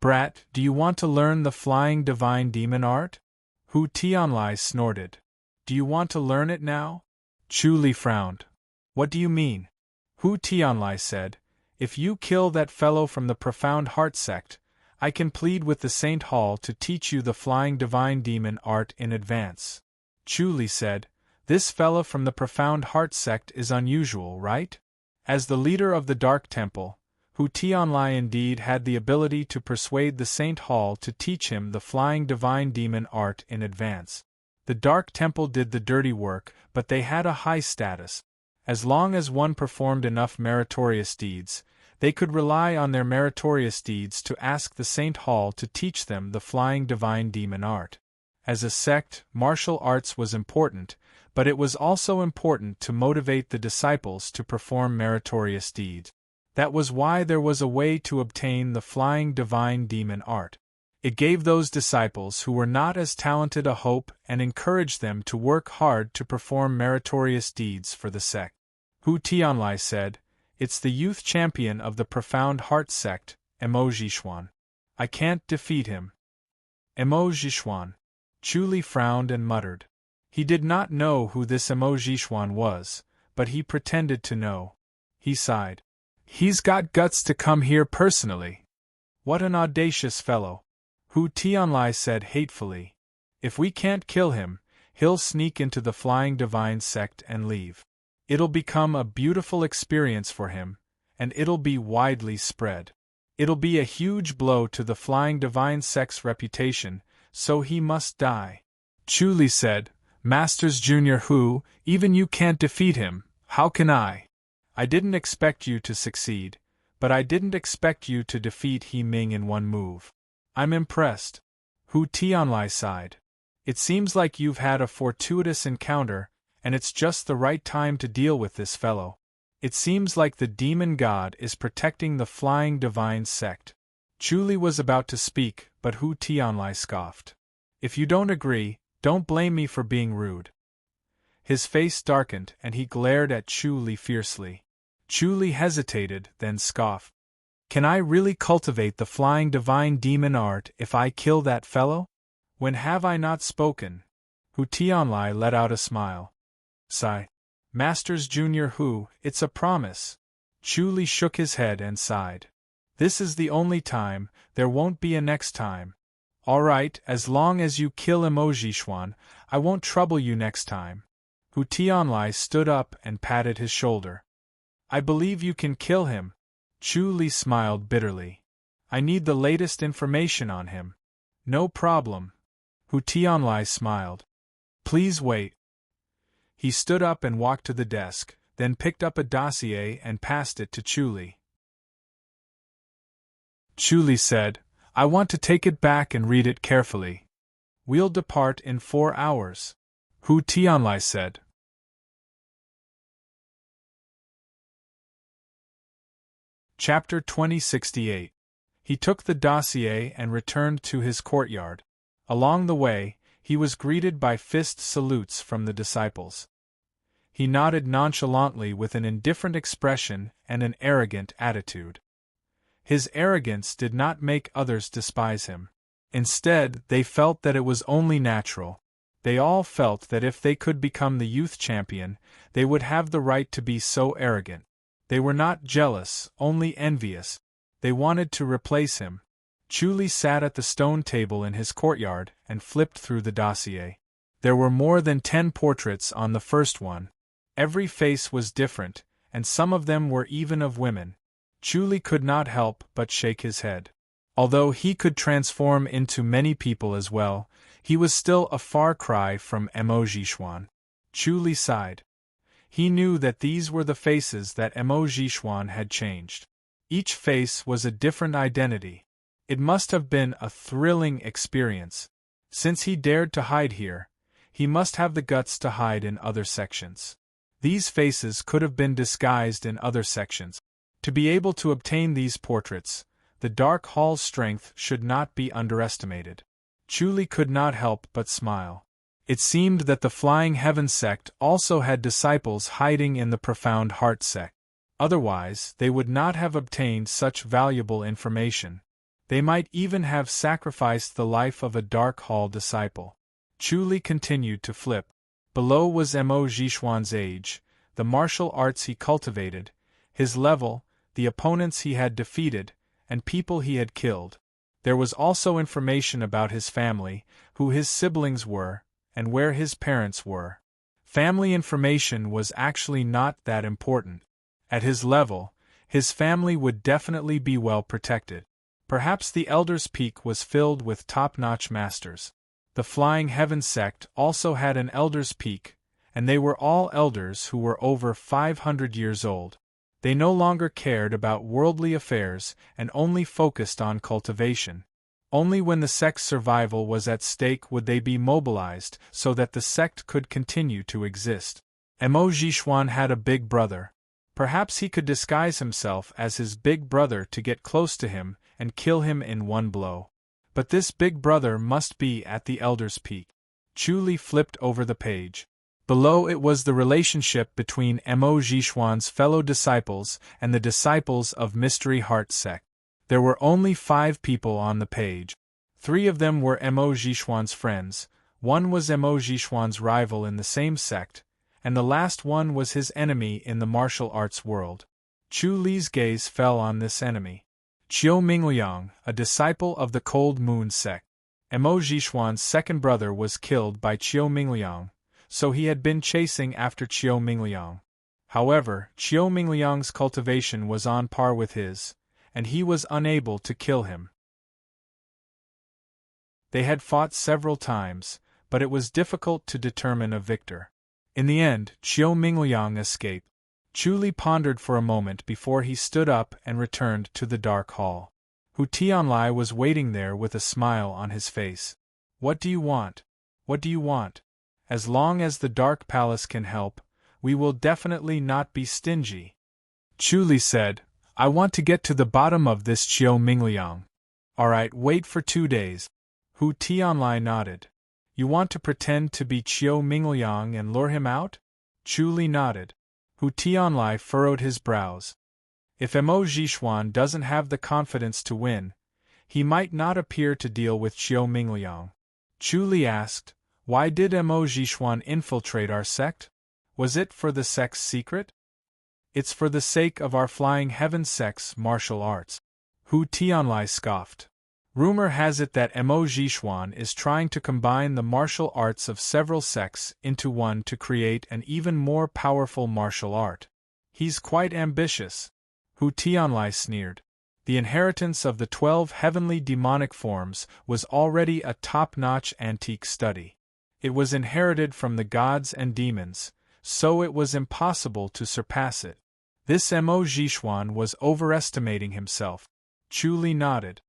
Speaker 1: Brat, do you want to learn the flying divine demon art? Hu Tianlai snorted. Do you want to learn it now? Chu Li frowned. What do you mean? Hu Tianlai said, if you kill that fellow from the Profound Heart sect, I can plead with the Saint Hall to teach you the flying divine demon art in advance. Chu Li said, this fellow from the Profound Heart sect is unusual, right? As the leader of the Dark Temple, Hu Tianlai indeed had the ability to persuade the Saint Hall to teach him the flying divine demon art in advance. The Dark Temple did the dirty work, but they had a high status. As long as one performed enough meritorious deeds, they could rely on their meritorious deeds to ask the Saint Hall to teach them the flying divine demon art. As a sect, martial arts was important, but it was also important to motivate the disciples to perform meritorious deeds. That was why there was a way to obtain the flying divine demon art. It gave those disciples who were not as talented a hope and encouraged them to work hard to perform meritorious deeds for the sect. Hu Tianlai said, it's the youth champion of the Profound Heart sect, Emo Jishuan. I can't defeat him. Emo Jishuan. Chu Li frowned and muttered. He did not know who this Emo Jishuan was, but he pretended to know. He sighed. He's got guts to come here personally. What an audacious fellow. Hu Tianlai said hatefully. If we can't kill him, he'll sneak into the Flying Divine sect and leave. It'll become a beautiful experience for him, and it'll be widely spread. It'll be a huge blow to the Flying Divine sect's reputation, so he must die. Chu Li said, Masters Junior Hu, even you can't defeat him, how can I? I didn't expect you to succeed, but I didn't expect you to defeat He Ming in one move. I'm impressed. Hu Tianlai sighed. It seems like you've had a fortuitous encounter, and it's just the right time to deal with this fellow. It seems like the demon god is protecting the Flying Divine sect. Chu Li was about to speak, but Hu Tianlai scoffed. If you don't agree, don't blame me for being rude. His face darkened and he glared at Chu Li fiercely. Chu Li hesitated, then scoffed. Can I really cultivate the flying divine demon art if I kill that fellow? When have I not spoken? Hu Tianlai let out a smile. Sigh. Masters Junior Hu, it's a promise. Chu Li shook his head and sighed. This is the only time, there won't be a next time. All right, as long as you kill Emo Jishuan, I won't trouble you next time. Hu Tianlai stood up and patted his shoulder. I believe you can kill him. Chu Li smiled bitterly. I need the latest information on him. No problem. Hu Tianlai smiled. Please wait. He stood up and walked to the desk, then picked up a dossier and passed it to Chu Li. Chu Li said, I want to take it back and read it carefully. We'll depart in 4 hours. Hu Tianlai said. Chapter 2068. He took the dossier and returned to his courtyard. Along the way, he was greeted by fist salutes from the disciples. He nodded nonchalantly with an indifferent expression and an arrogant attitude. His arrogance did not make others despise him. Instead, they felt that it was only natural. They all felt that if they could become the youth champion, they would have the right to be so arrogant. They were not jealous, only envious. They wanted to replace him. Chu Li sat at the stone table in his courtyard and flipped through the dossier. There were more than 10 portraits on the first one. Every face was different, and some of them were even of women. Chu could not help but shake his head. Although he could transform into many people as well, he was still a far cry from Mo Jishuan. Chu sighed. He knew that these were the faces that Mo Jishuan had changed. Each face was a different identity. It must have been a thrilling experience. Since he dared to hide here, he must have the guts to hide in other sections. These faces could have been disguised in other sections. To be able to obtain these portraits, the Dark Hall's strength should not be underestimated. Chu could not help but smile. It seemed that the Flying Heaven sect also had disciples hiding in the Profound Heart sect. Otherwise, they would not have obtained such valuable information. They might even have sacrificed the life of a Dark Hall disciple. Chu continued to flip. Below was Mo Jishuan's age, the martial arts he cultivated, his level, the opponents he had defeated, and people he had killed. There was also information about his family, who his siblings were, and where his parents were. Family information was actually not that important. At his level, his family would definitely be well protected. Perhaps the Elder's Peak was filled with top-notch masters. The Flying Heaven sect also had an Elder's Peak, and they were all elders who were over 500 years old. They no longer cared about worldly affairs and only focused on cultivation. Only when the sect's survival was at stake would they be mobilized so that the sect could continue to exist. Mo Jishuan had a big brother. Perhaps he could disguise himself as his big brother to get close to him and kill him in one blow. But this big brother must be at the Elder's Peak. Chu flipped over the page. Below it was the relationship between Mo Jishuan's fellow disciples and the disciples of Mystery Heart sect. There were only 5 people on the page. 3 of them were Mo Jishuan's friends, one was Mo Jishuan's rival in the same sect, and the last one was his enemy in the martial arts world. Chu's gaze fell on this enemy. Chiu Mingliang, a disciple of the Cold Moon sect. Mo Jishuan's second brother was killed by Chiu Mingliang, so he had been chasing after Chiu Mingliang. However, Chiu Mingliang's cultivation was on par with his, and he was unable to kill him. They had fought several times, but it was difficult to determine a victor. In the end, Chiu Mingliang escaped. Chu pondered for a moment before he stood up and returned to the Dark Hall. Hu Tianlai was waiting there with a smile on his face. "What do you want? What do you want? As long as the Dark Palace can help, we will definitely not be stingy." Chu said, "I want to get to the bottom of this Chiu Mingliang." "Alright, wait for 2 days." Hu Tianlai nodded. "You want to pretend to be Chiu Mingliang and lure him out?" Chu nodded. Hu Tianlai furrowed his brows. If Mo Jishuan doesn't have the confidence to win, he might not appear to deal with Chiu Mingliang. Chu asked, "Why did Mo Jishuan infiltrate our sect? Was it for the sect's secret?" "It's for the sake of our Flying Heaven sect's martial arts." Hu Tianlai scoffed. Rumor has it that Mo Jishuan is trying to combine the martial arts of several sects into one to create an even more powerful martial art. He's quite ambitious. Hu Tianlai sneered. The inheritance of the 12 heavenly demonic forms was already a top-notch antique study. It was inherited from the gods and demons, so it was impossible to surpass it. This Mo Jishuan was overestimating himself. Chu nodded.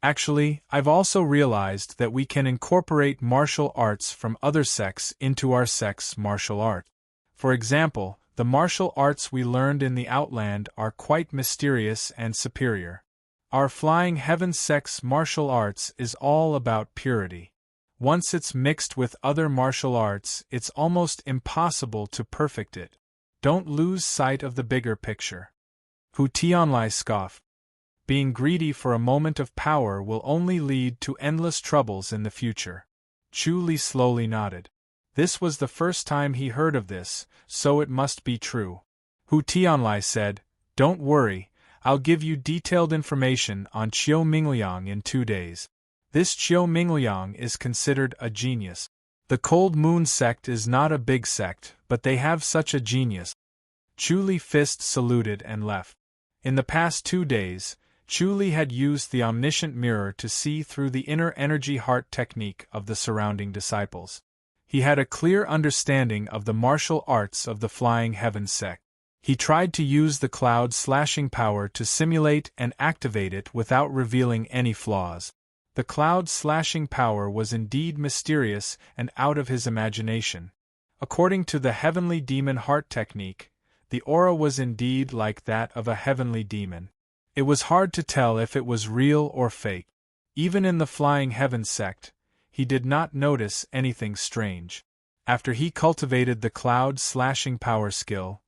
Speaker 1: "Actually, I've also realized that we can incorporate martial arts from other sects into our sect's martial art. For example, the martial arts we learned in the Outland are quite mysterious and superior. Our Flying Heaven sect's martial arts is all about purity. Once it's mixed with other martial arts, it's almost impossible to perfect it. Don't lose sight of the bigger picture." Hu Tianlai scoffed. "Being greedy for a moment of power will only lead to endless troubles in the future." Chu slowly nodded. This was the first time he heard of this, so it must be true. Hu Tianlai said, "Don't worry, I'll give you detailed information on Chiu Mingliang in 2 days. This Chiu Mingliang is considered a genius. The Cold Moon sect is not a big sect, but but they have such a genius. Chu Li fist saluted and left. In the past 2 days, Chu Li had used the omniscient mirror to see through the inner energy heart technique of the surrounding disciples. He had a clear understanding of the martial arts of the Flying Heaven sect. He tried to use the cloud slashing power to simulate and activate it without revealing any flaws. The cloud slashing power was indeed mysterious and out of his imagination. According to the heavenly demon heart technique, the aura was indeed like that of a heavenly demon. It was hard to tell if it was real or fake. Even in the Flying Heaven sect, he did not notice anything strange. After he cultivated the cloud slashing power skill,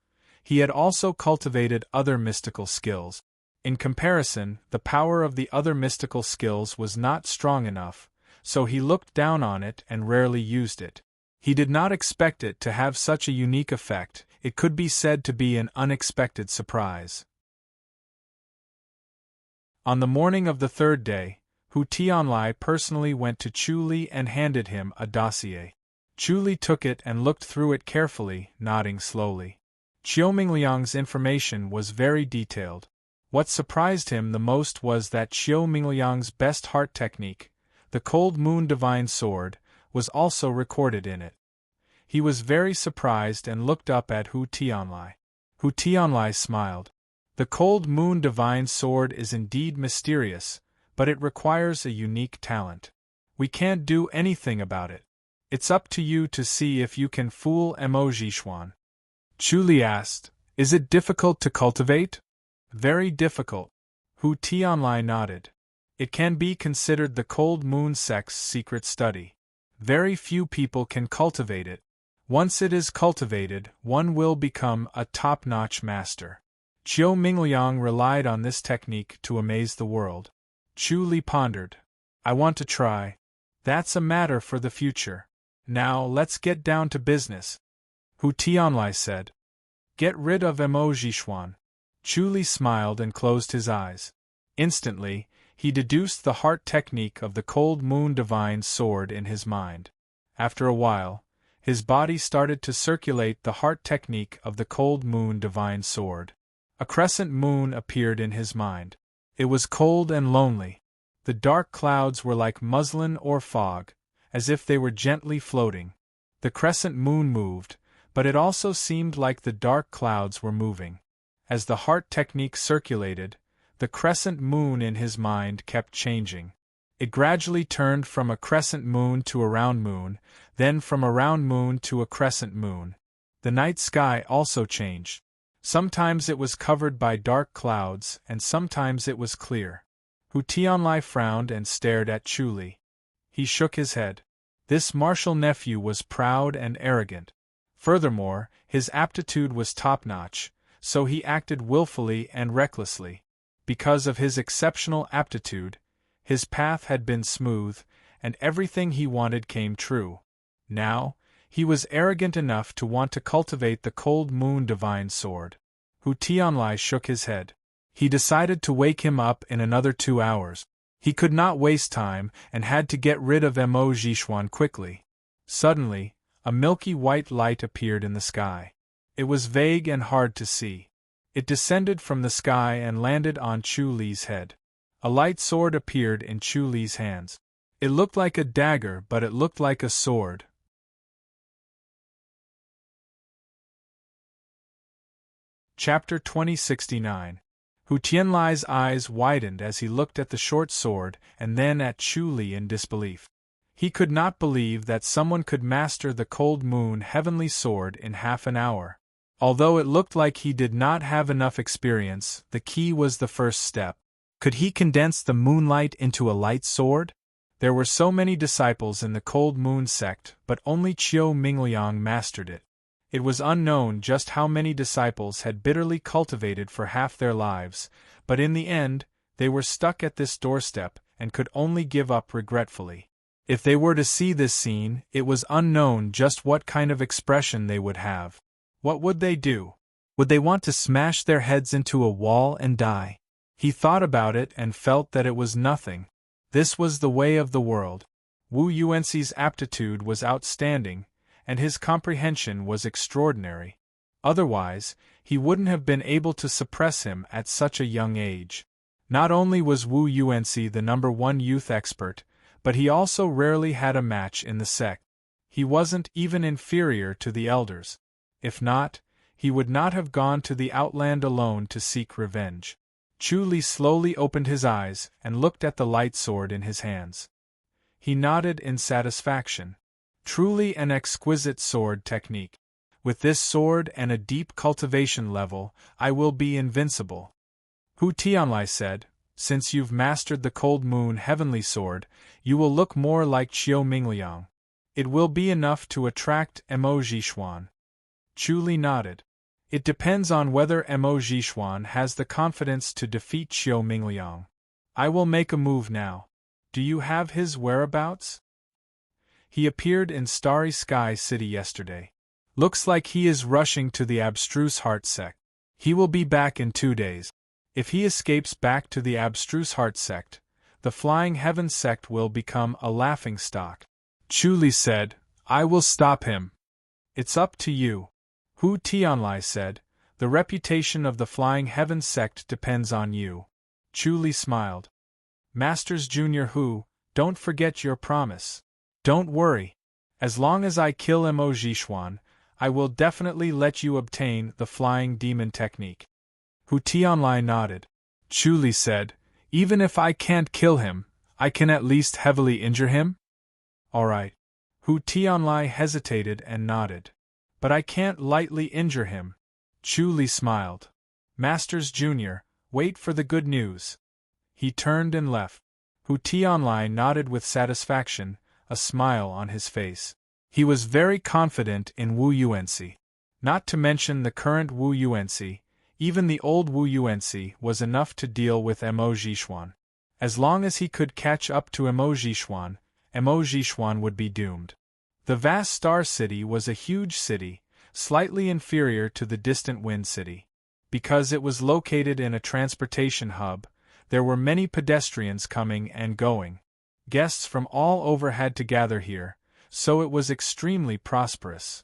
Speaker 1: he had also cultivated other mystical skills. In comparison, the power of the other mystical skills was not strong enough, so he looked down on it and rarely used it. He did not expect it to have such a unique effect. It could be said to be an unexpected surprise. On the morning of the 3rd day, Hu Tianlai personally went to Chu Li and handed him a dossier. Chu Li took it and looked through it carefully, nodding slowly. Qiu Mingliang's information was very detailed. What surprised him the most was that Qiu Mingliang's best heart technique, the Cold Moon Divine Sword, was also recorded in it. He was very surprised and looked up at Hu Tianlai. Hu Tianlai smiled. The Cold Moon Divine Sword is indeed mysterious, but it requires a unique talent. We can't do anything about it. It's up to you to see if you can fool Mo Jishuan. Chu Li asked, "Is it difficult to cultivate?" "Very difficult." Hu Tianlai nodded. "It can be considered the Cold Moon sect's secret study. Very few people can cultivate it. Once it is cultivated, one will become a top-notch master." Qiu Mingliang relied on this technique to amaze the world. Chu Li pondered. "I want to try. That's a matter for the future. Now let's get down to business." Hu Tianlai said. "Get rid of Mo Jishuan." Chu Li smiled and closed his eyes. Instantly, he deduced the heart technique of the Cold Moon Divine Sword in his mind. After a while, his body started to circulate the heart technique of the Cold Moon Divine Sword. A crescent moon appeared in his mind. It was cold and lonely. The dark clouds were like muslin or fog, as if they were gently floating. The crescent moon moved, but it also seemed like the dark clouds were moving. As the heart technique circulated, the crescent moon in his mind kept changing. It gradually turned from a crescent moon to a round moon, then from a round moon to a crescent moon. The night sky also changed. Sometimes it was covered by dark clouds, and sometimes it was clear. Hu Tianlai frowned and stared at Chu Li. He shook his head. This martial nephew was proud and arrogant. Furthermore, his aptitude was top-notch, so he acted willfully and recklessly. Because of his exceptional aptitude, his path had been smooth, and everything he wanted came true. Now, he was arrogant enough to want to cultivate the Cold Moon Divine Sword. Hu Tianlai shook his head. He decided to wake him up in another 2 hours. He could not waste time and had to get rid of Mo Jishuan quickly. Suddenly, a milky white light appeared in the sky. It was vague and hard to see. It descended from the sky and landed on Chu Li's head. A light sword appeared in Chu Li's hands. It looked like a dagger, but it looked like a sword. Chapter 2069. Hu Tianlai's eyes widened as he looked at the short sword and then at Chu Li in disbelief. He could not believe that someone could master the Cold Moon Heavenly Sword in half an hour. Although it looked like he did not have enough experience, the key was the first step. Could he condense the moonlight into a light sword? There were so many disciples in the Cold Moon sect, but only Qiu Mingliang mastered it. It was unknown just how many disciples had bitterly cultivated for half their lives, but in the end, they were stuck at this doorstep and could only give up regretfully. If they were to see this scene, it was unknown just what kind of expression they would have. What would they do? Would they want to smash their heads into a wall and die? He thought about it and felt that it was nothing. This was the way of the world. Wu Yuanxi's aptitude was outstanding, and his comprehension was extraordinary. Otherwise, he wouldn't have been able to suppress him at such a young age. Not only was Wu Yuanxi the #1 youth expert, but he also rarely had a match in the sect. He wasn't even inferior to the elders. If not, he would not have gone to the outland alone to seek revenge. Chu Li slowly opened his eyes and looked at the light sword in his hands. He nodded in satisfaction. Truly an exquisite sword technique. With this sword and a deep cultivation level, I will be invincible. Hu Tianlai said, since you've mastered the Cold Moon Heavenly Sword, you will look more like Qiu Mingliang. It will be enough to attract Mo Zhishuan. Chu Li nodded. It depends on whether Mo Zhishuan has the confidence to defeat Qiu Mingliang. I will make a move now. Do you have his whereabouts? He appeared in Starry Sky City yesterday. Looks like he is rushing to the Abstruse Heart sect. He will be back in 2 days. If he escapes back to the Abstruse Heart sect, the Flying Heaven sect will become a laughingstock. Chu Li said, I will stop him. It's up to you. Hu Tianlai said, the reputation of the Flying Heaven sect depends on you. Chu Li smiled. Masters Junior Hu, don't forget your promise. Don't worry. As long as I kill Mo Zhishuan, I will definitely let you obtain the Flying Demon technique. Hu Tianlai nodded. Chu Li said, even if I can't kill him, I can at least heavily injure him? All right. Hu Tianlai hesitated and nodded. But I can't lightly injure him. Chu Li smiled. Masters Junior, wait for the good news. He turned and left. Hu Tianlai nodded with satisfaction, a smile on his face. He was very confident in Wu Yuanxi. Not to mention the current Wu Yuanxi, even the old Wu Yuanxi was enough to deal with Mo Zhishuan. As long as he could catch up to Mo Zhishuan would be doomed. The vast Star City was a huge city, slightly inferior to the distant Wind City. Because it was located in a transportation hub, there were many pedestrians coming and going. Guests from all over had to gather here, so it was extremely prosperous.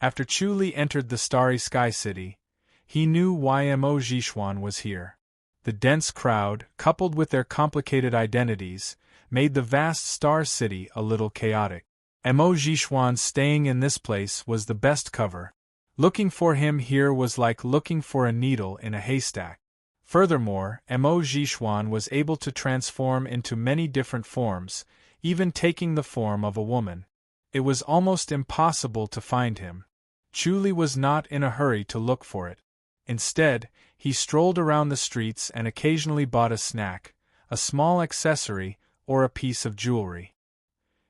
Speaker 1: After Chu Li entered the Starry Sky City, he knew why Mo Zhishuan was here. The dense crowd, coupled with their complicated identities, made the vast Star City a little chaotic. Mo Zhishuan staying in this place was the best cover. Looking for him here was like looking for a needle in a haystack. Furthermore, Mo Zhishuan was able to transform into many different forms, even taking the form of a woman. It was almost impossible to find him. Chu Li was not in a hurry to look for it. Instead, he strolled around the streets and occasionally bought a snack, a small accessory, or a piece of jewelry.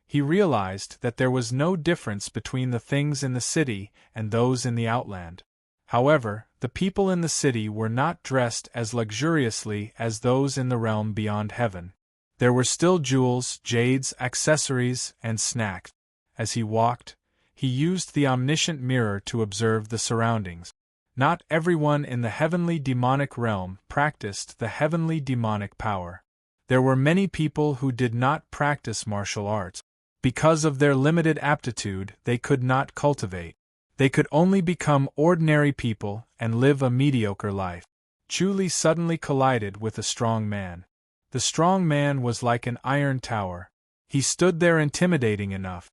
Speaker 1: He realized that there was no difference between the things in the city and those in the outland. However, the people in the city were not dressed as luxuriously as those in the realm beyond heaven. There were still jewels, jades, accessories, and snacks. As he walked, he used the omniscient mirror to observe the surroundings. Not everyone in the heavenly demonic realm practiced the heavenly demonic power. There were many people who did not practice martial arts. Because of their limited aptitude, they could not cultivate. They could only become ordinary people and live a mediocre life. Chu Li suddenly collided with a strong man. The strong man was like an iron tower. He stood there intimidating enough.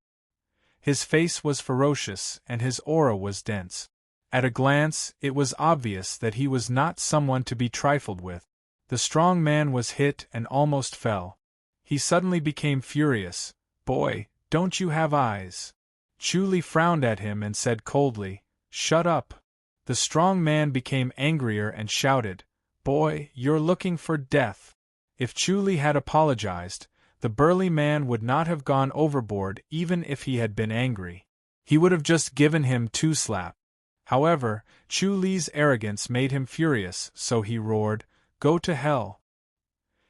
Speaker 1: His face was ferocious and his aura was dense. At a glance, it was obvious that he was not someone to be trifled with. The strong man was hit and almost fell. He suddenly became furious. Boy, don't you have eyes? Chu Li frowned at him and said coldly, shut up. The strong man became angrier and shouted, boy, you're looking for death. If Chu Li had apologized, the burly man would not have gone overboard even if he had been angry. He would have just given him 2 slaps. However, Chu Li's arrogance made him furious, so he roared, go to hell.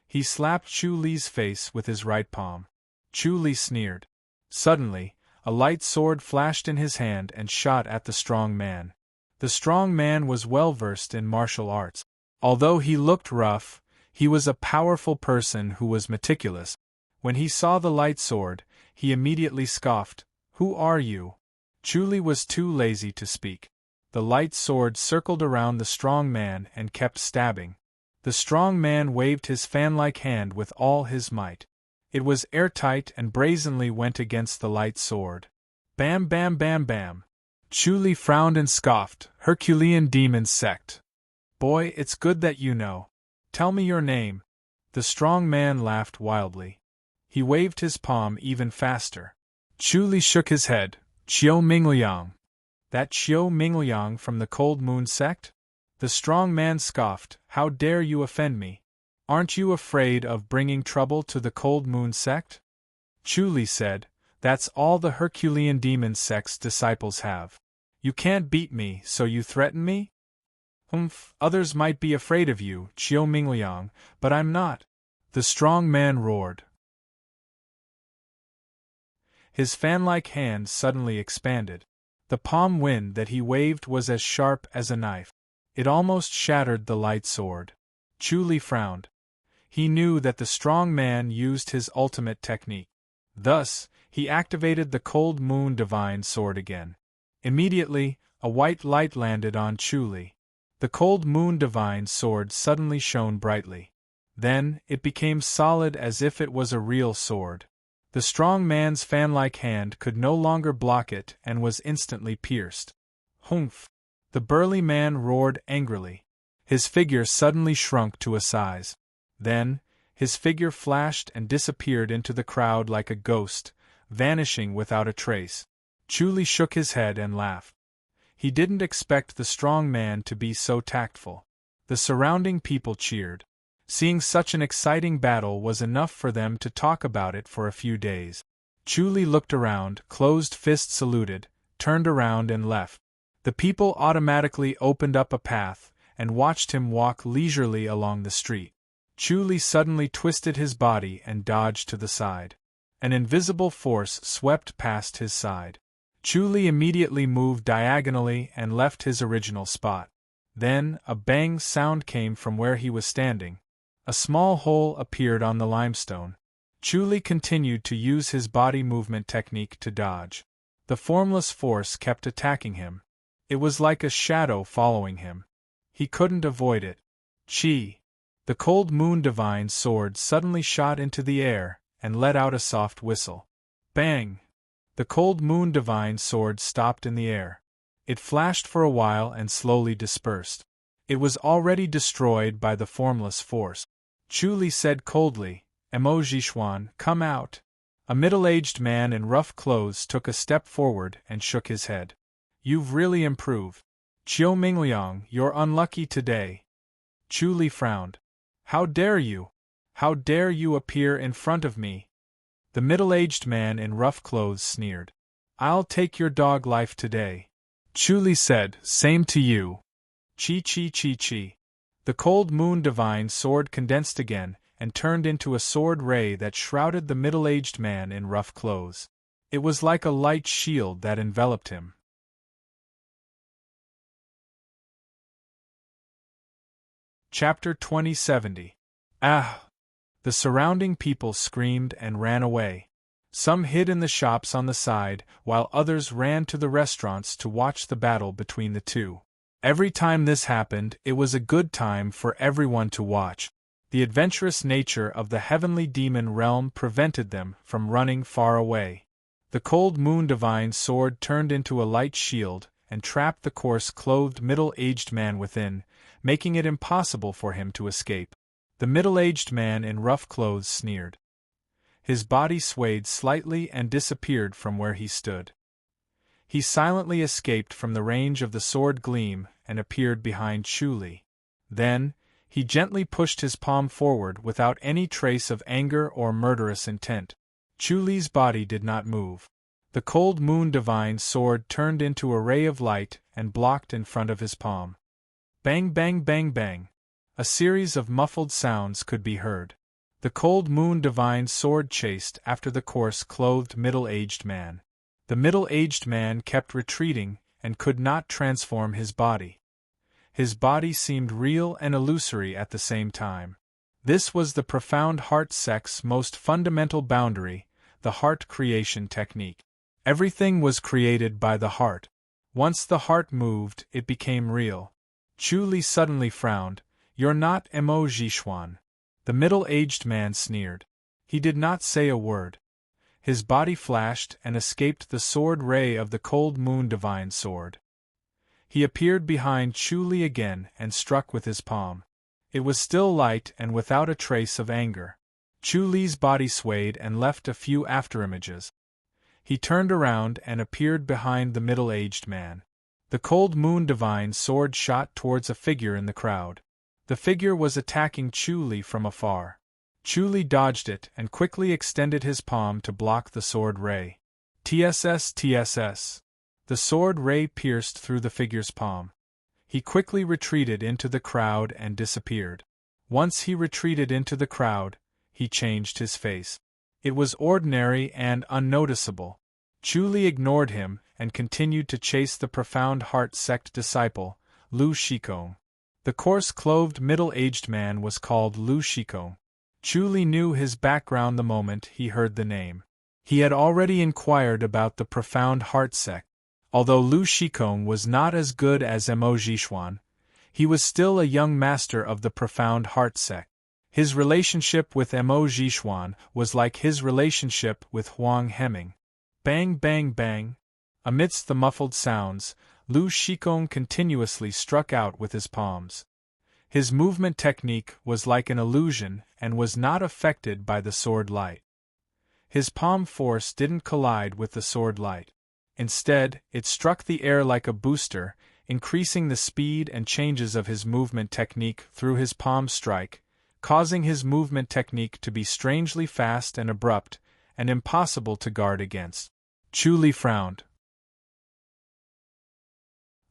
Speaker 1: He slapped Chu Li's face with his right palm. Chu Li sneered. Suddenly, a light sword flashed in his hand and shot at the strong man. The strong man was well versed in martial arts. Although he looked rough, he was a powerful person who was meticulous. When he saw the light sword, He immediately scoffed. "Who are you?" Chuli was too lazy to speak. The light sword circled around the strong man and kept stabbing. The strong man waved his fan-like hand with all his might. It was airtight and brazenly went against the light sword. Bam bam bam bam. Chuli frowned and scoffed. "Herculean demon sect. Boy, it's good that you know. Tell me your name." The strong man laughed wildly. He waved his palm even faster. Chuli shook his head. "Qiu Mingliang. That Qiu Mingliang from the Cold Moon sect?" The strong man scoffed. "How dare you offend me? Aren't you afraid of bringing trouble to the Cold Moon sect?" Chuli said, "That's all the Herculean demon sect's disciples have. You can't beat me, so you threaten me?" "Humph, others might be afraid of you, Qiu Mingliang, but I'm not," the strong man roared. His fan-like hand suddenly expanded. The palm wind that he waved was as sharp as a knife. It almost shattered the light sword. Chuli frowned. He knew that the strong man used his ultimate technique. Thus, he activated the Cold Moon Divine Sword again. Immediately, a white light landed on Chuli. The Cold Moon Divine Sword suddenly shone brightly. Then, it became solid as if it was a real sword. The strong man's fan-like hand could no longer block it and was instantly pierced. "Humph!" The burly man roared angrily. His figure suddenly shrunk to a size. Then, his figure flashed and disappeared into the crowd like a ghost, vanishing without a trace. Chuli shook his head and laughed. He didn't expect the strong man to be so tactful. The surrounding people cheered. Seeing such an exciting battle was enough for them to talk about it for a few days. Chuli looked around, closed fist saluted, turned around and left. The people automatically opened up a path, and watched him walk leisurely along the street. Chuli suddenly twisted his body and dodged to the side. An invisible force swept past his side. Chuli immediately moved diagonally and left his original spot. Then, a bang sound came from where he was standing. A small hole appeared on the limestone. Chuli continued to use his body movement technique to dodge. The formless force kept attacking him. It was like a shadow following him. He couldn't avoid it. Chi! The Cold Moon Divine Sword suddenly shot into the air and let out a soft whistle. Bang! The Cold Moon Divine Sword stopped in the air. It flashed for a while and slowly dispersed. It was already destroyed by the formless force. Chuli said coldly, "Emojishwan, come out." A middle-aged man in rough clothes took a step forward and shook his head. "You've really improved. Qiu Mingliang, you're unlucky today." Chuli frowned. "How dare you? How dare you appear in front of me?" The middle-aged man in rough clothes sneered. "I'll take your dog life today." Chuli said, "Same to you." Chi chi chi chi. The Cold Moon Divine Sword condensed again, and turned into a sword ray that shrouded the middle-aged man in rough clothes. It was like a light shield that enveloped him. Chapter 2070. Ah! The surrounding people screamed and ran away. Some hid in the shops on the side, while others ran to the restaurants to watch the battle between the two. Every time this happened, it was a good time for everyone to watch. The adventurous nature of the heavenly demon realm prevented them from running far away. The Cold Moon Divine Sword turned into a light shield and trapped the coarse-clothed middle-aged man within, making it impossible for him to escape. The middle-aged man in rough clothes sneered. His body swayed slightly and disappeared from where he stood. He silently escaped from the range of the sword gleam and appeared behind Chuli. Then, he gently pushed his palm forward without any trace of anger or murderous intent. Chuli's body did not move. The Cold Moon Divine Sword turned into a ray of light and blocked in front of his palm. Bang bang bang bang. A series of muffled sounds could be heard. The Cold Moon Divine Sword chased after the coarse-clothed middle-aged man. The middle-aged man kept retreating and could not transform his body. His body seemed real and illusory at the same time. This was the profound heart-sex's most fundamental boundary, the heart creation technique. Everything was created by the heart. Once the heart moved, it became real. Chu Li suddenly frowned. "You're not Mo Jishuan." The middle-aged man sneered. He did not say a word. His body flashed and escaped the sword ray of the cold moon divine sword. He appeared behind Chu Li again and struck with his palm. It was still light and without a trace of anger. Chu Li's body swayed and left a few afterimages. He turned around and appeared behind the middle-aged man. The cold moon divine sword shot towards a figure in the crowd. The figure was attacking Chu Li from afar. Chu Li dodged it and quickly extended his palm to block the sword ray. TSS TSS. The sword ray pierced through the figure's palm. He quickly retreated into the crowd and disappeared. Once he retreated into the crowd, he changed his face. It was ordinary and unnoticeable. Chu Li ignored him and continued to chase the profound heart sect disciple, Lu Shikong. The coarse-clothed middle-aged man was called Lu Shikong. Chu Li knew his background the moment he heard the name. He had already inquired about the profound heart sect. Although Lu Shikong was not as good as Mo Jishuan, he was still a young master of the profound heart sect. His relationship with Mo Jishuan was like his relationship with Huang Heming. Bang bang bang. Amidst the muffled sounds, Lu Shikong continuously struck out with his palms. His movement technique was like an illusion and was not affected by the sword light. His palm force didn't collide with the sword light. Instead, it struck the air like a booster, increasing the speed and changes of his movement technique through his palm strike, causing his movement technique to be strangely fast and abrupt, and impossible to guard against. Chu Li frowned.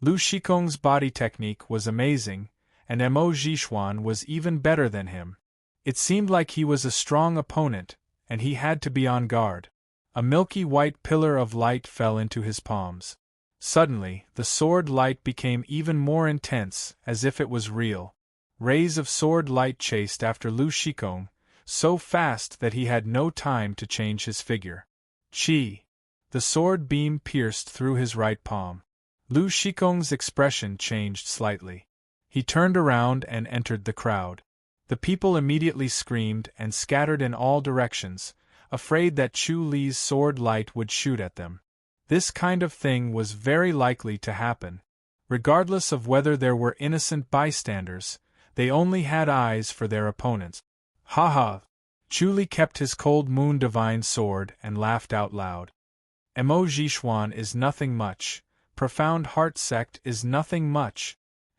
Speaker 1: Lu Shikong's body technique was amazing, and Mo Jishuan was even better than him. It seemed like he was a strong opponent, and he had to be on guard. A milky white pillar of light fell into his palms. Suddenly, the sword light became even more intense, as if it was real. Rays of sword light chased after Lu Shikong, so fast that he had no time to change his figure. Chi! The sword beam pierced through his right palm. Lu Shikong's expression changed slightly. He turned around and entered the crowd. The people immediately screamed and scattered in all directions, afraid that Chu Li's sword light would shoot at them. This kind of thing was very likely to happen. Regardless of whether there were innocent bystanders, they only had eyes for their opponents. Ha ha! Chu Li kept his cold moon divine sword and laughed out loud. Mo Jishuan is nothing much. Profound heart sect is nothing much.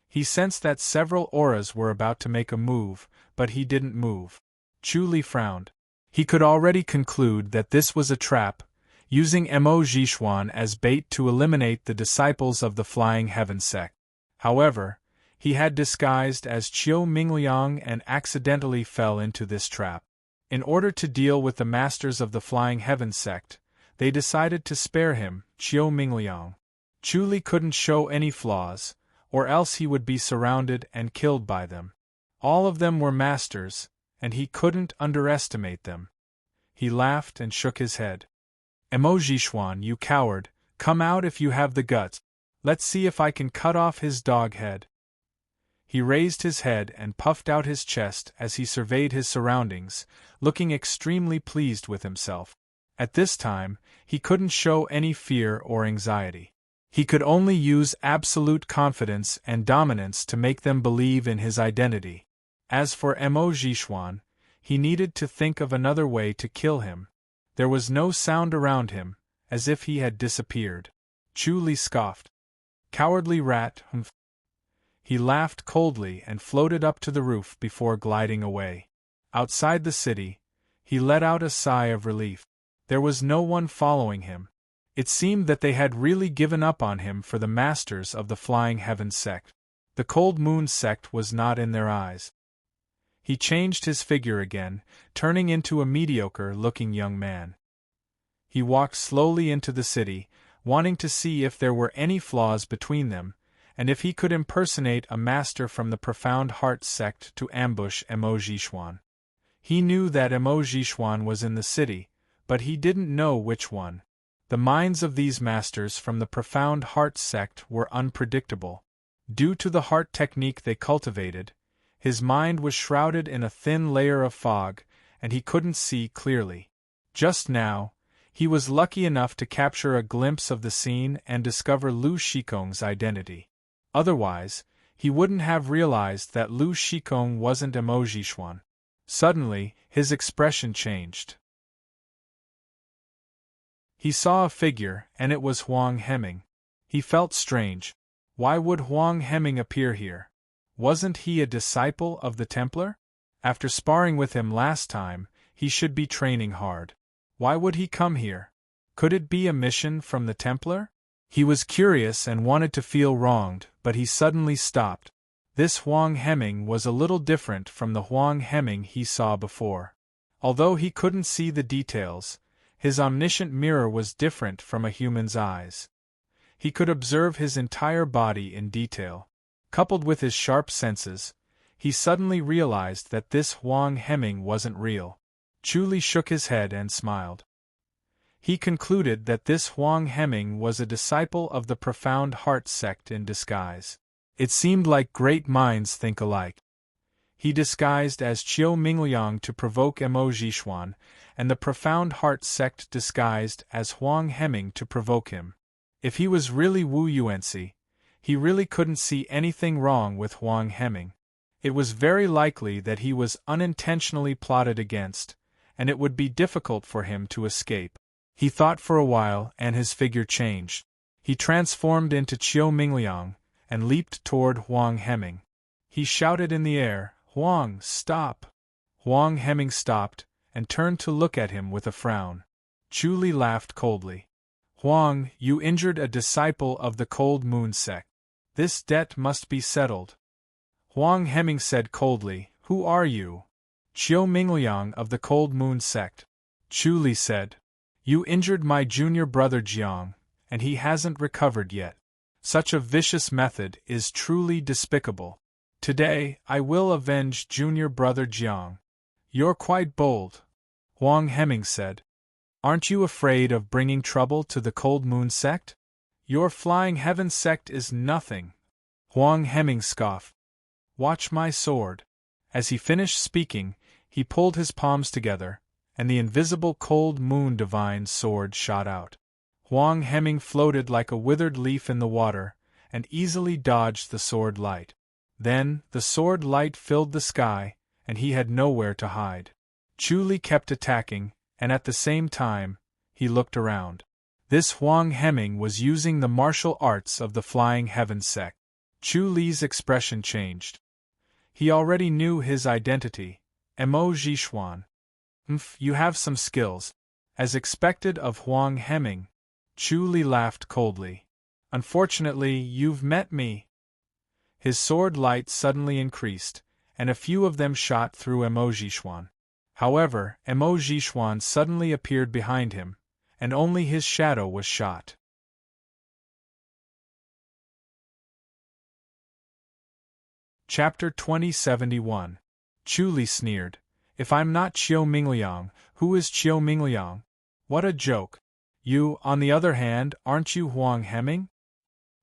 Speaker 1: He sensed that several auras were about to make a move, but he didn't move. Chu Li frowned. He could already conclude that this was a trap, using Mo Jishuan as bait to eliminate the disciples of the Flying Heaven sect. However, he had disguised as Chiu Mingliang and accidentally fell into this trap. In order to deal with the masters of the Flying Heaven sect, they decided to spare him, Chiu Mingliang. Chu Li couldn't show any flaws, or else he would be surrounded and killed by them. All of them were masters, and he couldn't underestimate them. He laughed and shook his head. Mo Jishuan, you coward, come out if you have the guts. Let's see if I can cut off his dog head. He raised his head and puffed out his chest as he surveyed his surroundings, looking extremely pleased with himself. At this time, he couldn't show any fear or anxiety. He could only use absolute confidence and dominance to make them believe in his identity. As for Mo Jishuan, he needed to think of another way to kill him. There was no sound around him, as if he had disappeared. Chu Li scoffed. Cowardly rat, humph. He laughed coldly and floated up to the roof before gliding away. Outside the city, he let out a sigh of relief. There was no one following him. It seemed that they had really given up on him for the masters of the Flying Heaven sect. The Cold Moon sect was not in their eyes. He changed his figure again, turning into a mediocre-looking young man. He walked slowly into the city, wanting to see if there were any flaws between them, and if he could impersonate a master from the Profound Heart sect to ambush Mo Jishuan. He knew that Mo Jishuan was in the city, but he didn't know which one. The minds of these masters from the profound heart sect were unpredictable. Due to the heart technique they cultivated, his mind was shrouded in a thin layer of fog, and he couldn't see clearly. Just now, he was lucky enough to capture a glimpse of the scene and discover Lu Shikong's identity. Otherwise, he wouldn't have realized that Lu Shikong wasn't Emoji Xuan. Suddenly, his expression changed. He saw a figure, and it was Huang Heming. He felt strange. Why would Huang Heming appear here? Wasn't he a disciple of the Templar? After sparring with him last time, he should be training hard. Why would he come here? Could it be a mission from the Templar? He was curious and wanted to feel wronged, but he suddenly stopped. This Huang Heming was a little different from the Huang Heming he saw before. Although he couldn't see the details, his omniscient mirror was different from a human's eyes. He could observe his entire body in detail. Coupled with his sharp senses, he suddenly realized that this Huang Heming wasn't real. Chu Li shook his head and smiled. He concluded that this Huang Heming was a disciple of the profound heart sect in disguise. It seemed like great minds think alike. He disguised as Qiu Mingliang to provoke Emoji Xuan, and the profound heart sect disguised as Huang Heming to provoke him. If he was really Wu Yuanci, he really couldn't see anything wrong with Huang Heming. It was very likely that he was unintentionally plotted against, and it would be difficult for him to escape. He thought for a while, and his figure changed. He transformed into Qiu Mingliang, and leaped toward Huang Heming. He shouted in the air, "Huang, stop!" Huang Heming stopped, and turned to look at him with a frown. Chu Li laughed coldly. "Huang, you injured a disciple of the Cold Moon sect. This debt must be settled." Huang Heming said coldly, "Who are you?" "Qiu Mingliang of the Cold Moon sect." Chu Li said, "You injured my junior brother Jiang, and he hasn't recovered yet. Such a vicious method is truly despicable. Today, I will avenge junior brother Jiang." "You're quite bold," Huang Heming said. "Aren't you afraid of bringing trouble to the Cold Moon sect?" "Your Flying Heaven sect is nothing," Huang Heming scoffed. "Watch my sword." As he finished speaking, he pulled his palms together, and the invisible Cold Moon divine sword shot out. Huang Heming floated like a withered leaf in the water, and easily dodged the sword light. Then, the sword light filled the sky, and he had nowhere to hide. Chu Li kept attacking, and at the same time, he looked around. This Huang Heming was using the martial arts of the Flying Heaven sect. Chu Li's expression changed. He already knew his identity, Emoji Xuan. You have some skills." As expected of Huang Heming, Chu Li laughed coldly. "Unfortunately, you've met me." His sword light suddenly increased, and a few of them shot through Emoji Xuan. However, Emoji Xuan suddenly appeared behind him, and only his shadow was shot. Chapter 2071. Chu Li sneered. "If I'm not Qiu Mingliang, who is Qiu Mingliang? What a joke. You, on the other hand, aren't you Huang Heming?"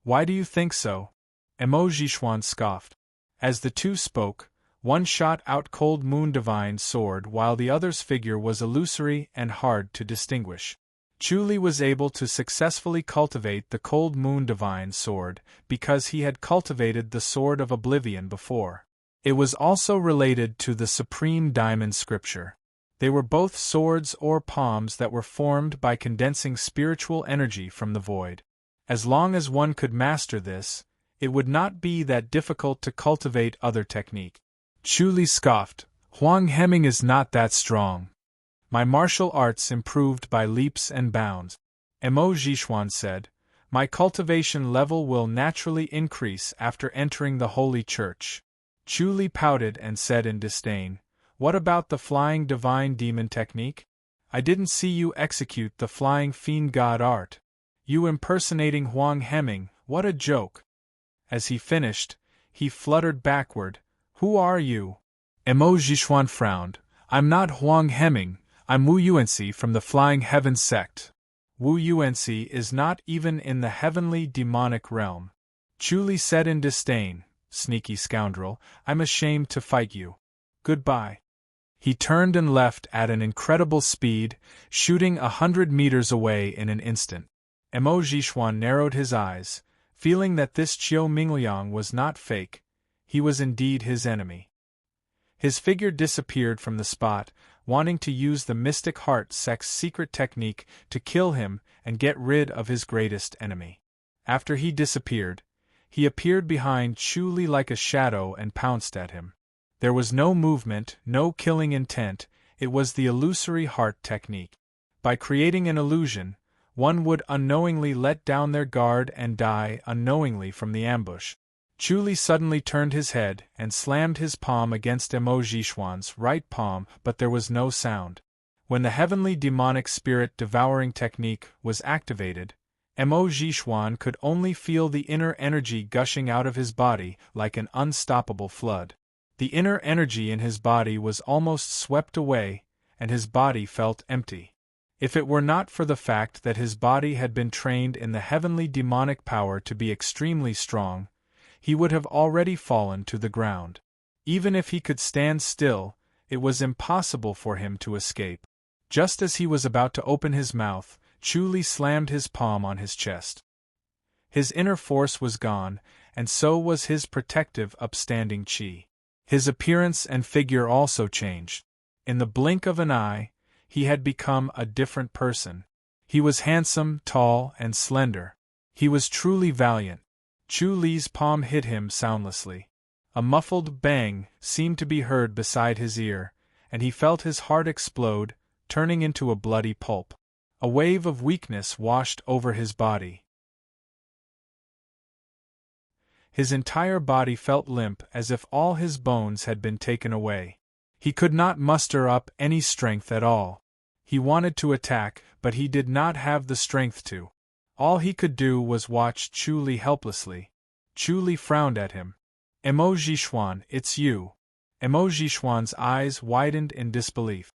Speaker 1: "Why do you think so?" Emoji Xuan scoffed. As the two spoke, one shot out Cold Moon Divine sword while the other's figure was illusory and hard to distinguish. Chu Li was able to successfully cultivate the Cold Moon Divine sword because he had cultivated the Sword of Oblivion before. It was also related to the Supreme Diamond Scripture. They were both swords or palms that were formed by condensing spiritual energy from the void. As long as one could master this, it would not be that difficult to cultivate other technique. Chu Li scoffed. "Huang Heming is not that strong. My martial arts improved by leaps and bounds." Emoji Xuan said, "My cultivation level will naturally increase after entering the Holy Church." Chu Li pouted and said in disdain, "What about the Flying Divine Demon technique? I didn't see you execute the Flying Fiend God art. You impersonating Huang Heming, what a joke." As he finished, he fluttered backward. "Who are you?" Emoji Xuan frowned. "I'm not Huang Heming, I'm Wu Yuanxi from the Flying Heaven sect. Wu Yuanxi is not even in the heavenly demonic realm. Chu Li said in disdain, sneaky scoundrel, I'm ashamed to fight you. Goodbye. He turned and left at an incredible speed, shooting 100 meters away in an instant. Mo Zhishuan narrowed his eyes, feeling that this Qiu Mingliang was not fake, he was indeed his enemy. His figure disappeared from the spot, wanting to use the Mystic Heart sect's secret technique to kill him and get rid of his greatest enemy. After he disappeared, he appeared behind Chu Li like a shadow and pounced at him. There was no movement, no killing intent, it was the illusory heart technique. By creating an illusion, one would unknowingly let down their guard and die unknowingly from the ambush. Chu Li suddenly turned his head and slammed his palm against Mo Zhishuan's right palm, but there was no sound. When the heavenly demonic spirit devouring technique was activated, Mo Zhishuan could only feel the inner energy gushing out of his body like an unstoppable flood. The inner energy in his body was almost swept away, and his body felt empty. If it were not for the fact that his body had been trained in the heavenly demonic power to be extremely strong, he would have already fallen to the ground. Even if he could stand still, it was impossible for him to escape. Just as he was about to open his mouth, Chu Li slammed his palm on his chest. His inner force was gone, and so was his protective upstanding qi. His appearance and figure also changed. In the blink of an eye, he had become a different person. He was handsome, tall, and slender. He was truly valiant. Chu Li's palm hit him soundlessly. A muffled bang seemed to be heard beside his ear, and he felt his heart explode, turning into a bloody pulp. A wave of weakness washed over his body. His entire body felt limp as if all his bones had been taken away. He could not muster up any strength at all. He wanted to attack, but he did not have the strength to. All he could do was watch Chu Li helplessly. Chu Li frowned at him. Mo Zhishuan, it's you. Mo Zhishuan's eyes widened in disbelief.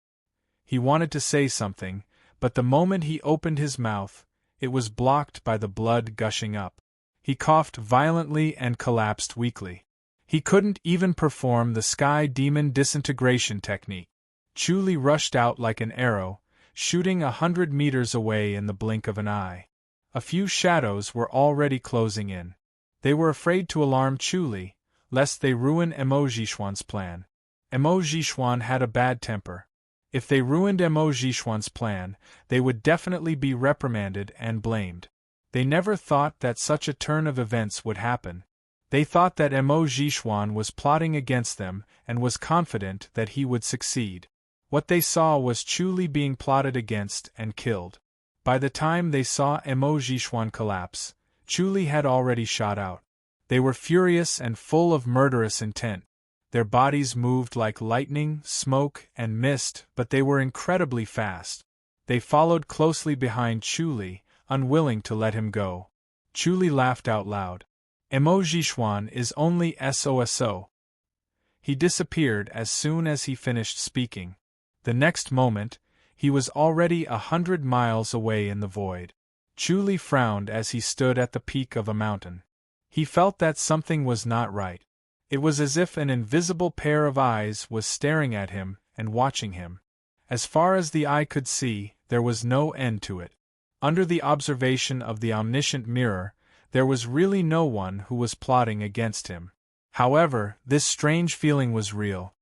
Speaker 1: He wanted to say something, but the moment he opened his mouth, it was blocked by the blood gushing up. He coughed violently and collapsed weakly. He couldn't even perform the Sky Demon disintegration technique. Chu Li rushed out like an arrow, shooting 100 meters away in the blink of an eye. A few shadows were already closing in. They were afraid to alarm Chu Li, lest they ruin Mo Zhishuan's plan. Mo Zhishuan had a bad temper. If they ruined Mo Zhishuan's plan, they would definitely be reprimanded and blamed. They never thought that such a turn of events would happen. They thought that Mo Zhishuan was plotting against them and was confident that he would succeed. What they saw was Chu Li being plotted against and killed. By the time they saw Mo Zhishuan collapse, Chu Li had already shot out. They were furious and full of murderous intent. Their bodies moved like lightning, smoke, and mist, but they were incredibly fast. They followed closely behind Chu Li, unwilling to let him go. Chu Li laughed out loud. Mo Zhishuan is only SOSO. He disappeared as soon as he finished speaking. The next moment, he was already 100 miles away in the void. Chu Li frowned as he stood at the peak of a mountain. He felt that something was not right. It was as if an invisible pair of eyes was staring at him and watching him. As far as the eye could see, there was no end to it. Under the observation of the omniscient mirror, there was really no one who was plotting against him. However, this strange feeling was real.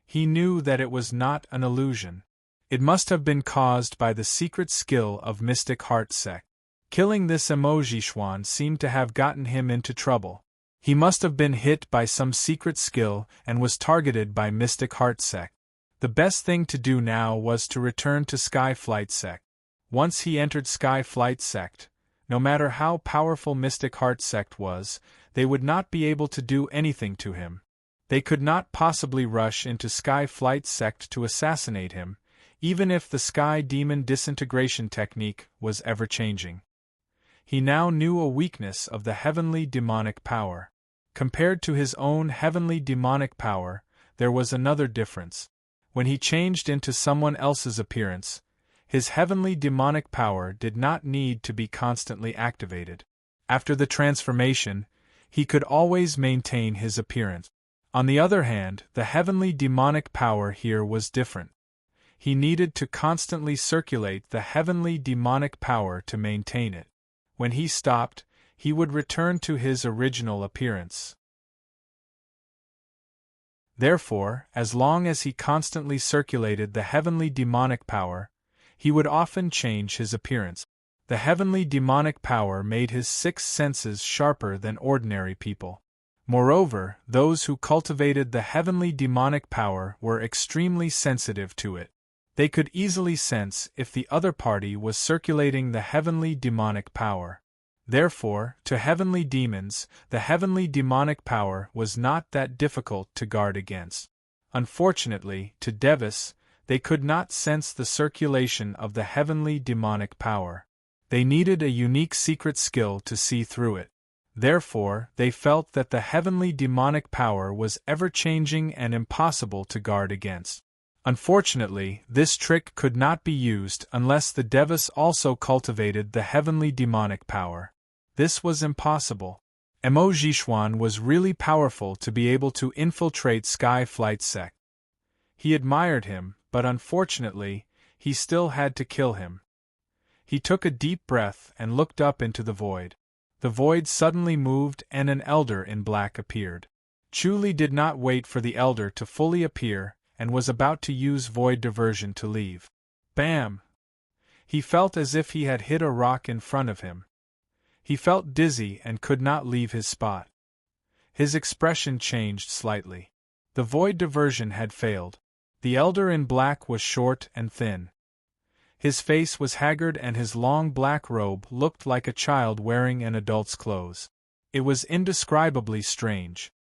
Speaker 1: He knew that it was not an illusion. It must have been caused by the secret skill of Mystic Heart Sect. Killing this Mo Zhishuan seemed to have gotten him into trouble. He must have been hit by some secret skill and was targeted by Mystic Heart Sect. The best thing to do now was to return to Sky Flight Sect. Once he entered Sky Flight Sect, no matter how powerful Mystic Heart Sect was, they would not be able to do anything to him. They could not possibly rush into Sky Flight Sect to assassinate him, even if the Sky Demon disintegration technique was ever-changing. He now knew a weakness of the heavenly demonic power. Compared to his own heavenly demonic power, there was another difference. When he changed into someone else's appearance, his heavenly demonic power did not need to be constantly activated. After the transformation, he could always maintain his appearance. On the other hand, the heavenly demonic power here was different. He needed to constantly circulate the heavenly demonic power to maintain it. When he stopped, he would return to his original appearance. Therefore, as long as he constantly circulated the heavenly demonic power, he would often change his appearance. The heavenly demonic power made his sixth senses sharper than ordinary people. Moreover, those who cultivated the heavenly demonic power were extremely sensitive to it. They could easily sense if the other party was circulating the heavenly demonic power. Therefore, to heavenly demons, the heavenly demonic power was not that difficult to guard against. Unfortunately, to devas, they could not sense the circulation of the heavenly demonic power. They needed a unique secret skill to see through it. Therefore, they felt that the heavenly demonic power was ever-changing and impossible to guard against. Unfortunately, this trick could not be used unless the devas also cultivated the heavenly demonic power. This was impossible. Emojishwan was really powerful to be able to infiltrate Sky Flight Sect. He admired him, but unfortunately, he still had to kill him. He took a deep breath and looked up into the void. The void suddenly moved and an elder in black appeared. Chuli did not wait for the elder to fully appear and was about to use void diversion to leave. Bam! He felt as if he had hit a rock in front of him. He felt dizzy and could not leave his spot. His expression changed slightly. The void diversion had failed. The elder in black was short and thin. His face was haggard and his long black robe looked like a child wearing an adult's clothes. It was indescribably strange.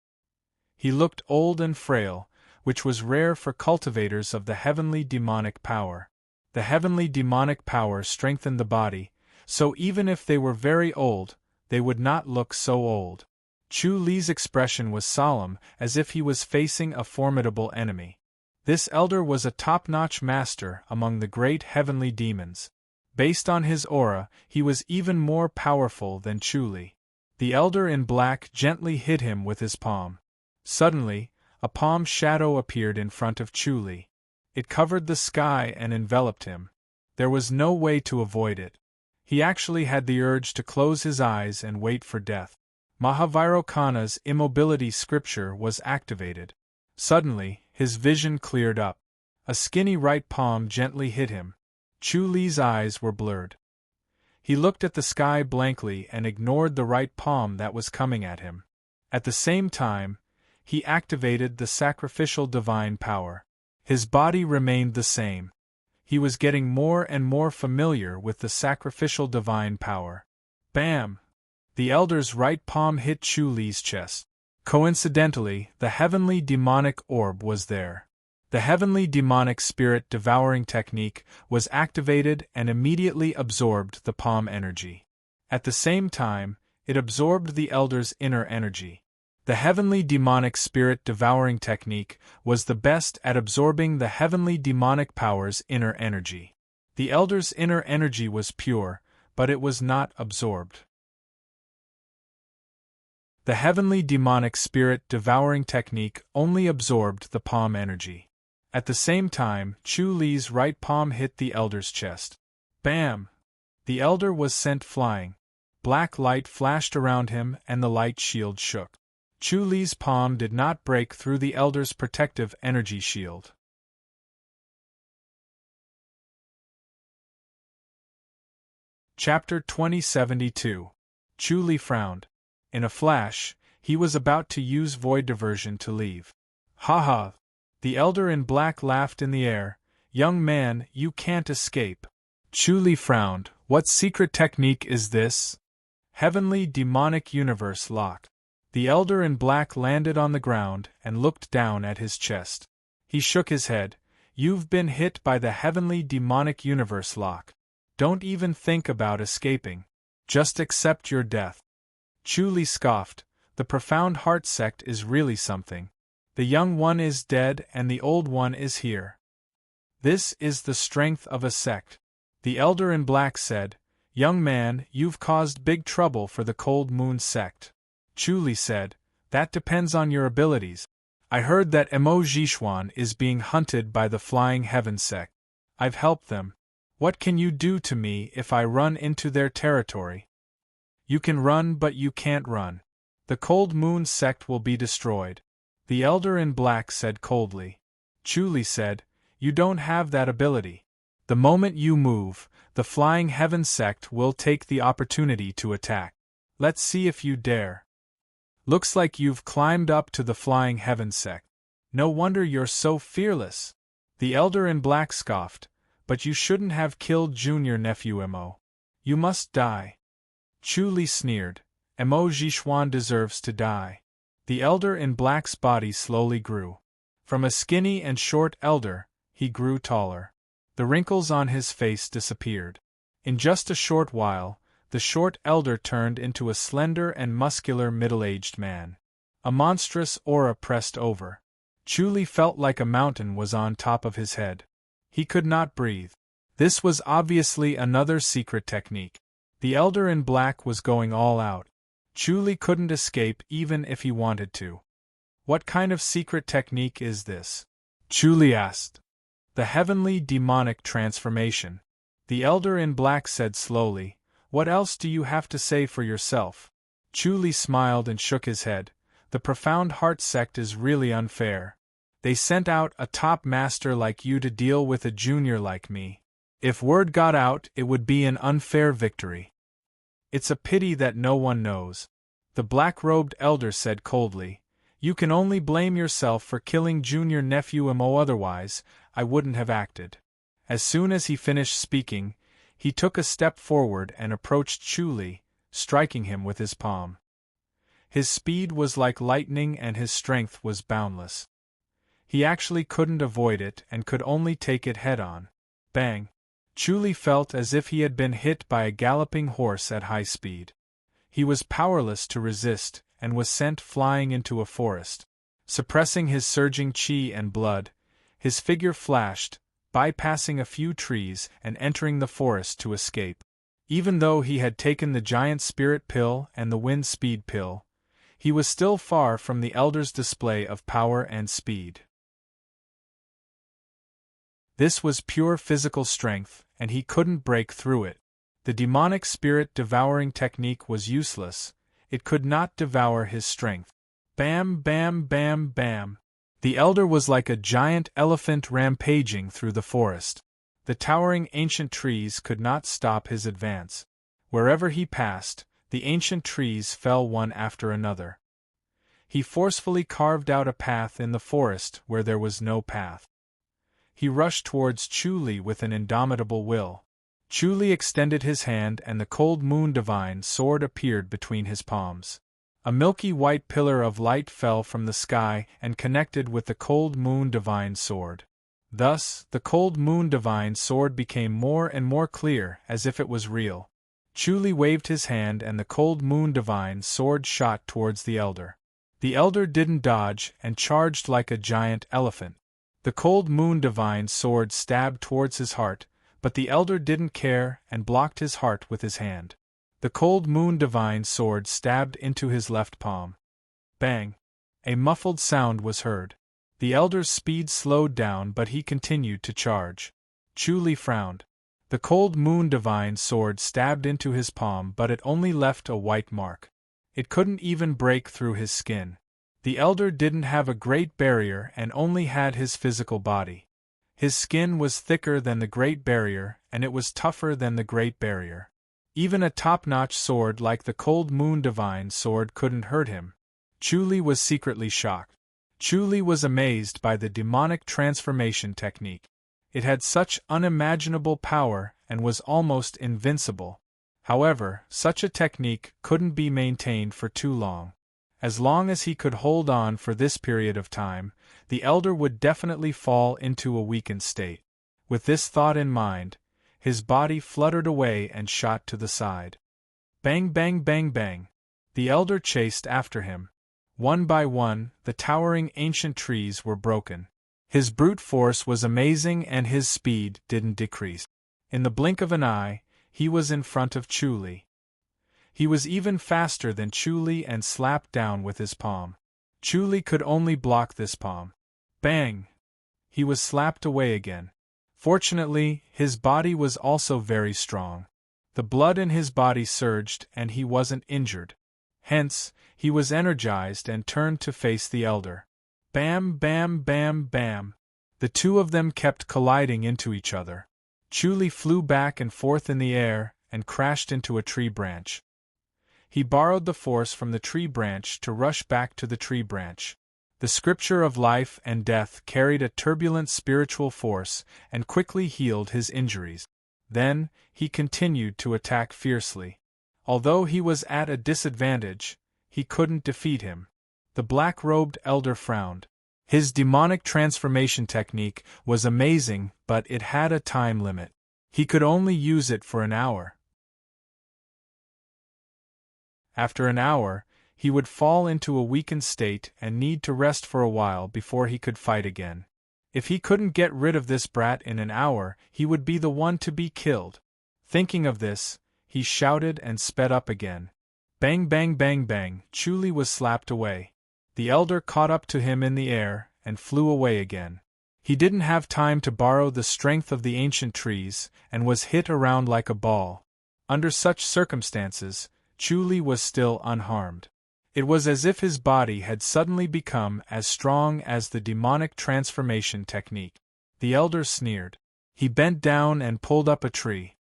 Speaker 1: He looked old and frail, which was rare for cultivators of the heavenly demonic power. The heavenly demonic power strengthened the body, so even if they were very old, they would not look so old. Chu Li's expression was solemn, as if he was facing a formidable enemy. This elder was a top-notch master among the great heavenly demons. Based on his aura, he was even more powerful than Chu Li. The elder in black gently hit him with his palm. Suddenly, a palm shadow appeared in front of Chu Li. It covered the sky and enveloped him. There was no way to avoid it. He actually had the urge to close his eyes and wait for death. Mahavairokkana's immobility scripture was activated. Suddenly, his vision cleared up. A skinny right palm gently hit him. Chu Li's eyes were blurred. He looked at the sky blankly and ignored the right palm that was coming at him. At the same time, he activated the sacrificial divine power. His body remained the same. He was getting more and more familiar with the sacrificial divine power. Bam! The elder's right palm hit Chu Li's chest. Coincidentally, the heavenly demonic orb was there. The heavenly demonic spirit devouring technique was activated and immediately absorbed the palm energy. At the same time, it absorbed the elder's inner energy. The heavenly demonic spirit devouring technique was the best at absorbing the heavenly demonic power's inner energy. The elder's inner energy was pure, but it was not absorbed. The heavenly demonic spirit devouring technique only absorbed the palm energy. At the same time, Chu Li's right palm hit the elder's chest. Bam! The elder was sent flying. Black light flashed around him and the light shield shook. Chu Li's palm did not break through the elder's protective energy shield. Chapter 2072. Chu Li frowned. In a flash, he was about to use void diversion to leave. Ha ha! The elder in black laughed in the air. Young man, you can't escape. Chu Li frowned. What secret technique is this? Heavenly demonic universe lock. The elder in black landed on the ground and looked down at his chest. He shook his head. You've been hit by the heavenly demonic universe lock. Don't even think about escaping. Just accept your death. Chu Li scoffed. The profound heart sect is really something. The young one is dead and the old one is here. This is the strength of a sect. The elder in black said, "Young man, you've caused big trouble for the Cold Moon sect." Chuli said, "That depends on your abilities. I heard that Emo Jishuan is being hunted by the Flying Heaven sect. I've helped them. What can you do to me if I run into their territory?" "You can run, but you can't run. The Cold Moon sect will be destroyed," the elder in black said coldly. Chuli said, "You don't have that ability. The moment you move, the Flying Heaven sect will take the opportunity to attack. Let's see if you dare." "Looks like you've climbed up to the Flying Heaven sect. No wonder you're so fearless," the elder in black scoffed, "but you shouldn't have killed junior nephew Emo. You must die." Chuli sneered, "Emo Jishuan deserves to die." The elder in black's body slowly grew. From a skinny and short elder, he grew taller. The wrinkles on his face disappeared. In just a short while, the short elder turned into a slender and muscular middle-aged man. A monstrous aura pressed over. Chuli felt like a mountain was on top of his head. He could not breathe. This was obviously another secret technique. The elder in black was going all out. Chuli couldn't escape even if he wanted to. "What kind of secret technique is this?" Chuli asked. "The heavenly demonic transformation," the elder in black said slowly. "What else do you have to say for yourself?" Chuli smiled and shook his head. "The Profound Heart sect is really unfair. They sent out a top master like you to deal with a junior like me. If word got out, it would be an unfair victory. It's a pity that no one knows," the black-robed elder said coldly. "You can only blame yourself for killing junior nephew Emo, otherwise, I wouldn't have acted." As soon as he finished speaking, he took a step forward and approached Chuli, striking him with his palm. His speed was like lightning and his strength was boundless. He actually couldn't avoid it and could only take it head-on. Bang! Chuli felt as if he had been hit by a galloping horse at high speed. He was powerless to resist and was sent flying into a forest. Suppressing his surging chi and blood, his figure flashed, bypassing a few trees and entering the forest to escape. Even though he had taken the giant spirit pill and the wind speed pill, he was still far from the elder's display of power and speed. This was pure physical strength, and he couldn't break through it. The demonic spirit devouring technique was useless. It could not devour his strength. Bam, bam, bam, bam. The elder was like a giant elephant rampaging through the forest. The towering ancient trees could not stop his advance. Wherever he passed, the ancient trees fell one after another. He forcefully carved out a path in the forest where there was no path. He rushed towards Chuli with an indomitable will. Chuli extended his hand and the Cold Moon Divine Sword appeared between his palms. A milky white pillar of light fell from the sky and connected with the Cold Moon Divine Sword. Thus, the Cold Moon Divine Sword became more and more clear, as if it was real. Chuli waved his hand and the Cold Moon Divine Sword shot towards the elder. The elder didn't dodge and charged like a giant elephant. The Cold Moon Divine Sword stabbed towards his heart, but the elder didn't care and blocked his heart with his hand. The Cold Moon Divine Sword stabbed into his left palm. Bang! A muffled sound was heard. The elder's speed slowed down, but he continued to charge. Chuli frowned. The Cold Moon Divine Sword stabbed into his palm, but it only left a white mark. It couldn't even break through his skin. The elder didn't have a great barrier and only had his physical body. His skin was thicker than the Great Barrier, and it was tougher than the Great Barrier. Even a top-notch sword like the Cold Moon Divine Sword couldn't hurt him. Chuli was secretly shocked. Chuli was amazed by the demonic transformation technique. It had such unimaginable power and was almost invincible. However, such a technique couldn't be maintained for too long. As long as he could hold on for this period of time, the elder would definitely fall into a weakened state. With this thought in mind, his body fluttered away and shot to the side. Bang, bang, bang, bang. The elder chased after him. One by one, the towering ancient trees were broken. His brute force was amazing and his speed didn't decrease. In the blink of an eye, he was in front of Chuli. He was even faster than Chuli and slapped down with his palm. Chuli could only block this palm. Bang! He was slapped away again. Fortunately, his body was also very strong. The blood in his body surged and he wasn't injured. Hence, he was energized and turned to face the elder. Bam, bam, bam, bam. The two of them kept colliding into each other. Chuli flew back and forth in the air and crashed into a tree branch. He borrowed the force from the tree branch to rush back to the tree branch. The scripture of life and death carried a turbulent spiritual force and quickly healed his injuries. Then, he continued to attack fiercely. Although he was at a disadvantage, he couldn't defeat him. The black-robed elder frowned. His demonic transformation technique was amazing, but it had a time limit. He could only use it for an hour. After an hour, he would fall into a weakened state and need to rest for a while before he could fight again. If he couldn't get rid of this brat in an hour, he would be the one to be killed. Thinking of this, he shouted and sped up again. Bang, bang, bang, bang, Chuli was slapped away. The elder caught up to him in the air and flew away again. He didn't have time to borrow the strength of the ancient trees and was hit around like a ball. Under such circumstances, Chuli was still unharmed. It was as if his body had suddenly become as strong as the demonic transformation technique. The elder sneered. He bent down and pulled up a tree.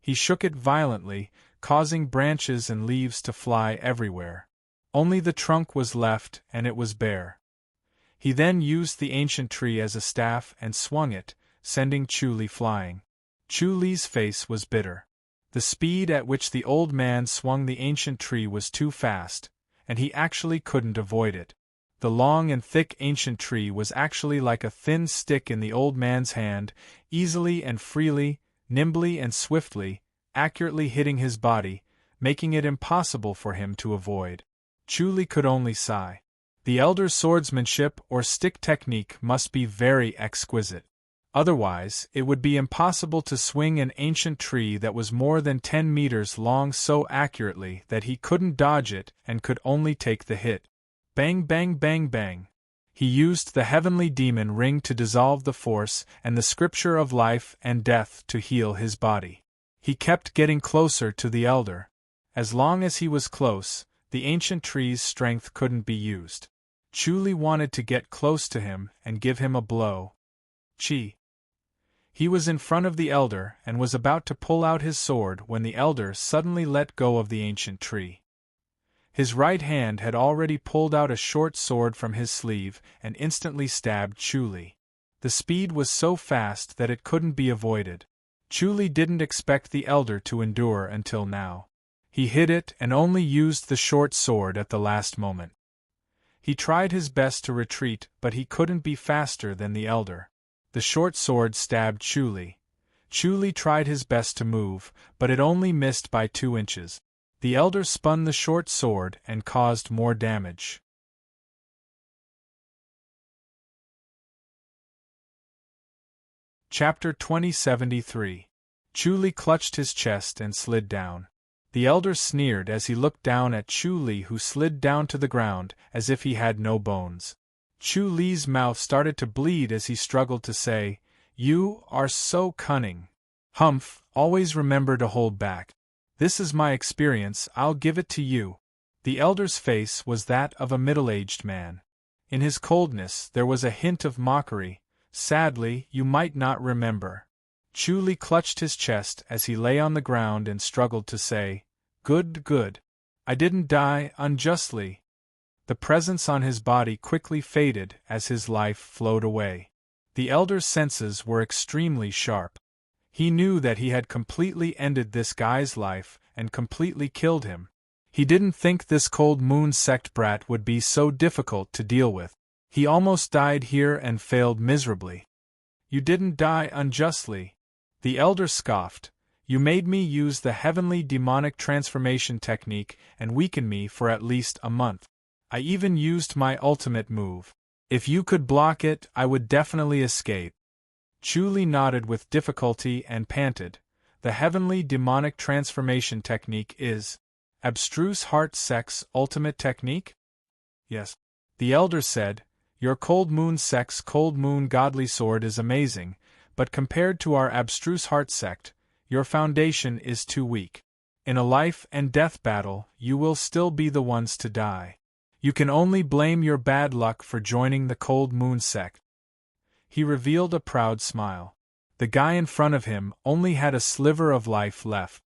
Speaker 1: He shook it violently, causing branches and leaves to fly everywhere. Only the trunk was left and it was bare. He then used the ancient tree as a staff and swung it, sending Chuli flying. Chuli's face was bitter. The speed at which the old man swung the ancient tree was too fast, and he actually couldn't avoid it. The long and thick ancient tree was actually like a thin stick in the old man's hand, easily and freely, nimbly and swiftly, accurately hitting his body, making it impossible for him to avoid. Chuli could only sigh. The elder's swordsmanship or stick technique must be very exquisite. Otherwise, it would be impossible to swing an ancient tree that was more than 10 meters long so accurately that he couldn't dodge it and could only take the hit. Bang, bang, bang, bang. He used the heavenly demon ring to dissolve the force and the scripture of life and death to heal his body. He kept getting closer to the elder. As long as he was close, the ancient tree's strength couldn't be used. Chuli wanted to get close to him and give him a blow. Chi. He was in front of the elder and was about to pull out his sword when the elder suddenly let go of the ancient tree. His right hand had already pulled out a short sword from his sleeve and instantly stabbed Chuli. The speed was so fast that it couldn't be avoided. Chuli didn't expect the elder to endure until now. He hid it and only used the short sword at the last moment. He tried his best to retreat, but he couldn't be faster than the elder. The short sword stabbed Chuli. Chuli tried his best to move, but it only missed by 2 inches. The elder spun the short sword and caused more damage. Chapter 2073. Chuli clutched his chest and slid down. The elder sneered as he looked down at Chuli, who slid down to the ground as if he had no bones. Chuli's mouth started to bleed as he struggled to say, "You are so cunning." "Humph, always remember to hold back. This is my experience, I'll give it to you." The elder's face was that of a middle-aged man. In his coldness there was a hint of mockery. "Sadly, you might not remember." Chuli clutched his chest as he lay on the ground and struggled to say, "Good, good. I didn't die unjustly." The presence on his body quickly faded as his life flowed away. The elder's senses were extremely sharp. He knew that he had completely ended this guy's life and completely killed him. He didn't think this cold moon sect brat would be so difficult to deal with. He almost died here and failed miserably. "You didn't die unjustly." The elder scoffed. "You made me use the heavenly demonic transformation technique and weaken me for at least a month. I even used my ultimate move. If you could block it, I would definitely escape. Chu Li nodded with difficulty and panted. The heavenly demonic transformation technique is abstruse heart sex ultimate technique? Yes. The elder said, your cold moon sex cold moon godly sword is amazing, but compared to our abstruse heart sect, your foundation is too weak. In a life and death battle, you will still be the ones to die. You can only blame your bad luck for joining the cold moon sect. He revealed a proud smile. The guy in front of him only had a sliver of life left.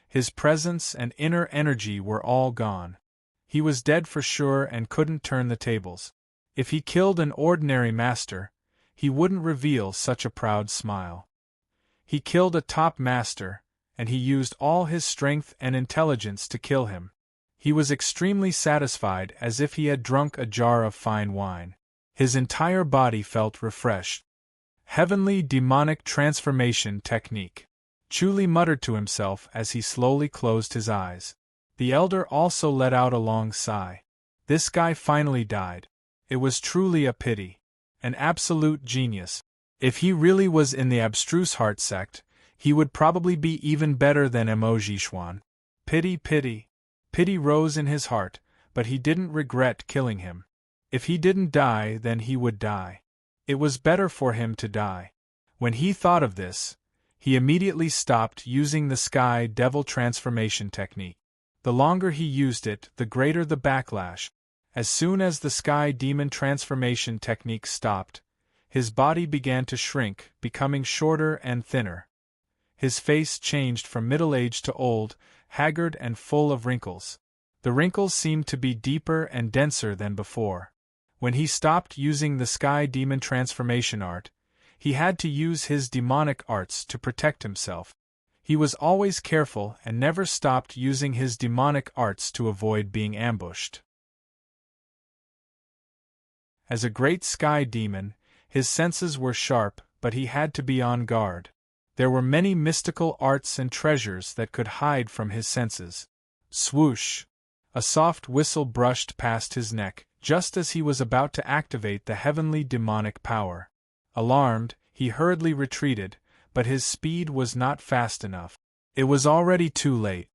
Speaker 1: His presence and inner energy were all gone. He was dead for sure and couldn't turn the tables. If he killed an ordinary master, he wouldn't reveal such a proud smile. He killed a top master, and he used all his strength and intelligence to kill him. He was extremely satisfied, as if he had drunk a jar of fine wine. His entire body felt refreshed. Heavenly demonic transformation technique. Chu Li muttered to himself as he slowly closed his eyes. The elder also let out a long sigh. This guy finally died. It was truly a pity. An absolute genius. If he really was in the abstruse heart sect, he would probably be even better than Emoji Xuan. Pity, pity. Pity rose in his heart, but he didn't regret killing him. If he didn't die, then he would die. It was better for him to die. When he thought of this, he immediately stopped using the Sky Devil transformation technique. The longer he used it, the greater the backlash. As soon as the Sky Demon transformation technique stopped, his body began to shrink, becoming shorter and thinner. His face changed from middle-aged to old, haggard and full of wrinkles. The wrinkles seemed to be deeper and denser than before. When he stopped using the Sky Demon transformation art, he had to use his demonic arts to protect himself. He was always careful and never stopped using his demonic arts to avoid being ambushed. As a great sky demon, his senses were sharp, but he had to be on guard. There were many mystical arts and treasures that could hide from his senses. Swoosh! A soft whistle brushed past his neck, just as he was about to activate the heavenly demonic power. Alarmed, he hurriedly retreated, but his speed was not fast enough. It was already too late.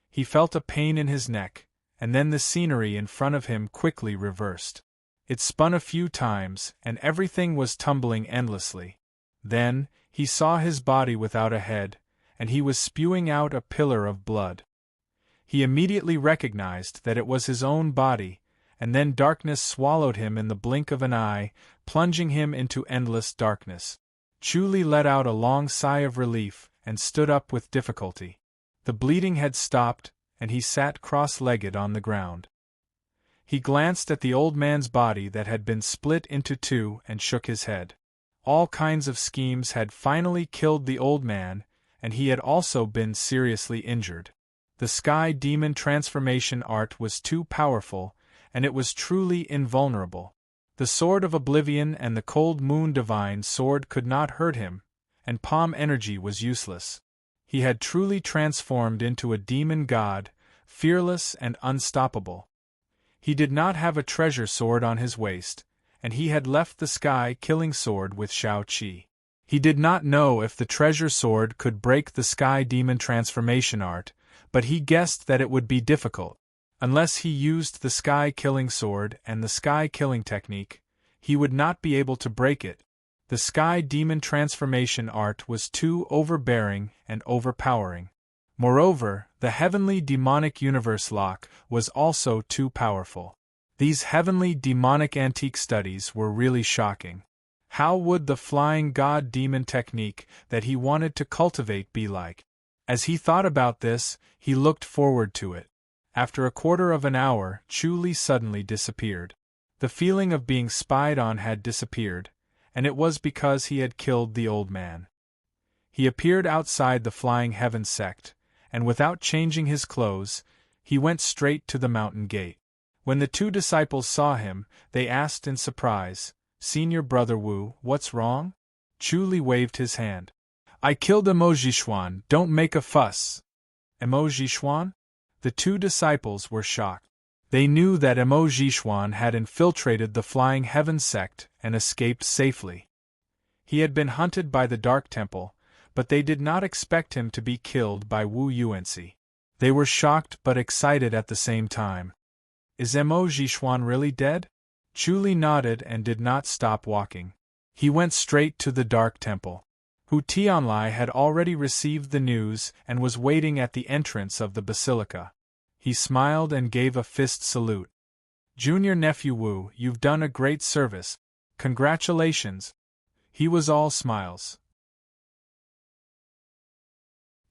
Speaker 1: He felt a pain in his neck, and then the scenery in front of him quickly reversed. It spun a few times, and everything was tumbling endlessly. Then, he saw his body without a head, and he was spewing out a pillar of blood. He immediately recognized that it was his own body, and then darkness swallowed him in the blink of an eye, plunging him into endless darkness. Chu Li let out a long sigh of relief and stood up with difficulty. The bleeding had stopped, and he sat cross-legged on the ground. He glanced at the old man's body that had been split into two and shook his head. All kinds of schemes had finally killed the old man, and he had also been seriously injured. The Sky Demon transformation art was too powerful, and it was truly invulnerable. The Sword of Oblivion and the Cold Moon Divine Sword could not hurt him, and palm energy was useless. He had truly transformed into a demon god, fearless and unstoppable. He did not have a treasure sword on his waist, and he had left the sky-killing sword with Shao Qi. He did not know if the treasure sword could break the Sky Demon transformation art, but he guessed that it would be difficult. Unless he used the sky-killing sword and the sky-killing technique, he would not be able to break it. The Sky Demon transformation art was too overbearing and overpowering. Moreover, the heavenly demonic universe lock was also too powerful. These heavenly demonic antique studies were really shocking. How would the flying god demon technique that he wanted to cultivate be like? As he thought about this, he looked forward to it. After a quarter of an hour, Chu Li suddenly disappeared. The feeling of being spied on had disappeared, and it was because he had killed the old man. He appeared outside the Flying Heaven sect, and without changing his clothes, he went straight to the mountain gate. When the two disciples saw him, they asked in surprise, "Senior Brother Wu, what's wrong?" Chu Li waved his hand. "I killed Emoji Xuan, don't make a fuss." Emoji Xuan? The two disciples were shocked. They knew that Emo Jishuan had infiltrated the Flying Heaven sect and escaped safely. He had been hunted by the Dark Temple, but they did not expect him to be killed by Wu Yuanci. They were shocked but excited at the same time. Is Emo Jishuan really dead? Chu Li nodded and did not stop walking. He went straight to the Dark Temple. Hu Tianlai had already received the news and was waiting at the entrance of the basilica. He smiled and gave a fist salute. Junior nephew Wu, you've done a great service. Congratulations. He was all smiles.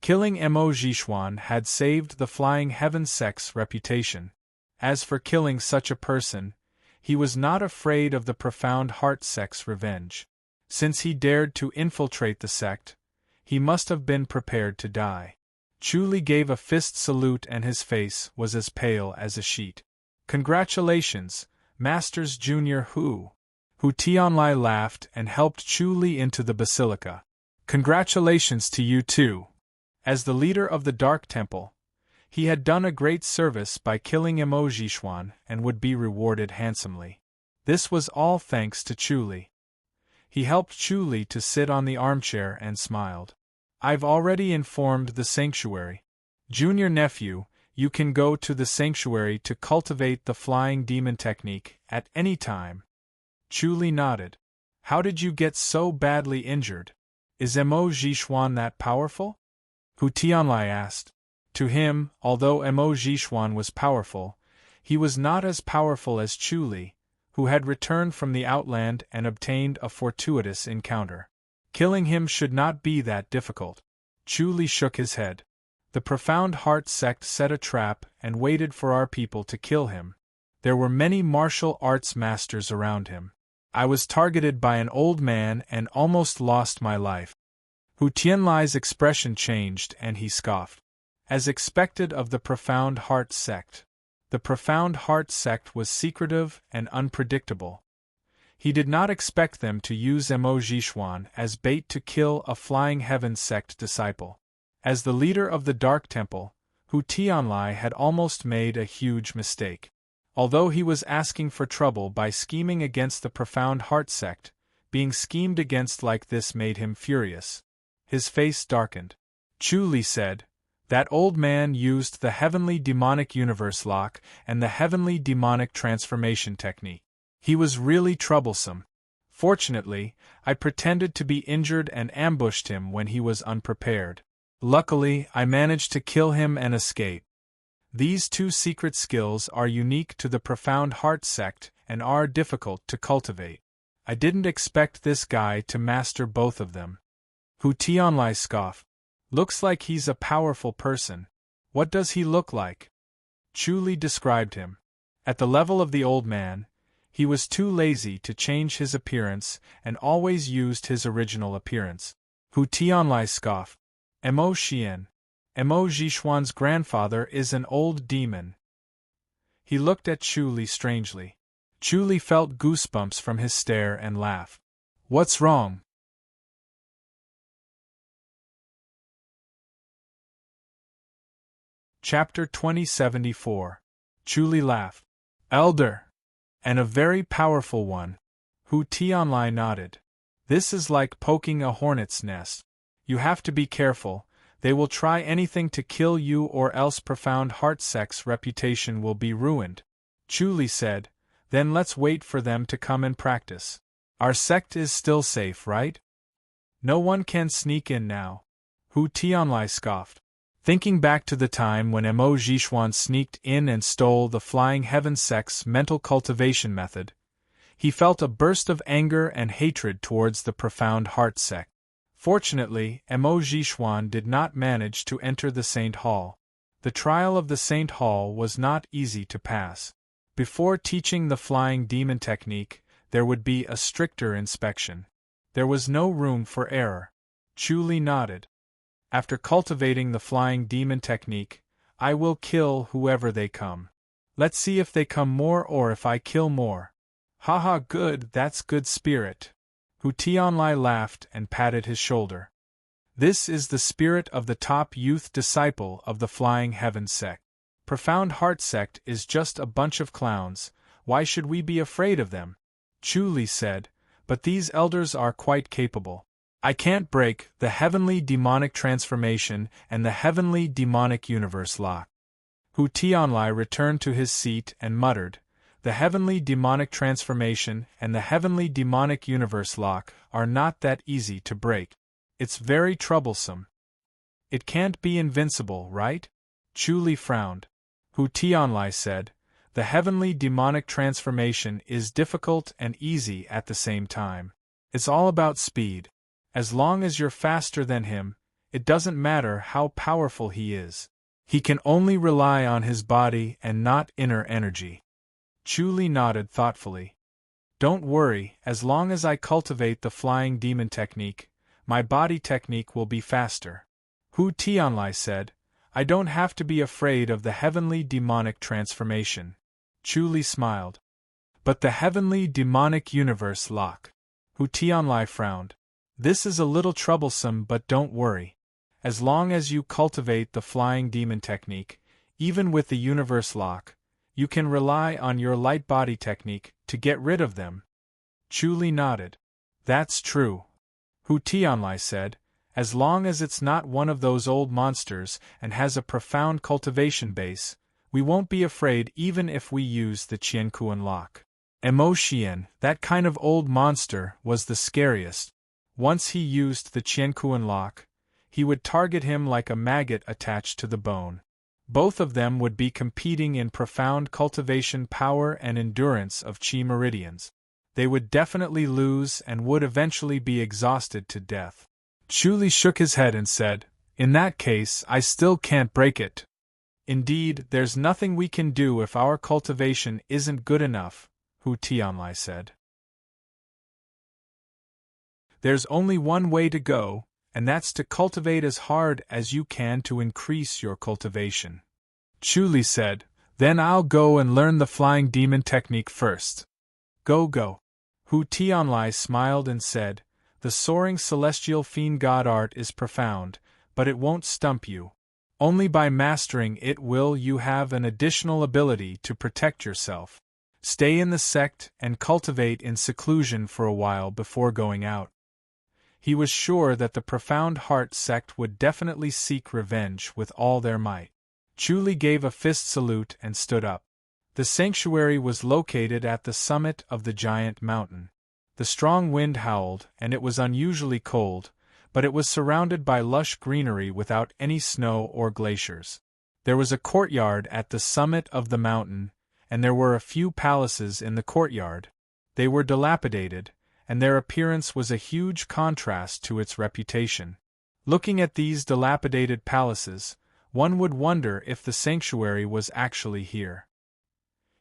Speaker 1: Killing Emo Jishuan had saved the Flying Heaven sect's reputation. As for killing such a person, he was not afraid of the Profound Heart sect's revenge. Since he dared to infiltrate the sect, he must have been prepared to die. Chu Li gave a fist salute and his face was as pale as a sheet. Congratulations, Masters Junior Hu. Hu Tianlai laughed and helped Chu Li into the basilica. Congratulations to you too. As the leader of the Dark Temple, he had done a great service by killing Emo Jishuan and would be rewarded handsomely. This was all thanks to Chu Li. He helped Chu Li to sit on the armchair and smiled. I've already informed the sanctuary. Junior nephew, you can go to the sanctuary to cultivate the flying demon technique at any time. Chu Li nodded. How did you get so badly injured? Is Emo Jishuan that powerful? Hu Tianlai asked. To him, although Emo Jishuan was powerful, he was not as powerful as Chu Li, who had returned from the outland and obtained a fortuitous encounter. Killing him should not be that difficult. Chu Li shook his head. The Profound Heart sect set a trap and waited for our people to kill him. There were many martial arts masters around him. I was targeted by an old man and almost lost my life. Hu Tianlai's expression changed and he scoffed. As expected of the Profound Heart sect. The Profound Heart sect was secretive and unpredictable. He did not expect them to use Emo Jishuan as bait to kill a Flying Heaven sect disciple. As the leader of the Dark Temple, Hu Tianlai had almost made a huge mistake. Although he was asking for trouble by scheming against the Profound Heart sect, being schemed against like this made him furious. His face darkened. Chu Li said, that old man used the Heavenly Demonic Universe Lock and the Heavenly Demonic Transformation Technique. He was really troublesome. Fortunately, I pretended to be injured and ambushed him when he was unprepared. Luckily, I managed to kill him and escape. These two secret skills are unique to the Profound Heart sect and are difficult to cultivate. I didn't expect this guy to master both of them. Hu Tianlai scoffed. Looks like he's a powerful person. What does he look like? Chu Li described him. At the level of the old man, he was too lazy to change his appearance and always used his original appearance. Hu Tianlai scoffed. Emo Jishuan's grandfather is an old demon. He looked at Chu Li strangely. Chu Li felt goosebumps from his stare and laughed. What's wrong? Chapter 2074. Chu Li laughed. Elder! And a very powerful one. Hu Tianlai nodded. This is like poking a hornet's nest. You have to be careful. They will try anything to kill you or else Profound Heart sect's reputation will be ruined. Chu Li said, then let's wait for them to come and practice. Our sect is still safe, right? No one can sneak in now. Hu Tianlai scoffed. Thinking back to the time when Emo Jishuan sneaked in and stole the Flying Heaven sect's mental cultivation method, he felt a burst of anger and hatred towards the Profound Heart sect. Fortunately, Emo Jishuan did not manage to enter the Saint Hall. The trial of the Saint Hall was not easy to pass. Before teaching the flying demon technique, there would be a stricter inspection. There was no room for error. Chu Li nodded. After cultivating the flying demon technique, I will kill whoever they come. Let's see if they come more or if I kill more. Haha, good, that's good spirit. Hu Tianlai laughed and patted his shoulder. This is the spirit of the top youth disciple of the Flying Heaven sect. Profound Heart sect is just a bunch of clowns. Why should we be afraid of them? Chu Li said, but these elders are quite capable. I can't break the heavenly demonic transformation and the heavenly demonic universe lock. Hu Tianlai returned to his seat and muttered, the heavenly demonic transformation and the heavenly demonic universe lock are not that easy to break. It's very troublesome. It can't be invincible, right? Chu Li frowned. Hu Tianlai said, the heavenly demonic transformation is difficult and easy at the same time. It's all about speed. As long as you're faster than him, it doesn't matter how powerful he is. He can only rely on his body and not inner energy. Chu Li nodded thoughtfully. Don't worry, as long as I cultivate the flying demon technique, my body technique will be faster. Hu Tianlai said, I don't have to be afraid of the heavenly demonic transformation. Chu Li smiled. But the heavenly demonic universe lock. Hu Tianlai frowned. This is a little troublesome, but don't worry. As long as you cultivate the flying demon technique, even with the universe lock, you can rely on your light body technique to get rid of them. Chu Li nodded. That's true. Hu Tianlai said, as long as it's not one of those old monsters and has a profound cultivation base, we won't be afraid even if we use the Qiankuan lock. Mo Xian, that kind of old monster, was the scariest. Once he used the Qiankuan lock, he would target him like a maggot attached to the bone. Both of them would be competing in profound cultivation power and endurance of Qi meridians. They would definitely lose and would eventually be exhausted to death. Chu Li shook his head and said, in that case, I still can't break it. Indeed, there's nothing we can do if our cultivation isn't good enough, Hu Tianlai said. There's only one way to go, and that's to cultivate as hard as you can to increase your cultivation. Chu Li said, then I'll go and learn the flying demon technique first. Go. Hu Tianlai smiled and said, the soaring celestial fiend god art is profound, but it won't stump you. Only by mastering it will you have an additional ability to protect yourself. Stay in the sect and cultivate in seclusion for a while before going out. He was sure that the Profound Heart sect would definitely seek revenge with all their might. Chu Li gave a fist salute and stood up. The sanctuary was located at the summit of the giant mountain. The strong wind howled, and it was unusually cold, but it was surrounded by lush greenery without any snow or glaciers. There was a courtyard at the summit of the mountain, and there were a few palaces in the courtyard. They were dilapidated, and their appearance was a huge contrast to its reputation. Looking at these dilapidated palaces, one would wonder if the sanctuary was actually here.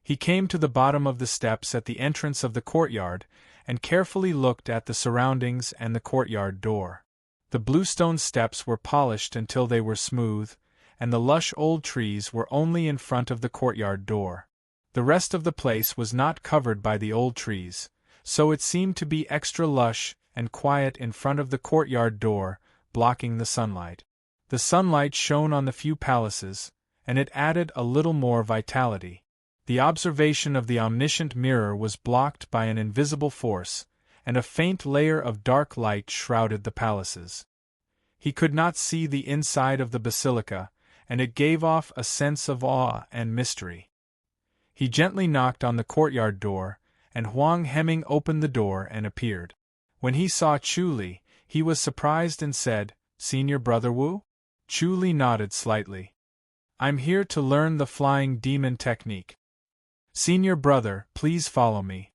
Speaker 1: He came to the bottom of the steps at the entrance of the courtyard, and carefully looked at the surroundings and the courtyard door. The bluestone steps were polished until they were smooth, and the lush old trees were only in front of the courtyard door. The rest of the place was not covered by the old trees, so it seemed to be extra lush and quiet in front of the courtyard door, blocking the sunlight. The sunlight shone on the few palaces, and it added a little more vitality. The observation of the omniscient mirror was blocked by an invisible force, and a faint layer of dark light shrouded the palaces. He could not see the inside of the basilica, and it gave off a sense of awe and mystery. He gently knocked on the courtyard door, and Huang Hemming opened the door and appeared. When he saw Chu Li, he was surprised and said, "Senior Brother Wu?" Chu Li nodded slightly. "I'm here to learn the flying demon technique. Senior brother, please follow me."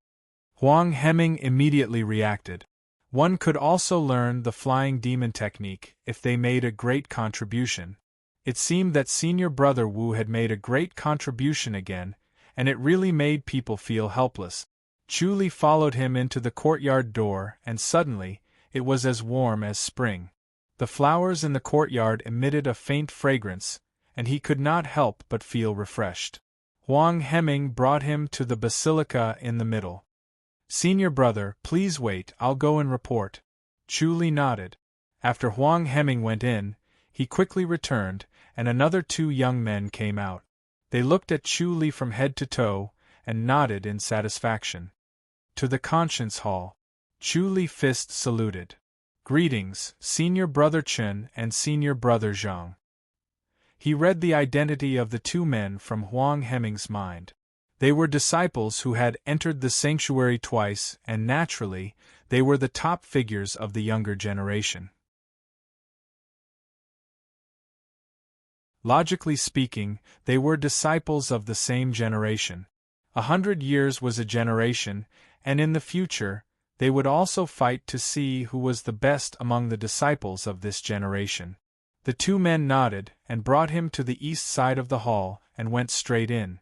Speaker 1: Huang Hemming immediately reacted. One could also learn the flying demon technique if they made a great contribution. It seemed that Senior Brother Wu had made a great contribution again, and it really made people feel helpless. Chu Li followed him into the courtyard door, and suddenly, it was as warm as spring. The flowers in the courtyard emitted a faint fragrance, and he could not help but feel refreshed. Huang Hemming brought him to the basilica in the middle. "Senior brother, please wait, I'll go and report." Chu Li nodded. After Huang Hemming went in, he quickly returned, and another 2 young men came out. They looked at Chu Li from head to toe, and nodded in satisfaction. To the conscience hall. Chu Li fist saluted. Greetings, Senior Brother Chen and Senior Brother Zhang. He read the identity of the two men from Huang Hemming's mind. They were disciples who had entered the sanctuary twice, and naturally, they were the top figures of the younger generation. Logically speaking, they were disciples of the same generation. 100 years was a generation, and in the future, they would also fight to see who was the best among the disciples of this generation. The two men nodded and brought him to the east side of the hall and went straight in.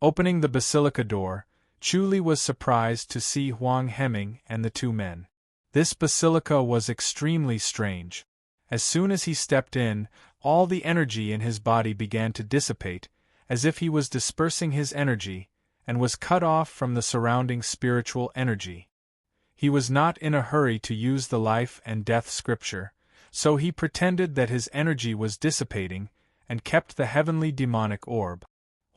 Speaker 1: Opening the basilica door, Chu Li was surprised to see Huang Hemming and the two men. This basilica was extremely strange. As soon as he stepped in, all the energy in his body began to dissipate, as if he was dispersing his energy, and was cut off from the surrounding spiritual energy. He was not in a hurry to use the life and death scripture, so he pretended that his energy was dissipating, and kept the heavenly demonic orb.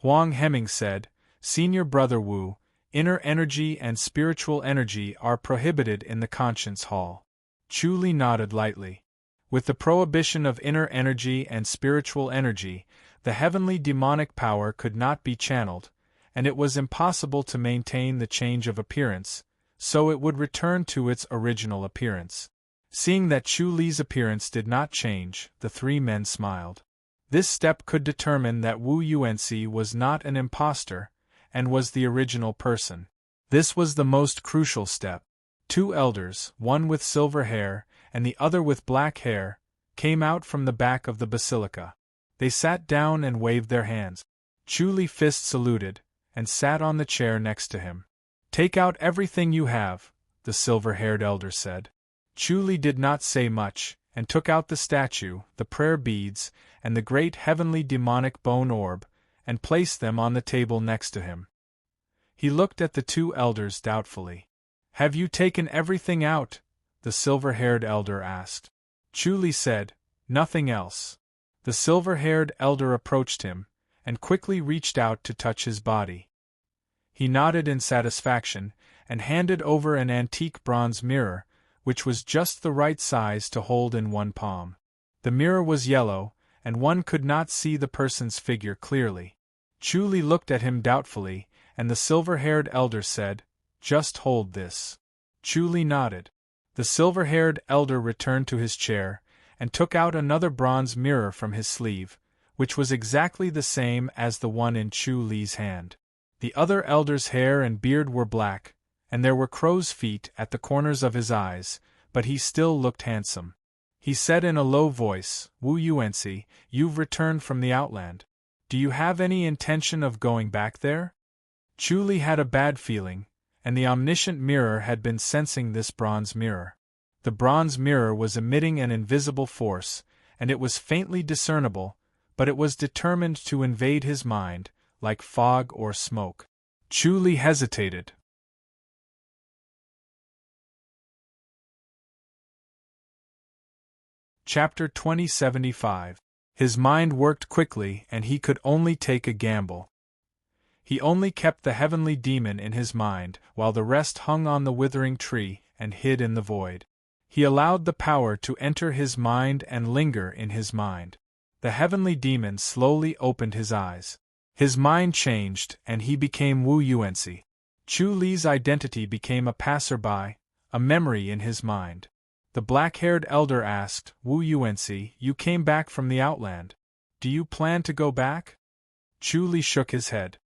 Speaker 1: Huang Hemming said, Senior Brother Wu, inner energy and spiritual energy are prohibited in the conscience hall. Chu Li nodded lightly. With the prohibition of inner energy and spiritual energy, the heavenly demonic power could not be channeled, and it was impossible to maintain the change of appearance, so it would return to its original appearance. Seeing that Chu Li's appearance did not change, the three men smiled. This step could determine that Wu Yuanxi was not an impostor, and was the original person. This was the most crucial step. Two elders, one with silver hair, and the other with black hair, came out from the back of the basilica. They sat down and waved their hands. Chu Li fist saluted, and sat on the chair next to him. Take out everything you have, the silver-haired elder said. Chu Li did not say much, and took out the statue, the prayer beads, and the great heavenly demonic bone orb, and placed them on the table next to him. He looked at the two elders doubtfully. Have you taken everything out? The silver-haired elder asked. Chu Li said, Nothing else. The silver-haired elder approached him, and quickly reached out to touch his body. He nodded in satisfaction, and handed over an antique bronze mirror, which was just the right size to hold in one palm. The mirror was yellow, and one could not see the person's figure clearly. Chu Li looked at him doubtfully, and the silver-haired elder said, Just hold this. Chu Li nodded. The silver-haired elder returned to his chair, and took out another bronze mirror from his sleeve, which was exactly the same as the one in Chu Li's hand. The other elder's hair and beard were black, and there were crow's feet at the corners of his eyes, but he still looked handsome. He said in a low voice, Wu Yuanxi, you've returned from the outland. Do you have any intention of going back there? Chu Li had a bad feeling, and the omniscient mirror had been sensing this bronze mirror. The bronze mirror was emitting an invisible force, and it was faintly discernible, but it was determined to invade his mind, like fog or smoke. Chu Li hesitated. Chapter 2075. His mind worked quickly and he could only take a gamble. He only kept the heavenly demon in his mind, while the rest hung on the withering tree and hid in the void. He allowed the power to enter his mind and linger in his mind. The heavenly demon slowly opened his eyes. His mind changed and he became Wu Yuanxi. Chu Li's identity became a passerby, a memory in his mind. The black-haired elder asked, Wu Yuanxi, you came back from the outland. Do you plan to go back? Chu Li shook his head.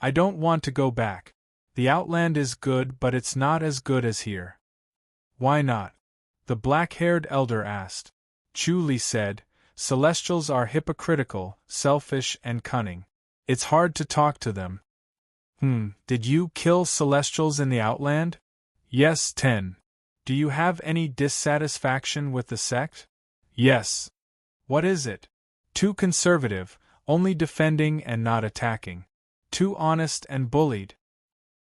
Speaker 1: I don't want to go back. The outland is good, but it's not as good as here. Why not? The black-haired elder asked. Chu Li said, Celestials are hypocritical, selfish, and cunning. It's hard to talk to them. Did you kill Celestials in the outland? Yes, 10. Do you have any dissatisfaction with the sect? Yes. What is it? Too conservative, only defending and not attacking. Too honest and bullied.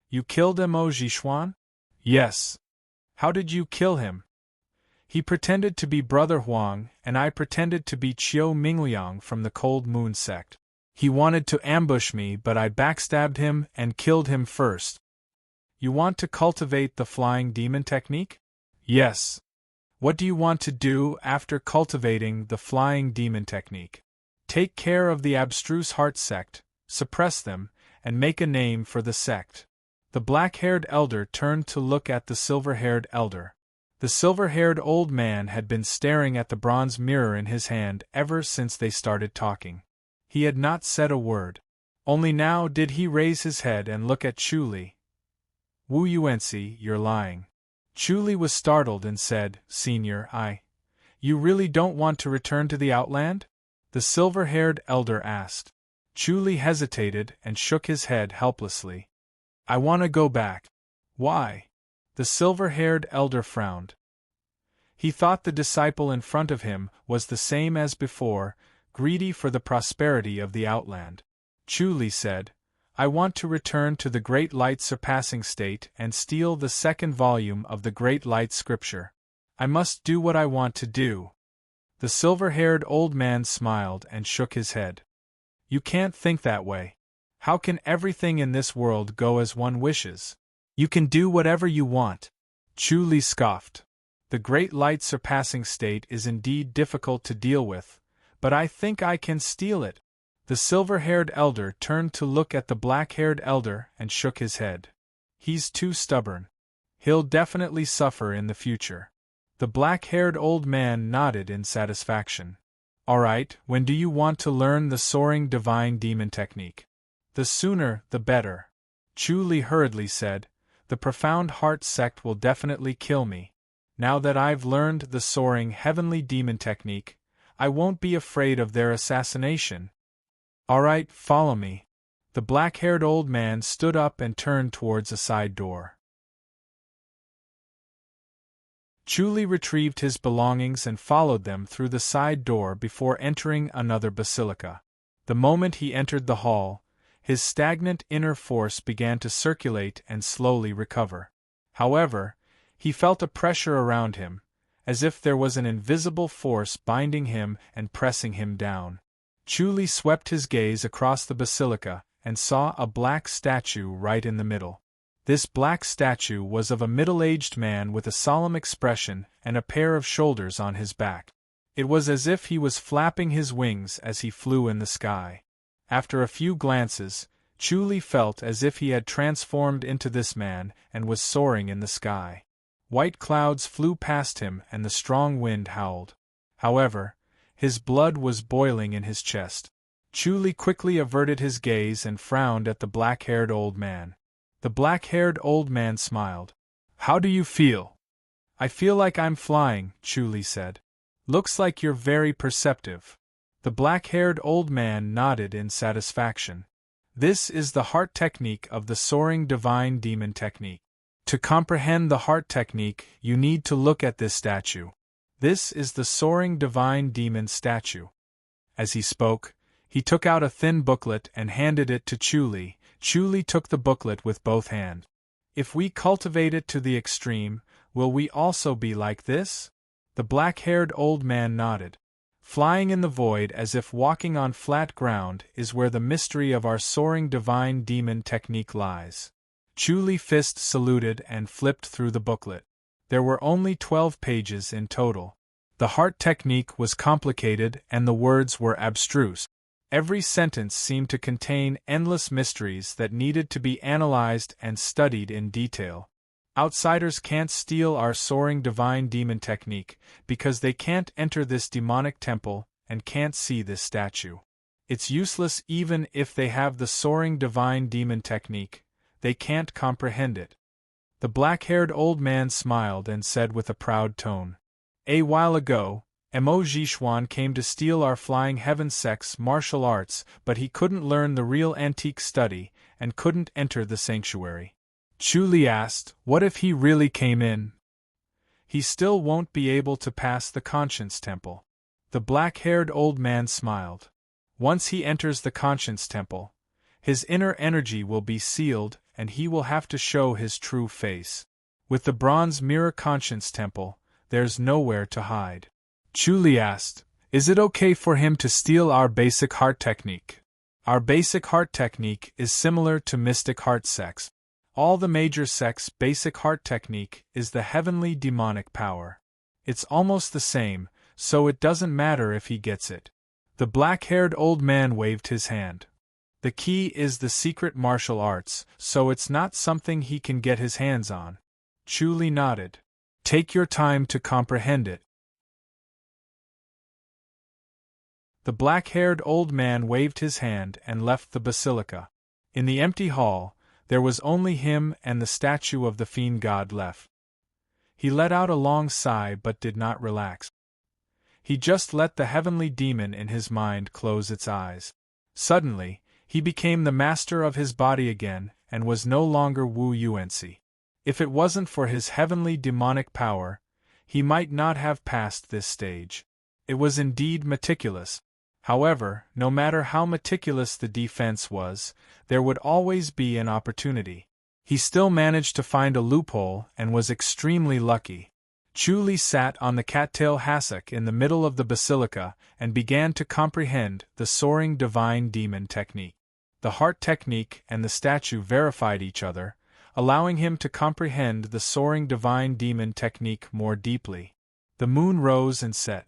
Speaker 1: You killed Mo Jishuan? Yes. How did you kill him? He pretended to be Brother Huang, and I pretended to be Qiu Mingliang from the Cold Moon sect. He wanted to ambush me, but I backstabbed him and killed him first. You want to cultivate the flying demon technique? Yes. What do you want to do after cultivating the flying demon technique? Take care of the abstruse heart sect, suppress them, and make a name for the sect. The black-haired elder turned to look at the silver-haired elder. The silver-haired old man had been staring at the bronze mirror in his hand ever since they started talking. He had not said a word. Only now did he raise his head and look at Chu Li. Wu Yuanci, you're lying. Chu Li was startled and said, Senior, You really don't want to return to the Outland? The silver-haired elder asked. Chu Li hesitated and shook his head helplessly. I want to go back. Why? The silver-haired elder frowned. He thought the disciple in front of him was the same as before, greedy for the prosperity of the Outland. Chu Li said, I want to return to the Great Light Surpassing State and steal the second volume of the Great Light Scripture. I must do what I want to do. The silver-haired old man smiled and shook his head. You can't think that way. How can everything in this world go as one wishes? You can do whatever you want. Chu Li scoffed. The Great Light Surpassing State is indeed difficult to deal with, but I think I can steal it. The silver-haired elder turned to look at the black-haired elder and shook his head. He's too stubborn. He'll definitely suffer in the future. The black-haired old man nodded in satisfaction. All right, when do you want to learn the soaring divine demon technique? The sooner, the better. Chu Li hurriedly said, The profound heart sect will definitely kill me. Now that I've learned the soaring heavenly demon technique, I won't be afraid of their assassination. All right, follow me. The black-haired old man stood up and turned towards a side door. Chu Li retrieved his belongings and followed them through the side door before entering another basilica. The moment he entered the hall, his stagnant inner force began to circulate and slowly recover. However, he felt a pressure around him, as if there was an invisible force binding him and pressing him down. Chu Li swept his gaze across the basilica and saw a black statue right in the middle. This black statue was of a middle-aged man with a solemn expression and a pair of shoulders on his back. It was as if he was flapping his wings as he flew in the sky. After a few glances, Chu Li felt as if he had transformed into this man and was soaring in the sky. White clouds flew past him and the strong wind howled. However, his blood was boiling in his chest. Chu Li quickly averted his gaze and frowned at the black-haired old man. The black-haired old man smiled. How do you feel? I feel like I'm flying, Chu Li said. Looks like you're very perceptive. The black-haired old man nodded in satisfaction. This is the heart technique of the soaring divine demon technique. To comprehend the heart technique, you need to look at this statue. This is the soaring divine demon statue. As he spoke, he took out a thin booklet and handed it to Chu Li. Chu Li took the booklet with both hands. If we cultivate it to the extreme, will we also be like this? The black-haired old man nodded. Flying in the void as if walking on flat ground is where the mystery of our soaring divine demon technique lies. Chu Li fist saluted and flipped through the booklet. There were only 12 pages in total. The heart technique was complicated and the words were abstruse. Every sentence seemed to contain endless mysteries that needed to be analyzed and studied in detail. Outsiders can't steal our soaring divine demon technique because they can't enter this demonic temple and can't see this statue. It's useless even if they have the soaring divine demon technique, they can't comprehend it. The black-haired old man smiled and said with a proud tone, A while ago, Mo Jishuan came to steal our Flying Heaven sect's martial arts, but he couldn't learn the real antique study and couldn't enter the sanctuary. Chu Li asked, What if he really came in? He still won't be able to pass the Conscience Temple. The black-haired old man smiled. Once he enters the Conscience Temple, his inner energy will be sealed and he will have to show his true face. With the Bronze Mirror Conscience Temple, there's nowhere to hide. Chu Li asked, Is it okay for him to steal our basic heart technique? Our basic heart technique is similar to mystic heart sex. All the major sects' basic heart technique is the heavenly demonic power. It's almost the same, so it doesn't matter if he gets it. The black-haired old man waved his hand. The key is the secret martial arts, so it's not something he can get his hands on. Chu Li nodded. Take your time to comprehend it. The black-haired old man waved his hand and left the basilica. In the empty hall, there was only him and the statue of the fiend god left. He let out a long sigh but did not relax. He just let the heavenly demon in his mind close its eyes. Suddenly, he became the master of his body again and was no longer Wu Yuanci. If it wasn't for his heavenly demonic power, he might not have passed this stage. It was indeed meticulous. However, no matter how meticulous the defense was, there would always be an opportunity. He still managed to find a loophole and was extremely lucky. Chu Li sat on the cattail hassock in the middle of the basilica and began to comprehend the soaring divine demon technique. The heart technique and the statue verified each other, allowing him to comprehend the soaring divine demon technique more deeply. The moon rose and set.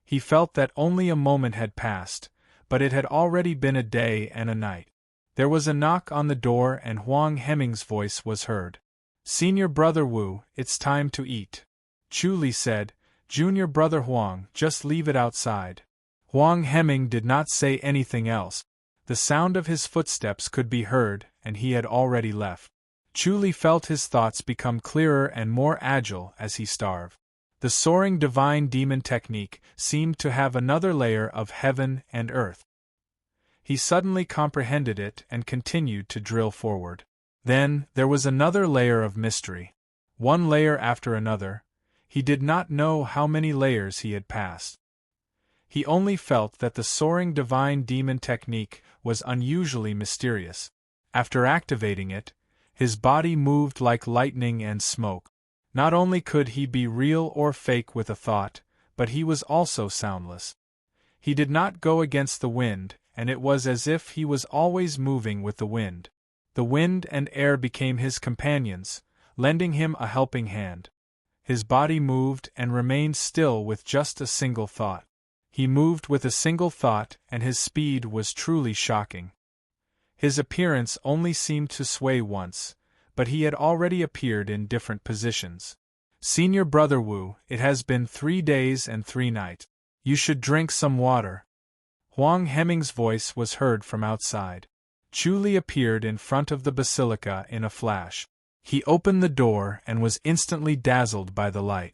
Speaker 1: He felt that only a moment had passed, but it had already been a day and a night. There was a knock on the door and Huang Heming's voice was heard. Senior Brother Wu, it's time to eat. Chu Li said, Junior Brother Huang, just leave it outside. Huang Heming did not say anything else. The sound of his footsteps could be heard, and he had already left. Chu Li felt his thoughts become clearer and more agile as he starved. The soaring divine demon technique seemed to have another layer of heaven and earth. He suddenly comprehended it and continued to drill forward. Then, there was another layer of mystery. One layer after another. He did not know how many layers he had passed. He only felt that the soaring divine demon technique was unusually mysterious. After activating it, his body moved like lightning and smoke. Not only could he be real or fake with a thought, but he was also soundless. He did not go against the wind, and it was as if he was always moving with the wind. The wind and air became his companions, lending him a helping hand. His body moved and remained still with just a single thought. He moved with a single thought, and his speed was truly shocking. His appearance only seemed to sway once, but he had already appeared in different positions. Senior Brother Wu, it has been 3 days and 3 nights. You should drink some water. Huang Heming's voice was heard from outside. Chu Li appeared in front of the basilica in a flash. He opened the door and was instantly dazzled by the light.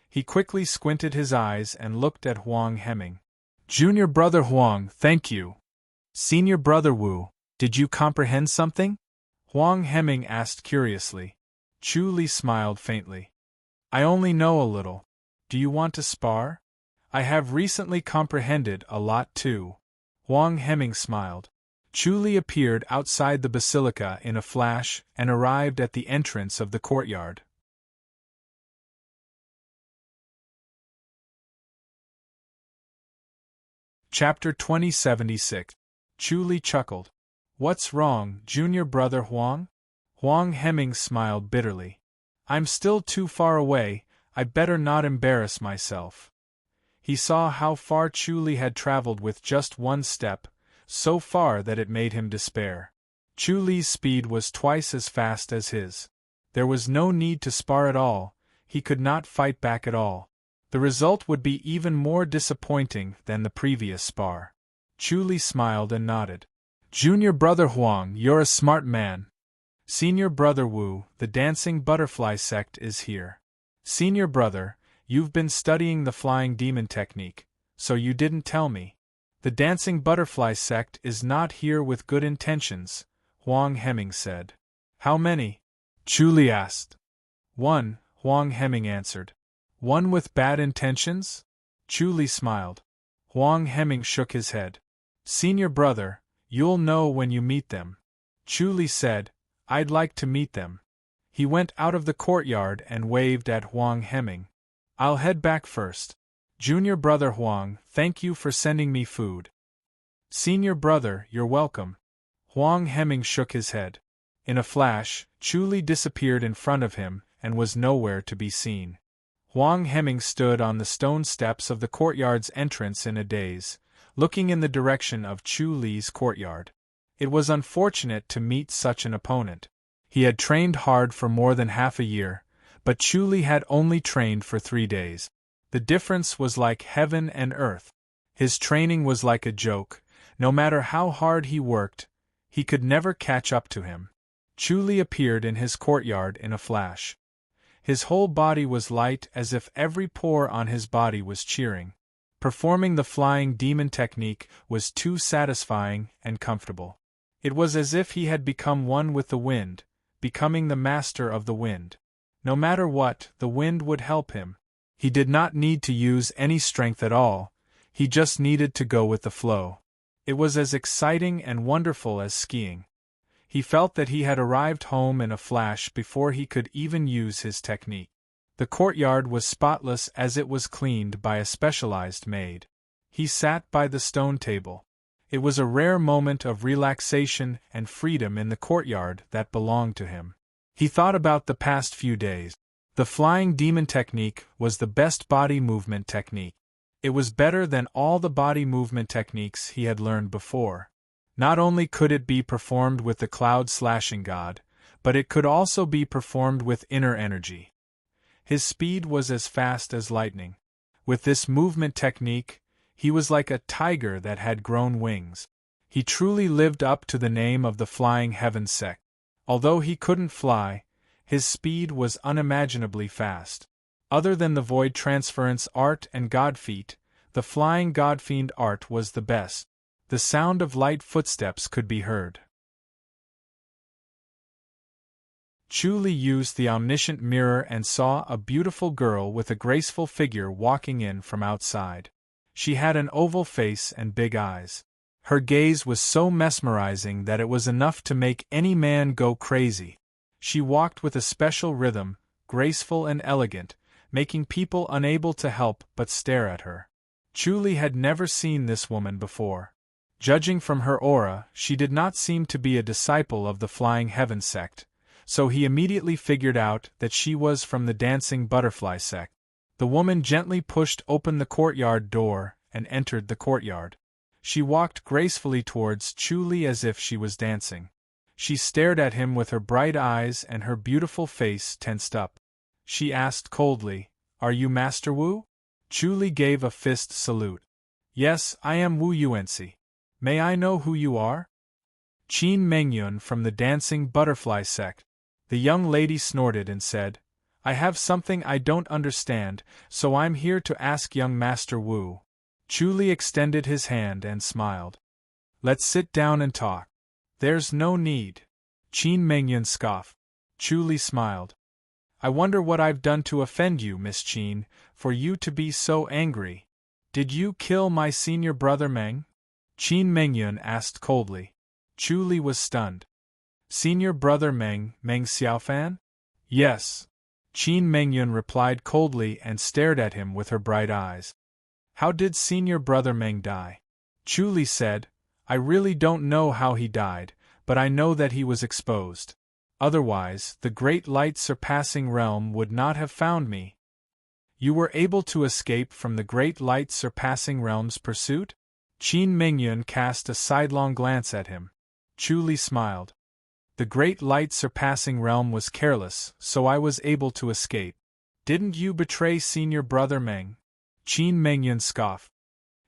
Speaker 1: He quickly squinted his eyes and looked at Huang Heming. Junior Brother Huang, thank you. Senior Brother Wu, did you comprehend something? Huang Heming asked curiously. Chu Li smiled faintly. I only know a little. Do you want to spar? I have recently comprehended a lot too. Huang Heming smiled. Chu Li appeared outside the basilica in a flash and arrived at the entrance of the courtyard. Chapter 2076. Chu Li chuckled. What's wrong, Junior Brother Huang? Huang Heming smiled bitterly. I'm still too far away, I'd better not embarrass myself. He saw how far Chu Li had traveled with just one step, so far that it made him despair. Chu Li's speed was twice as fast as his. There was no need to spar at all, he could not fight back at all. The result would be even more disappointing than the previous spar. Chu Li smiled and nodded. Junior Brother Huang, you're a smart man. Senior Brother Wu, the dancing butterfly sect is here. Senior Brother, you've been studying the flying demon technique, so you didn't tell me. The dancing butterfly sect is not here with good intentions, Huang Heming said. How many? Chu Li asked. 1, Huang Heming answered. 1 with bad intentions? Chu Li smiled. Huang Heming shook his head. Senior Brother, you'll know when you meet them. Chu Li said, I'd like to meet them. He went out of the courtyard and waved at Huang Heming. I'll head back first. Junior Brother Huang, thank you for sending me food. Senior brother, you're welcome. Huang Heming shook his head. In a flash, Chu Li disappeared in front of him and was nowhere to be seen. Huang Heming stood on the stone steps of the courtyard's entrance in a daze, looking in the direction of Chu Li's courtyard. It was unfortunate to meet such an opponent. He had trained hard for more than half a year, but Chu Li had only trained for 3 days. The difference was like heaven and earth. His training was like a joke. No matter how hard he worked, he could never catch up to him. Chu Li appeared in his courtyard in a flash. His whole body was light as if every pore on his body was cheering. Performing the flying demon technique was too satisfying and comfortable. It was as if he had become one with the wind, becoming the master of the wind. No matter what, the wind would help him. He did not need to use any strength at all, he just needed to go with the flow. It was as exciting and wonderful as skiing. He felt that he had arrived home in a flash before he could even use his technique. The courtyard was spotless as it was cleaned by a specialized maid. He sat by the stone table. It was a rare moment of relaxation and freedom in the courtyard that belonged to him. He thought about the past few days. The flying demon technique was the best body movement technique. It was better than all the body movement techniques he had learned before. Not only could it be performed with the cloud slashing god, but it could also be performed with inner energy. His speed was as fast as lightning. With this movement technique, he was like a tiger that had grown wings. He truly lived up to the name of the Flying Heaven sect. Although he couldn't fly, his speed was unimaginably fast. Other than the void transference art and god feat, the flying godfiend art was the best. The sound of light footsteps could be heard. Chu Li used the omniscient mirror and saw a beautiful girl with a graceful figure walking in from outside. She had an oval face and big eyes. Her gaze was so mesmerizing that it was enough to make any man go crazy. She walked with a special rhythm, graceful and elegant, making people unable to help but stare at her. Chu Li had never seen this woman before. Judging from her aura, she did not seem to be a disciple of the Flying Heaven sect, so he immediately figured out that she was from the Dancing Butterfly sect. The woman gently pushed open the courtyard door and entered the courtyard. She walked gracefully towards Chu Li as if she was dancing. She stared at him with her bright eyes and her beautiful face tensed up. She asked coldly, "Are you Master Wu?" Chu Li gave a fist salute. "Yes, I am Wu Yuanxi. May I know who you are?" "Qin Mengyun from the Dancing Butterfly sect." The young lady snorted and said, "I have something I don't understand, so I'm here to ask young Master Wu." Chu Li extended his hand and smiled. "Let's sit down and talk." "There's no need." Qin Mengyun scoffed. Chu Li smiled. "I wonder what I've done to offend you, Miss Qin, for you to be so angry. Did you kill my senior brother Meng?" Qin Mengyun asked coldly. Chu Li was stunned. "Senior brother Meng Xiaofan?" "Yes." Qin Mengyun replied coldly and stared at him with her bright eyes. "How did senior brother Meng die?" Chu Li said, "I really don't know how he died, but I know that he was exposed. Otherwise, the great light surpassing realm would not have found me." "You were able to escape from the great light surpassing realm's pursuit?" Qin Mengyun cast a sidelong glance at him. Chu Li smiled. "The great light surpassing realm was careless, so I was able to escape." "Didn't you betray senior brother Meng?" Qin Mengyun scoffed.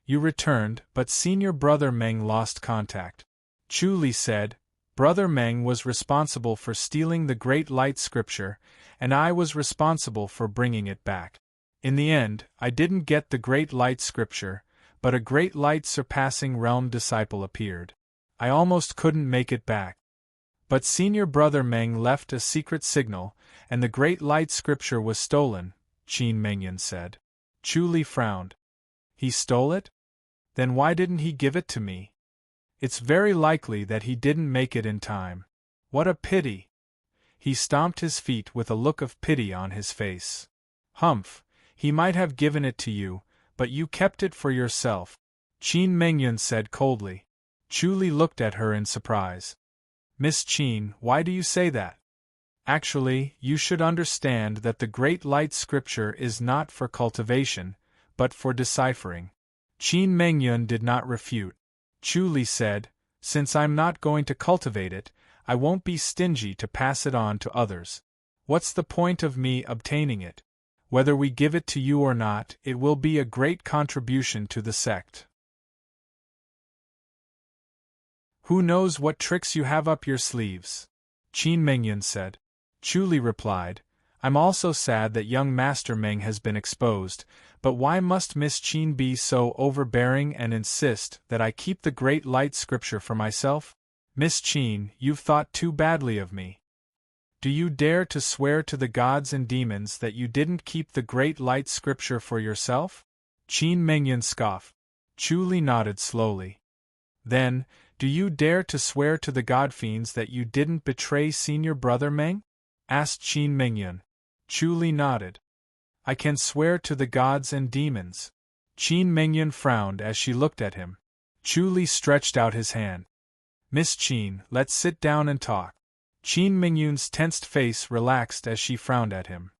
Speaker 1: "You returned, but senior brother Meng lost contact." Chu Li said, "Brother Meng was responsible for stealing the Great Light Scripture, and I was responsible for bringing it back. In the end, I didn't get the Great Light Scripture, but a Great Light surpassing realm disciple appeared. I almost couldn't make it back. But senior brother Meng left a secret signal, and the Great Light Scripture was stolen," Qin Mengyun said. Chu Li frowned. "He stole it? Then why didn't he give it to me? It's very likely that he didn't make it in time. What a pity!" He stomped his feet with a look of pity on his face. "Humph, he might have given it to you, but you kept it for yourself," Qin Mengyun said coldly. Chu Li looked at her in surprise. Miss Qin, why do you say that? Actually, you should understand that the Great Light Scripture is not for cultivation, but for deciphering. Qin Mengyun did not refute. Chu Li said, since I'm not going to cultivate it, I won't be stingy to pass it on to others. What's the point of me obtaining it? Whether we give it to you or not, it will be a great contribution to the sect. Who knows what tricks you have up your sleeves? Qin Mengyun said. Chu Li replied, I'm also sad that young Master Meng has been exposed, but why must Miss Qin be so overbearing and insist that I keep the Great Light Scripture for myself? Miss Qin, you've thought too badly of me. Do you dare to swear to the gods and demons that you didn't keep the Great Light Scripture for yourself? Qin Mengyun scoffed. Chu Li nodded slowly. Then, do you dare to swear to the godfiends that you didn't betray senior brother Meng? Asked Qin Mengyun. Chu Li nodded. I can swear to the gods and demons. Qin Mengyun frowned as she looked at him. Chu Li stretched out his hand. Miss Qin, let's sit down and talk. Qin Mengyun's tensed face relaxed as she frowned at him.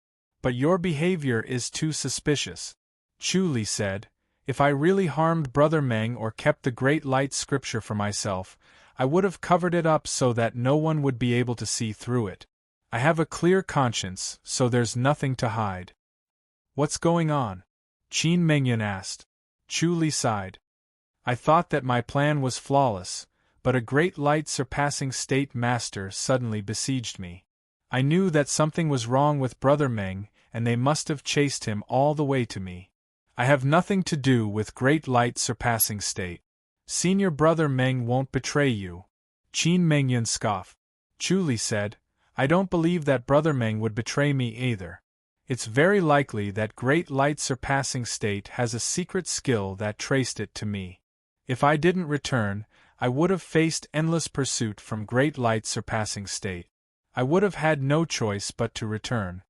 Speaker 1: But your behavior is too suspicious. Chu Li said, if I really harmed Brother Meng or kept the Great Light Scripture for myself, I would have covered it up so that no one would be able to see through it. I have a clear conscience, so there's nothing to hide. What's going on? Qin Mengyun asked. Chu Li sighed. I thought that my plan was flawless, but a great light surpassing state master suddenly besieged me. I knew that something was wrong with Brother Meng, and they must have chased him all the way to me. I have nothing to do with great light surpassing state. Senior Brother Meng won't betray you. Qin Mengyun scoffed. Chu Li said, I don't believe that Brother Meng would betray me either. It's very likely that great light surpassing state has a secret skill that traced it to me. If I didn't return, I would have faced endless pursuit from great light surpassing state. I would have had no choice but to return.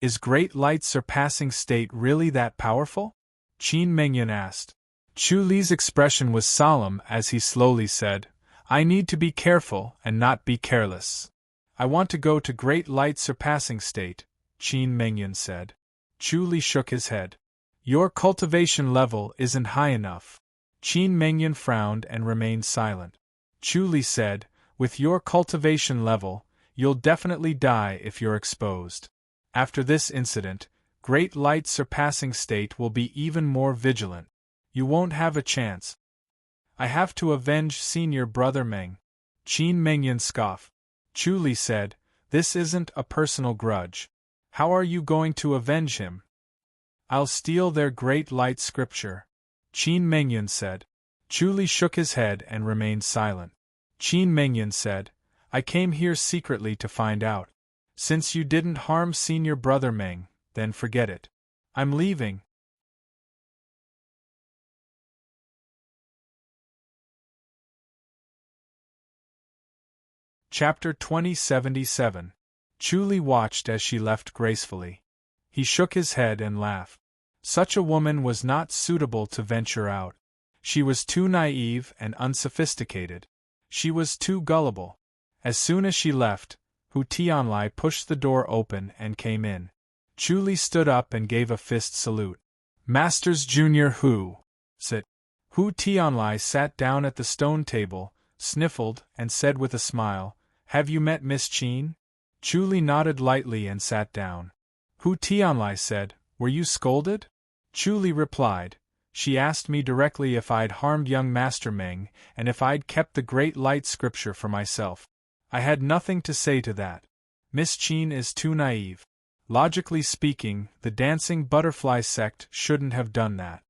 Speaker 1: Is great light surpassing state really that powerful? Qin Mengyun asked. Chu Li's expression was solemn as he slowly said, I need to be careful and not be careless. I want to go to great light surpassing state, Qin Mengyun said. Chu Li shook his head. Your cultivation level isn't high enough. Qin Mengyun frowned and remained silent. Chu Li said, with your cultivation level, you'll definitely die if you're exposed. After this incident, great light surpassing state will be even more vigilant. You won't have a chance. I have to avenge senior brother Meng. Qin Mengyun scoffed. Chu Li said, this isn't a personal grudge. How are you going to avenge him? I'll steal their great light scripture. Qin Mengyun said. Chu Li shook his head and remained silent. Qin Mengyun said, I came here secretly to find out. Since you didn't harm senior brother Meng, then forget it. I'm leaving. Chapter 2077. Chu Li watched as she left gracefully. He shook his head and laughed. Such a woman was not suitable to venture out. She was too naive and unsophisticated. She was too gullible. As soon as she left, Hu Tianlai pushed the door open and came in. Chu Li stood up and gave a fist salute. Masters Junior Hu. Sit. Hu Tianlai sat down at the stone table, sniffled, and said with a smile, Have you met Miss Qin? Chu Li nodded lightly and sat down. Hu Tianlai said, Were you scolded? Chu Li replied, She asked me directly if I'd harmed young Master Meng, and if I'd kept the Great Light Scripture for myself. I had nothing to say to that. Miss Qin is too naive. Logically speaking, the Dancing Butterfly sect shouldn't have done that.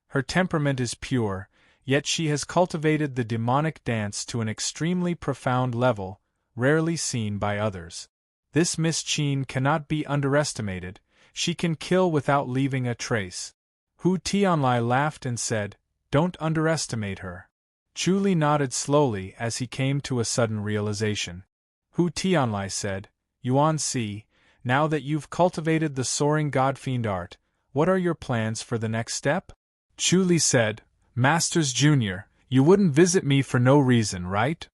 Speaker 1: Her temperament is pure, yet she has cultivated the demonic dance to an extremely profound level, rarely seen by others. This Miss Qin cannot be underestimated. She can kill without leaving a trace. Hu Tianlai laughed and said, Don't underestimate her. Chu Li nodded slowly as he came to a sudden realization. Hu Tianlai said, Yuan Si, now that you've cultivated the soaring godfiend art, what are your plans for the next step? Chu Li said, Masters Junior, You wouldn't visit me for no reason, right?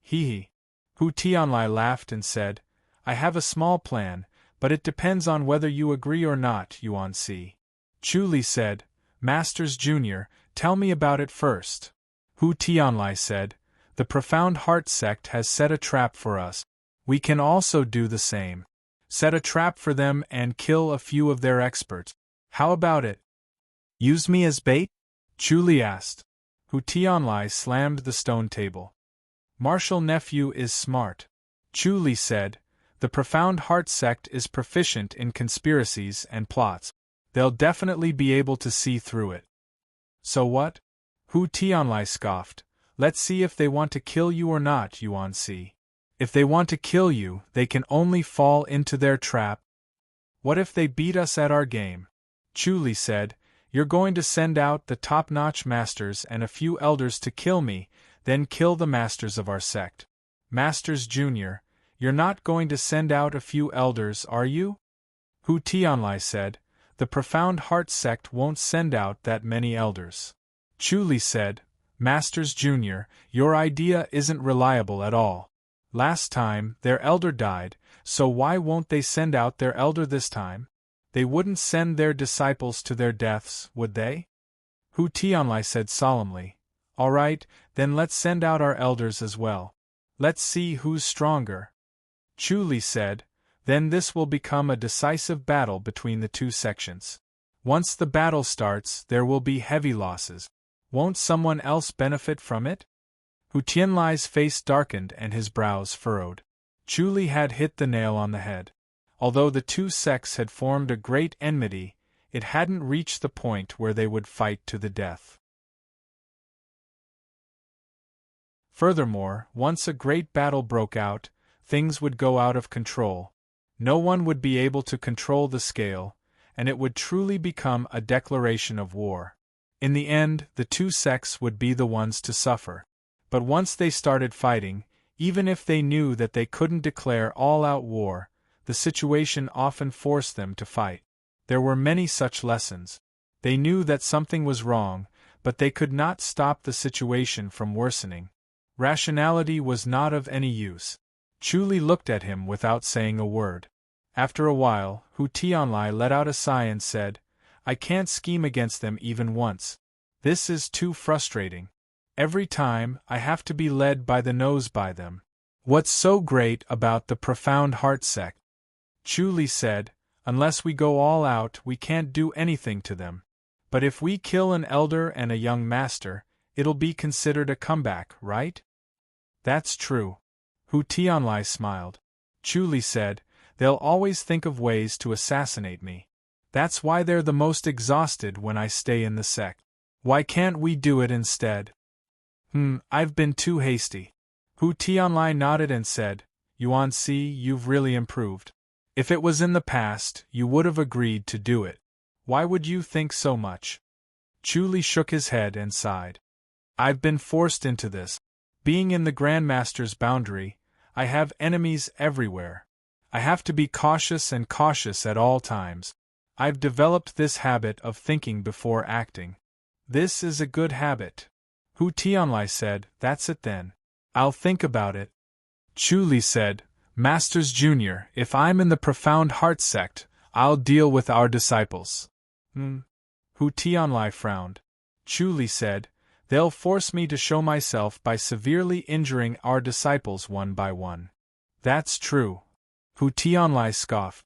Speaker 1: Hee. Hu Tianlai laughed and said, I have a small plan, but it depends on whether you agree or not, Yuan Si. Chu Li said, Masters Junior, tell me about it first. Hu Tianlai said, The Profound Heart sect has set a trap for us. We can also do the same. Set a trap for them and kill a few of their experts. How about it? Use me as bait? Chu Li asked. Hu Tianlai slammed the stone table. Martial nephew is smart. Chu Li said, The Profound Heart sect is proficient in conspiracies and plots. They'll definitely be able to see through it. So what? Hu Tianlai scoffed. Let's see if they want to kill you or not, Yuan Si. If they want to kill you, they can only fall into their trap. What if they beat us at our game? Chu Li said, You're going to send out the top-notch masters and a few elders to kill me, then kill the masters of our sect. Masters Junior, you're not going to send out a few elders, are you? Hu Tianlai said, The Profound Heart sect won't send out that many elders. Chu Li said, Masters Junior, your idea isn't reliable at all. Last time, their elder died, so why won't they send out their elder this time? They wouldn't send their disciples to their deaths, would they? Hu Tianlai said solemnly, All right, then let's send out our elders as well. Let's see who's stronger. Chu Li said, Then this will become a decisive battle between the two sections. Once the battle starts, there will be heavy losses. Won't someone else benefit from it? Hu Tianlai's face darkened and his brows furrowed. Chu Li had hit the nail on the head. Although the two sects had formed a great enmity, it hadn't reached the point where they would fight to the death. Furthermore, once a great battle broke out, things would go out of control. No one would be able to control the scale, and it would truly become a declaration of war. In the end, the two sects would be the ones to suffer. But once they started fighting, even if they knew that they couldn't declare all-out war, the situation often forced them to fight. There were many such lessons. They knew that something was wrong, but they could not stop the situation from worsening. Rationality was not of any use. Chu Li looked at him without saying a word. After a while, Hu Tianlai let out a sigh and said, I can't scheme against them even once. This is too frustrating. Every time, I have to be led by the nose by them. What's so great about the Profound Heart sect? Chu Li said, Unless we go all out, we can't do anything to them. But if we kill an elder and a young master, it'll be considered a comeback, right? That's true. Hu Tianlai smiled. Chu Li said, They'll always think of ways to assassinate me. That's why they're the most exhausted when I stay in the sect. Why can't we do it instead? I've been too hasty. Hu Tianlai nodded and said, Yuan Si, you've really improved. If it was in the past, you would have agreed to do it. Why would you think so much? Chu Li shook his head and sighed. I've been forced into this. Being in the Grandmaster's boundary, I have enemies everywhere. I have to be cautious and cautious at all times. I've developed this habit of thinking before acting. This is a good habit. Hu Tianlai said, That's it then. I'll think about it. Chu Li said, Masters Junior, if I'm in the Profound Heart sect, I'll deal with our disciples. Hu Tianlai frowned. Chu Li said, They'll force me to show myself by severely injuring our disciples one by one. That's true. Hu Tianlai scoffed.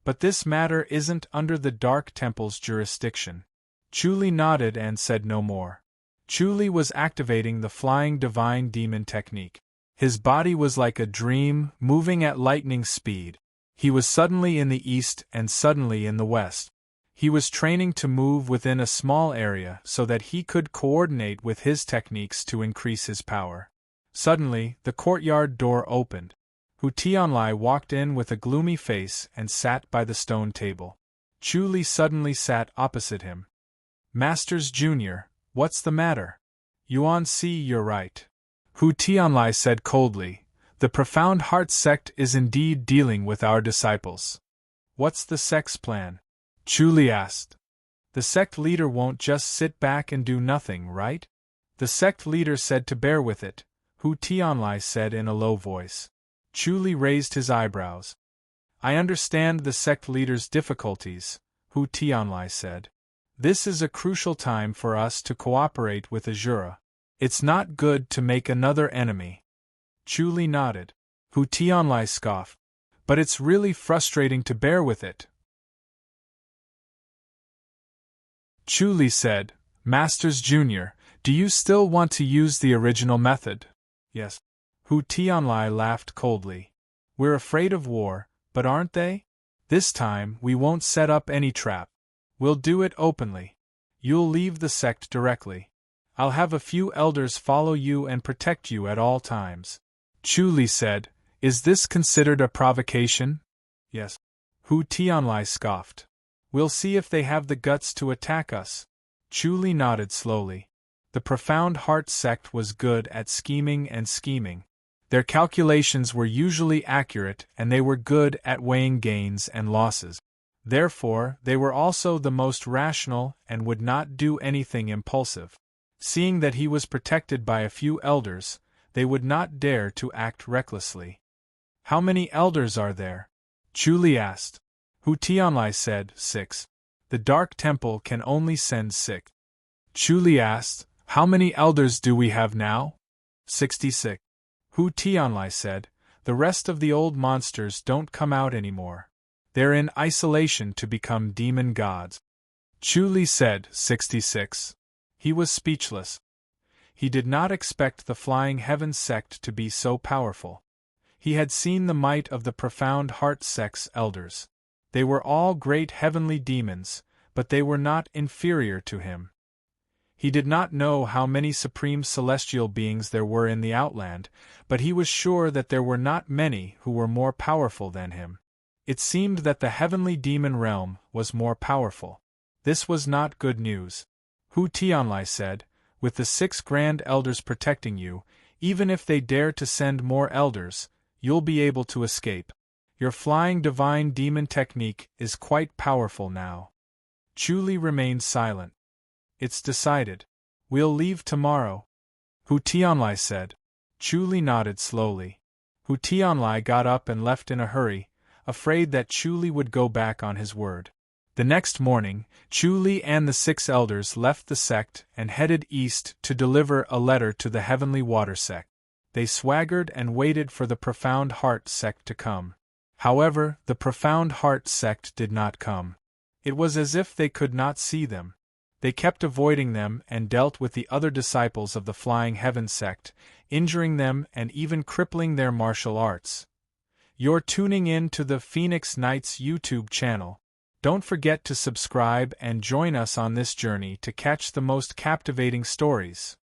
Speaker 1: But this matter isn't under the Dark Temple's jurisdiction. Chu Li nodded and said no more. Chu Li was activating the Flying Divine Demon technique. His body was like a dream, moving at lightning speed. He was suddenly in the east and suddenly in the west. He was training to move within a small area so that he could coordinate with his techniques to increase his power. Suddenly, the courtyard door opened. Hu Tianlai walked in with a gloomy face and sat by the stone table. Chu Li suddenly sat opposite him. Masters Junior, what's the matter? Yuan Si, you're right. Hu Tianlai said coldly, The Profound Heart sect is indeed dealing with our disciples. What's the sect's plan? Chu Li asked. The sect leader won't just sit back and do nothing, right? The sect leader said to bear with it, Hu Tianlai said in a low voice. Chu Li raised his eyebrows. I understand the sect leader's difficulties, Hu Tianlai said. This is a crucial time for us to cooperate with Azura. It's not good to make another enemy. Chu Li nodded. Hu Tianlai scoffed. But it's really frustrating to bear with it. Chu Li said, Masters Jr., do you still want to use the original method? Yes. Hu Tianlai laughed coldly. We're afraid of war, but aren't they? This time we won't set up any trap. We'll do it openly. You'll leave the sect directly. I'll have a few elders follow you and protect you at all times. Chu Li said, Is this considered a provocation? Yes. Hu Tianlai scoffed. We'll see if they have the guts to attack us. Chu Li nodded slowly. The Profound Heart sect was good at scheming and scheming. Their calculations were usually accurate and they were good at weighing gains and losses. Therefore, they were also the most rational and would not do anything impulsive. Seeing that he was protected by a few elders, they would not dare to act recklessly. How many elders are there? Chu Li asked. Hu Tianlai said, 6. The Dark Temple can only send 6. Chu Li asked, How many elders do we have now? 66. Hu Tianlai said, The rest of the old monsters don't come out anymore. They're in isolation to become demon gods. Chu Li said, 66. He was speechless. He did not expect the Flying Heaven sect to be so powerful. He had seen the might of the Profound Heart sect's elders. They were all great heavenly demons, but they were not inferior to him. He did not know how many supreme celestial beings there were in the Outland, but he was sure that there were not many who were more powerful than him. It seemed that the heavenly demon realm was more powerful. This was not good news. Hu Tianlai said, With the 6 grand elders protecting you, even if they dare to send more elders, you'll be able to escape. Your flying divine demon technique is quite powerful now. Chu Li remained silent. It's decided. We'll leave tomorrow. Hu Tianlai said. Chu Li nodded slowly. Hu Tianlai got up and left in a hurry, afraid that Chu Li would go back on his word. The next morning, Chu Li and the 6 elders left the sect and headed east to deliver a letter to the Heavenly Water sect. They swaggered and waited for the Profound Heart sect to come. However, the Profound Heart sect did not come. It was as if they could not see them. They kept avoiding them and dealt with the other disciples of the Flying Heaven sect, injuring them and even crippling their martial arts. You're tuning in to the Phoenix Knights YouTube channel. Don't forget to subscribe and join us on this journey to catch the most captivating stories.